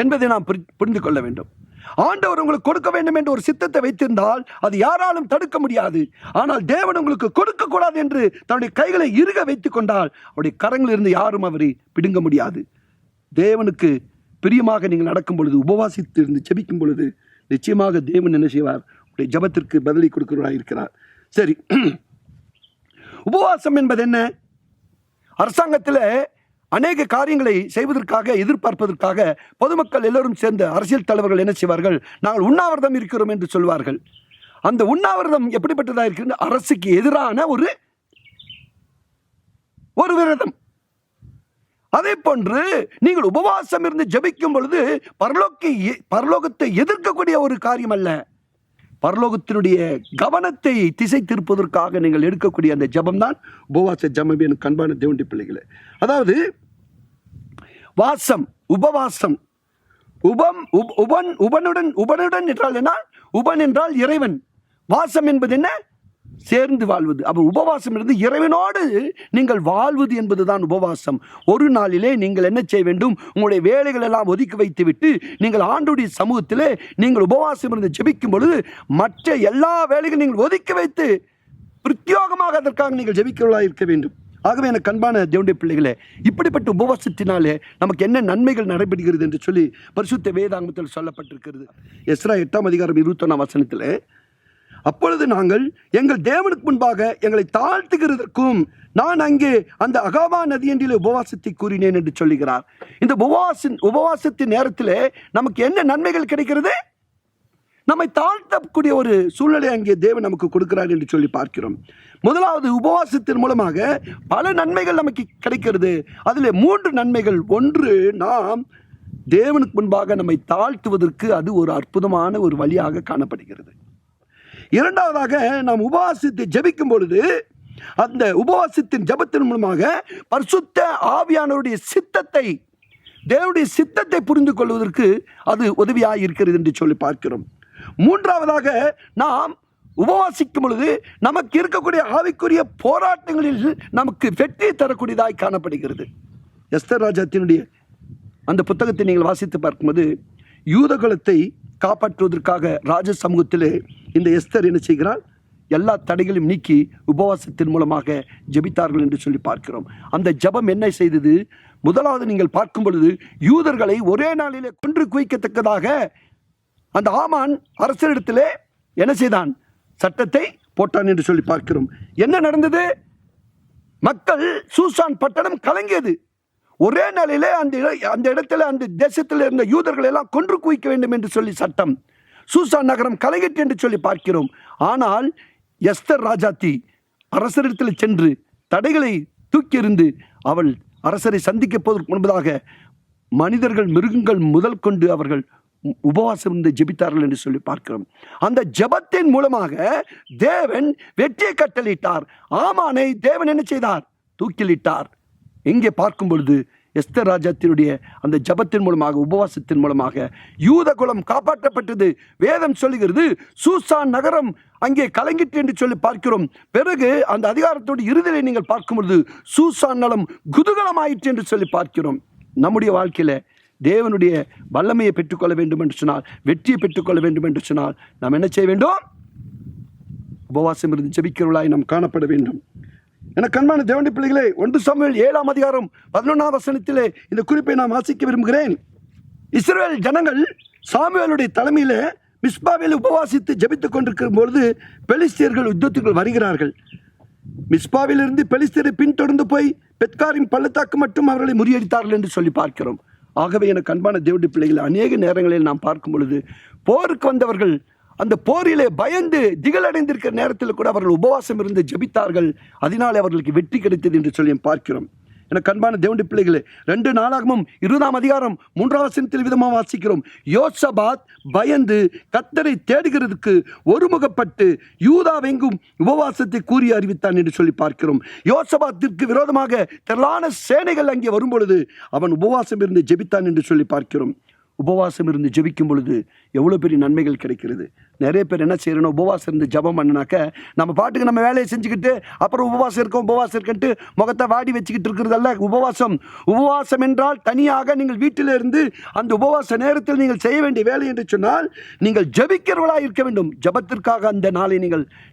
என்பதை நாம் புரிந்து கொள்ள வேண்டும். ஆண்டவர் உங்களுக்கு கொடுக்க வேண்டும் என்று ஒரு சித்தத்தை வைத்திருந்தால் அது யாராலும் தடுக்க முடியாது. ஆனால் தேவன் உங்களுக்கு கொடுக்க கூடாது என்று தன்னுடைய கைகளை இறுக வைத்துக் கொண்டால் அவருடைய கரங்களில் இருந்து யாரும் அவரை பிடுங்க முடியாது. தேவனுக்கு பிரியமாக நீங்கள் நடக்கும் பொழுது, உபவாசித்து இருந்து ஜெபிக்கும் பொழுது நிச்சயமாக தேவன் என்ன செய்வார்? உடைய ஜெபத்திற்கு பதிலை கொடுக்கிறவராக இருக்கிறார். சரி, உபவாசம் என்பது என்ன? அரசாங்கத்தில் அநேக காரியங்களை செய்வதற்காக, எதிர்பார்ப்பதற்காக பொதுமக்கள் எல்லோரும் சேர்ந்த அரசியல் தலைவர்கள் என்ன செய்வார்கள்? நாங்கள் உண்ணாவிரதம் இருக்கிறோம் என்று சொல்வார்கள். அந்த உண்ணாவிரதம் எப்படிப்பட்டதாக இருக்கிறது? அரசுக்கு எதிரான ஒரு விரதம். அதே போன்று நீங்கள் உபவாசம் இருந்து ஜெபிக்கும் பொழுது பரலோகத்தை எதிர்க்கக்கூடிய ஒரு காரியம் அல்ல. பரலோகத்தினுடைய கவனத்தை திசை திருப்பதற்காக நீங்கள் எடுக்கக்கூடிய அந்த ஜபம் தான் உபவாச ஜபம். என் அன்பான தேவனுடைய பிள்ளைகளே, அதாவது உபவாசம் உபனுடன் என்றால் என்ன? உபன் என்றால் இறைவன், வாசம் என்பது என்ன? சேர்ந்து வாழ்வது. அப்போ உபவாசம் இருந்து இறைவனோடு நீங்கள் வாழ்வது என்பதுதான் உபவாசம். ஒரு நாளிலே நீங்கள் என்ன செய்ய வேண்டும்? உங்களுடைய வேலைகள் எல்லாம் ஒதுக்கி வைத்து விட்டு நீங்கள் ஆண்டவருடைய சமூகத்திலே நீங்கள் உபவாசம் இருந்து ஜெபிக்கும் பொழுது மற்ற எல்லா வேலைகளும் நீங்கள் ஒதுக்கி வைத்து பிரத்யோகமாக அதற்காக நீங்கள் ஜெபிக்கிறவர்களாக இருக்க வேண்டும். ஆகவே எனக்கு அன்பான தேவனுடைய பிள்ளைகளே, இப்படிப்பட்ட உபவாசத்தினாலே நமக்கு என்ன நன்மைகள் நடைபெறுகிறது என்று சொல்லி பரிசுத்த வேதாகமத்தில் சொல்லப்பட்டிருக்கிறது. எஸ்ரா 8:21 அப்பொழுது நாங்கள் எங்கள் தேவனுக்கு முன்பாக எங்களை தாழ்த்துகிறதற்கும் நான் அங்கே அந்த அகாவா நதியண்டிலே உபவாசத்தை கூறினேன் என்று சொல்லுகிறார். இந்த உபவாசத்தின் நேரத்தில் நமக்கு என்ன நன்மைகள் கிடைக்கிறது? நம்மை தாழ்த்தக்கூடிய ஒரு சூழ்நிலை அங்கே தேவன் நமக்கு கொடுக்கிறார் என்று சொல்லி பார்க்கிறோம். முதலாவது, உபவாசத்தின் மூலமாக பல நன்மைகள் நமக்கு கிடைக்கிறது. அதில் 3 நன்மைகள். ஒன்று, நாம் தேவனுக்கு முன்பாக நம்மை தாழ்த்துவதற்கு அது ஒரு அற்புதமான ஒரு வழியாக காணப்படுகிறது. இரண்டாவதாக, நாம் உபவாசத்தை ஜெபிக்கும் பொழுது அந்த உபவாசத்தின் ஜெபத்தின் மூலமாக பரிசுத்த ஆவியானவருடைய சித்தத்தை, தேவனுடைய சித்தத்தை புரிந்து கொள்வதற்கு அது உதவியாக இருக்கிறது என்று சொல்லி பார்க்கிறோம். மூன்றாவதாக, நாம் உபவாசிக்கும் பொழுது நமக்கு இருக்கக்கூடிய ஆவிக்குரிய போராட்டங்களில் நமக்கு வெற்றி தரக்கூடியதாய் காணப்படுகிறது. எஸ்தர் ராஜாத்தினுடைய அந்த புத்தகத்தை நீங்கள் வாசித்து பார்க்கும்போது யூதகுலத்தை காப்பாற்றுவதற்காக ராஜ சமூகத்திலே இந்த எஸ்தர் என்ன செய்கிறாள்? எல்லா தடைகளையும் நீக்கி உபவாசத்தின் மூலமாக ஜெபித்தார்கள் என்று சொல்லி பார்க்கிறோம். அந்த ஜெபம் என்ன செய்தது? முதலாவது, நீங்கள் பார்க்கும் பொழுது யூதர்களை ஒரே நாளிலே கொன்று குவிக்கத்தக்கதாக அந்த ஆமான் அரசரிடத்திலே என்ன செய்தான்? சட்டத்தை போட்டான் என்று சொல்லி பார்க்கிறோம். என்ன நடந்தது? மக்கள், சூசான் பட்டணம் கலங்கியது. ஒரே நாளிலே அந்த இடத்துல, அந்த தேசத்தில் இருந்த யூதர்கள் எல்லாம் கொன்று குவிக்க வேண்டும் என்று சொல்லி சட்டம். சூசான் நகரம் கலங்கிட்டு என்று சொல்லி பார்க்கிறோம். ஆனால் எஸ்தர் ராஜாத்தி அரசரிடத்தில் சென்று தடைகளை தூக்கி எறிந்து அவள் அரசரை சந்திக்க போவதற்கு முன்பதாக மனிதர்கள், மிருகங்கள் முதல் கொண்டு அவர்கள் உபவாசம் இருந்து ஜெபித்தார்கள் என்று சொல்லி பார்க்கிறோம். அந்த ஜெபத்தின் மூலமாக தேவன் வெற்றியை கட்டளையிட்டார். ஆமானை தேவன் என்ன செய்தார்? தூக்கிலிட்டார். எங்கே பார்க்கும் பொழுது எஸ்தர் ராஜாத்தினுடைய அந்த ஜெபத்தின் மூலமாக, உபவாசத்தின் மூலமாக யூத குலம் காப்பாற்றப்பட்டது. வேதம் சொல்லுகிறது, சூசான் நகரம் அங்கே கலங்கிட்டு என்று சொல்லி பார்க்கிறோம். பிறகு அந்த அதிகாரத்தோடு இறுதியை நீங்கள் பார்க்கும் பொழுது சூசான் நலம் குதூகலமாயிற்று என்று சொல்லி பார்க்கிறோம். நம்முடைய வாழ்க்கையில தேவனுடைய வல்லமையை பெற்றுக்கொள்ள வேண்டும் என்று சொன்னால், வெற்றியை பெற்றுக்கொள்ள வேண்டும் என்று சொன்னால் நாம் என்ன செய்ய வேண்டும்? உபவாசம் இருந்து ஜெபிக்கிறவர்களாய் நாம் காணப்பட வேண்டும். எனக்கு அன்பான தேவனுடைய பிள்ளைகளே, 1 சாமுவேல் 7ஆம் அதிகாரம் 11ஆம் வசனத்திலே இந்த குறிப்பை நான் வாசிக்க விரும்புகிறேன். இஸ்ரவேல் ஜனங்கள் சாமுவேலுடைய தலைமையில மிஸ்பாவில் உபவாசித்து ஜெபித்துக் கொண்டிருக்கிற பொழுது பெலிஸ்தியர்கள் யுத்தத்துக்குள் வருகிறார்கள். மிஸ்பாவிலிருந்து பெலிஸ்தியரை பின்தொடர்ந்து போய் பெத்காரின் பள்ளத்தாக்கு மட்டும் அவர்களை முறியடித்தார்கள் என்று சொல்லி பார்க்கிறோம். ஆகவே எனக்கு அன்பான தேவனுடைய பிள்ளைகளை, அநேக நேரங்களில் நாம் பார்க்கும் பொழுது போருக்கு வந்தவர்கள் அந்த போரிலே பயந்து திகழடைந்திருக்கிற நேரத்தில் கூட அவர்கள் உபவாசம் இருந்து ஜெபித்தார்கள். அதனாலே அவர்களுக்கு வெற்றி கிடைத்தது என்று சொல்லி பார்க்கிறோம். எனக்கு அன்பான தேவனுடைய பிள்ளைகளே, 2 நாளாகமும் 20ஆம் அதிகாரம் 3ஆம் வசனத்தில் விதமாக வாசிக்கிறோம். யோசபாத் பயந்து கர்த்தரை தேடுகிறதுக்கு ஒருமுகப்பட்டு யூதாவெங்கும் உபவாசத்தை கூறி அறிவித்தான் என்று சொல்லி பார்க்கிறோம். யோசபாத்திற்கு விரோதமாக திரளான சேனைகள் அங்கே வரும் பொழுது அவன் உபவாசம் இருந்து ஜெபித்தான் என்று சொல்லி பார்க்கிறோம். உபவாசம் இருந்து ஜெபிக்கும் பொழுது எவ்வளோ பெரிய நன்மைகள் கிடைக்கிறது. நிறைய பேர் என்ன செய்யணும், உபவாசம் இருந்து ஜெபம் பண்ணினாக்க நம்ம பாட்டுக்கு நம்ம வேலையை செஞ்சுக்கிட்டு அப்புறம் உபவாசம் இருக்கன்ட்டு முகத்தை வாடி வச்சுக்கிட்டு இருக்கிறதல்ல உபவாசம். உபவாசம் என்றால் தனியாக நீங்கள் வீட்டில் இருந்து அந்த உபவாச நேரத்தில் நீங்கள் செய்ய வேண்டிய வேலை என்று சொன்னால் நீங்கள் ஜெபிக்கிறவர்களாக இருக்க வேண்டும். ஜெபத்திற்காக அந்த நாளை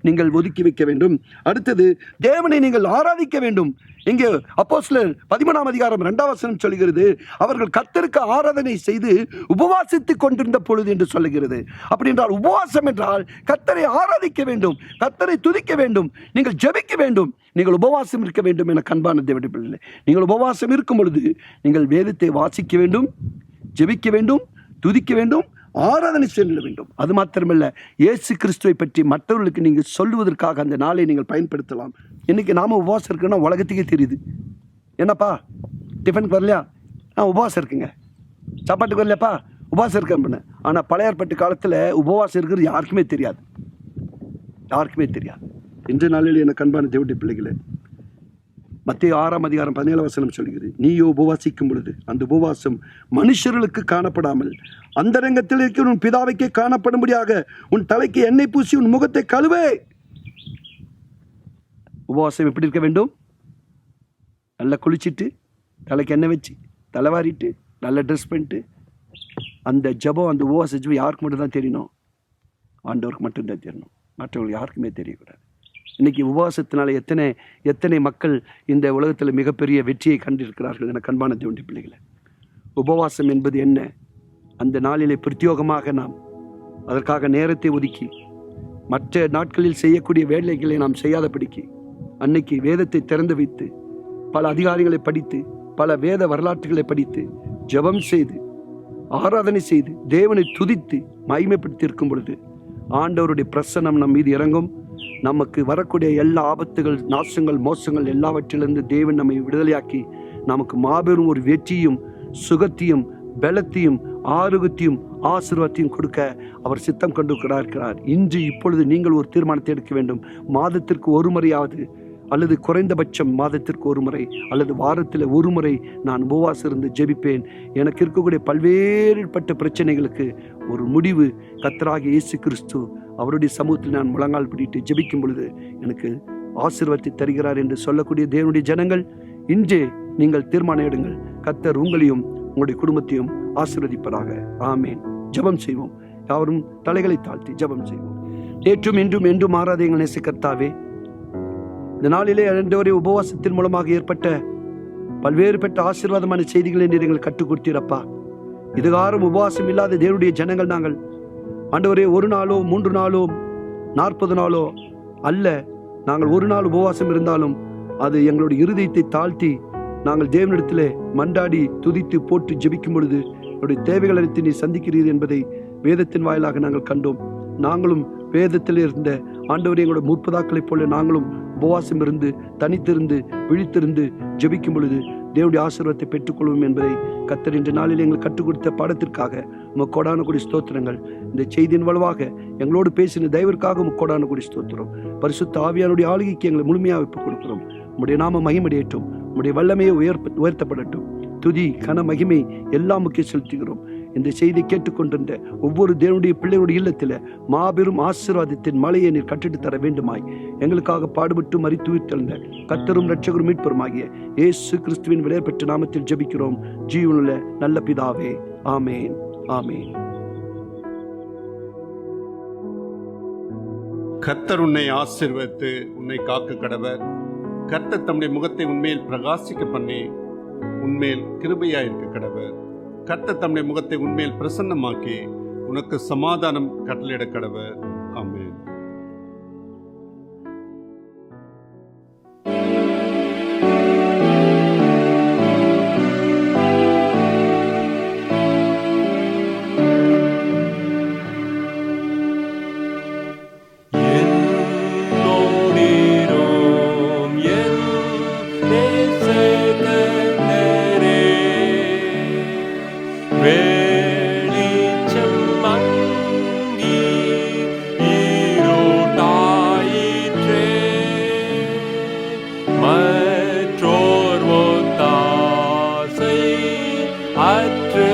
நீங்கள் ஒதுக்கி வைக்க வேண்டும். அடுத்தது தேவனை நீங்கள் ஆராதிக்க வேண்டும். இங்கே அப்போஸ்தலர் 13ஆம் அதிகாரம் 2ஆம் வசனம் சொல்கிறது, அவர்கள் கர்த்தருக்கு ஆராதனை செய்து உபவாசித்துக் கொண்டிருந்த பொழுது என்று சொல்லுகிறது. அப்படி என்றால் உபவாசம் என்றால் கர்த்தரை ஆராதிக்க வேண்டும், கர்த்தரை துதிக்க வேண்டும், நீங்கள் ஜெபிக்க வேண்டும், நீங்கள் உபவாசம் இருக்க வேண்டும். என அன்பான தேவனுடைய பிள்ளைகளே, நீங்கள் உபவாசம் இருக்கும் பொழுது நீங்கள் வேதத்தை வாசிக்க வேண்டும், ஜெபிக்க வேண்டும், துதிக்க வேண்டும், ஆராதனை செய்ய வேண்டும். அது மாத்திரமல்ல, இயேசு கிறிஸ்துவை பற்றி மற்றவர்களுக்கு நீங்கள் சொல்லுவதற்காக அந்த நாளை நீங்கள் பயன்படுத்தலாம். இன்னைக்கு நாம உபவாசம் இருக்குன்னா உலகத்துக்கே தெரியுது. என்னப்பா டிஃபனுக்கு வரலையா? உபவாசம் இருக்குங்க. சாப்பாட்டுக்கு வரலையாப்பா? உபவாசம் இருக்கேன். ஆனால் பழைய ஏற்பாட்டு காலத்தில் உபவாசம் இருக்கிறது யாருக்குமே தெரியாது. இன்றைய நாளில் எனக்கு அன்பான தேவனுடைய பிள்ளைகளே, மத்தேயு 6ஆம் அதிகாரம் 17ஆம் வசனம் சொல்கிறது, நீயோ உபவாசிக்கும் பொழுது அந்த உபவாசம் மனுஷர்களுக்கு காணப்படாமல் அந்தரங்கத்தில் இருக்கிற உன் பிதாவைக்கே காணப்படும்படியாக உன் தலைக்கு எண்ணெய் பூசி உன் முகத்தை கழுவே. உபவாசம் எப்படி இருக்க வேண்டும்? நல்லா குளிச்சுட்டு தலைக்கு எண்ணெய் வச்சு தலைவாரிட்டு நல்ல ட்ரெஸ் பண்ணிட்டு அந்த ஜபம், அந்த உபவாச ஜபம் யாருக்கு மட்டும்தான் தெரியணும்? ஆண்டவருக்கு மட்டும்தான் தெரியணும். மற்றவங்களுக்கு யாருக்குமே தெரியக்கூடாது. இன்றைக்கி உபவாசத்தினால எத்தனை மக்கள் இந்த உலகத்தில் மிகப்பெரிய வெற்றியை கண்டிருக்கிறார்கள். என அன்பான தேவனுடைய பிள்ளைகளை, உபவாசம் என்பது என்ன? அந்த நாளிலே பிரத்யோகமாக நாம் அதற்காக நேரத்தை ஒதுக்கி மற்ற நாட்களில் செய்யக்கூடிய வேலைகளை நாம் செய்யாதபடிக்கு அன்னைக்கு வேதத்தை திறந்து வைத்து பல அதிகாரங்களை படித்து பல வேத வரலாற்றுகளை படித்து ஜெபம் செய்து ஆராதனை செய்து தேவனை துதித்து மகிமைப்படுத்தி இருக்கும் பொழுது ஆண்டவருடைய பிரசன்னம் நம் மீது இறங்கும். நமக்கு வரக்கூடிய எல்லா ஆபத்துகள், நாசங்கள், மோசங்கள் எல்லாவற்றிலிருந்து தேவன் நம்மை விடுதலையாக்கி நமக்கு மாபெரும் ஒரு வெற்றியும் சுகத்தையும் பலத்தையும் ஆரோக்கியத்தையும் ஆசீர்வாதத்தையும் கொடுக்க அவர் சித்தம் கொண்டிருக்கிறார். இப்பொழுது நீங்கள் ஒரு தீர்மானத்தை எடுக்க வேண்டும். மாதத்திற்கு ஒரு முறையாவது அல்லது குறைந்தபட்சம் மாதத்திற்கு ஒரு முறை அல்லது வாரத்தில் ஒரு முறை நான் உபவாசம் இருந்து ஜெபிப்பேன். எனக்கு இருக்கக்கூடிய பல்வேறுபட்ட பிரச்சனைகளுக்கு ஒரு முடிவு கர்த்தராகிய இயேசு கிறிஸ்து அவருடைய சமூகத்தில் நான் முழங்கால் பிடித்து ஜெபிக்கும் பொழுது எனக்கு ஆசீர்வாதத்தை தருகிறார் என்று சொல்லக்கூடிய தேவனுடைய ஜனங்கள், இன்றே நீங்கள் தீர்மானம் எடுங்கள். கர்த்தர் உங்களையும் உங்களுடைய குடும்பத்தையும் ஆசீர்வதிப்பதாக. ஆமேன். ஜெபம் செய்வோம். யாவரும் தலைகளை தாழ்த்தி ஜெபம் செய்வோம். நேற்றும் இன்றும் என்றும் மாறாத எங்கள் நேச கர்த்தாவே, இந்த நாளிலே ஆண்டவரே உபவாசத்தின் மூலமாக ஏற்பட்ட பல்வேறுபட்ட ஆசீர்வாதமான செய்திகளை நீர் எங்கள் கற்றுக் கொடுத்தீரப்பா. இதுகாரம் உபவாசம் இல்லாத தேவனுடைய ஜனங்கள் நாங்கள் ஆண்டவரே, 1 நாளோ 3 நாளோ 40 நாளோ அல்ல, நாங்கள் ஒரு நாள் உபவாசம் இருந்தாலும் அது எங்களுடைய இருதயத்தை தாழ்த்தி நாங்கள் தேவனிடத்திலே மண்டாடி துதித்து போட்டு ஜெபிக்கும் பொழுது என்னுடைய தேவைகள் அனைத்து நீ சந்திக்கிறீர் என்பதை வேதத்தின் வாயிலாக நாங்கள் கண்டோம். நாங்களும் வேதத்தில் இருந்த ஆண்டவரே, எங்களோட முற்பதாக்களைப் போல நாங்களும் உபவாசம் இருந்து தனித்திருந்து விழித்திருந்து ஜெபிக்கும் பொழுது தேவனுடைய ஆசீர்வாதத்தை பெற்றுக்கொள்வோம் என்பதை கர்த்தர் இன்ற நாளில் எங்களுக்கு கற்றுக் கொடுத்த பாடத்திற்காக உமக்கு கோடான கொடி ஸ்தோத்திரங்கள். இந்த செய்தியின் வலுவாக எங்களோடு பேசின தயவிற்காக உமக்கு கோடான கொடி ஸ்தோத்திரம். பரிசுத்த ஆவியானுடைய ஆளுகைக்கு எங்களை முழுமையாக ஒப்புக் கொடுக்கிறோம். உம்முடைய நாம மகிமையடையட்டும், உம்முடைய வல்லமையை உயர்த்தப்படட்டும். துதி கன மகிமை எல்லாம் முக்கிய செலுத்துகிறோம். இந்த செய்தி கேட்டுக்கொண்டிருந்த ஒவ்வொரு தேவனுடைய பிள்ளைகளுடைய இல்லத்தில் மாபெரும் ஆசீர்வாதத்தின் மலையை நீர் கட்டிட்டு தர வேண்டுமாய் எங்களுக்காக பாடுபட்டு மரித்து உயிர்த்தெழுந்த கர்த்தரும் இரட்சகரும் மீட்பருமாகிய இயேசு கிறிஸ்துவின் விலையேற பெற்ற நாமத்தில் ஜெபிக்கிறோம் ஜீவனுள்ள நல்ல பிதாவே. ஆமேன், ஆமேன். கர்த்தர் உன்னை ஆசீர்வதித்து உன்னை காக்க கடவர். கர்த்தர் தம்முடைய முகத்தை உன்மேல் பிரகாசிக்க பண்ணி உன்மேல் கிருபையாயிருக்க கடவர். கர்த்தர் தம்முடைய முகத்தை உன்மேல் பிரசன்னமாக்கி உனக்கு சமாதானம் கட்டளையிட கடவர். ஆமென். வெளிச்சம் மங்கி இருட்டாயிற்றே, மற்றோர் ஒத்தாசை அற்று